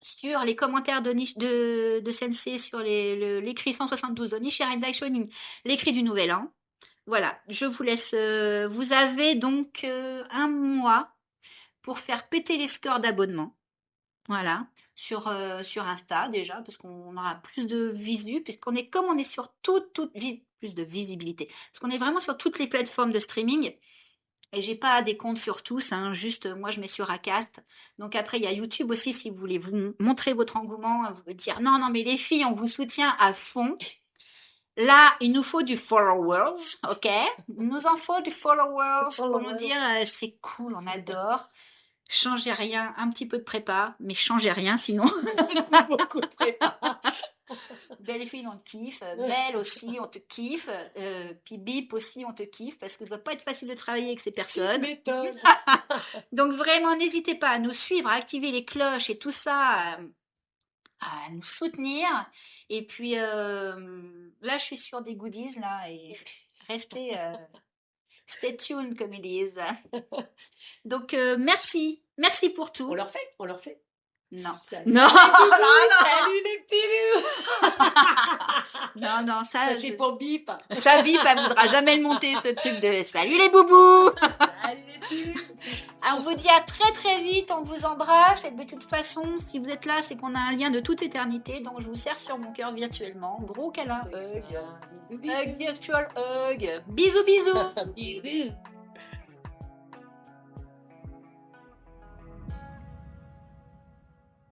sur les commentaires de Sensei, sur l'écrit 172 de Nichiren Daishonin, l'écrit du Nouvel An, voilà, je vous laisse. Vous avez donc 1 mois pour faire péter les scores d'abonnement. Voilà, sur Insta déjà, parce qu'on aura plus de visu, puisqu'on est comme on est sur plus de visibilité, parce qu'on est vraiment sur toutes les plateformes de streaming. Et j'ai pas des comptes sur tous, hein, juste moi je mets sur Acast. Donc après il y a YouTube aussi si vous voulez vous montrer votre engouement, vous dire non non mais les filles on vous soutient à fond. Là il nous faut du followers, ok? Il nous en faut du followers pour nous dire c'est cool, on adore. Changez rien, un petit peu de prépa, mais changez rien sinon. Beaucoup de prépa. Delphine, on te kiffe. Belle aussi, on te kiffe. Puis Bip aussi, on te kiffe parce que ça doit pas être facile de travailler avec ces personnes. Méthode. Donc vraiment, n'hésitez pas à nous suivre, à activer les cloches et tout ça, à nous soutenir. Et puis là, je suis sur des goodies là et restez, stay tuned comme ils disent. Donc merci pour tout. On leur fait, on leur fait. Non. Salut Non, les petits non, loups, non. salut les petits loups. Non, non, Ça c'est pour Bip. Sa Bip, elle voudra jamais le monter, ce truc de salut les boubous. Salut les petits loups. On vous dit à très très vite, on vous embrasse. Et de toute façon, si vous êtes là, c'est qu'on a un lien de toute éternité. Donc je vous serre sur mon cœur virtuellement. Gros câlin, C'est hug. ça. Bisous, Hug, bisous. virtual hug. Bisous, bisous. Bisous.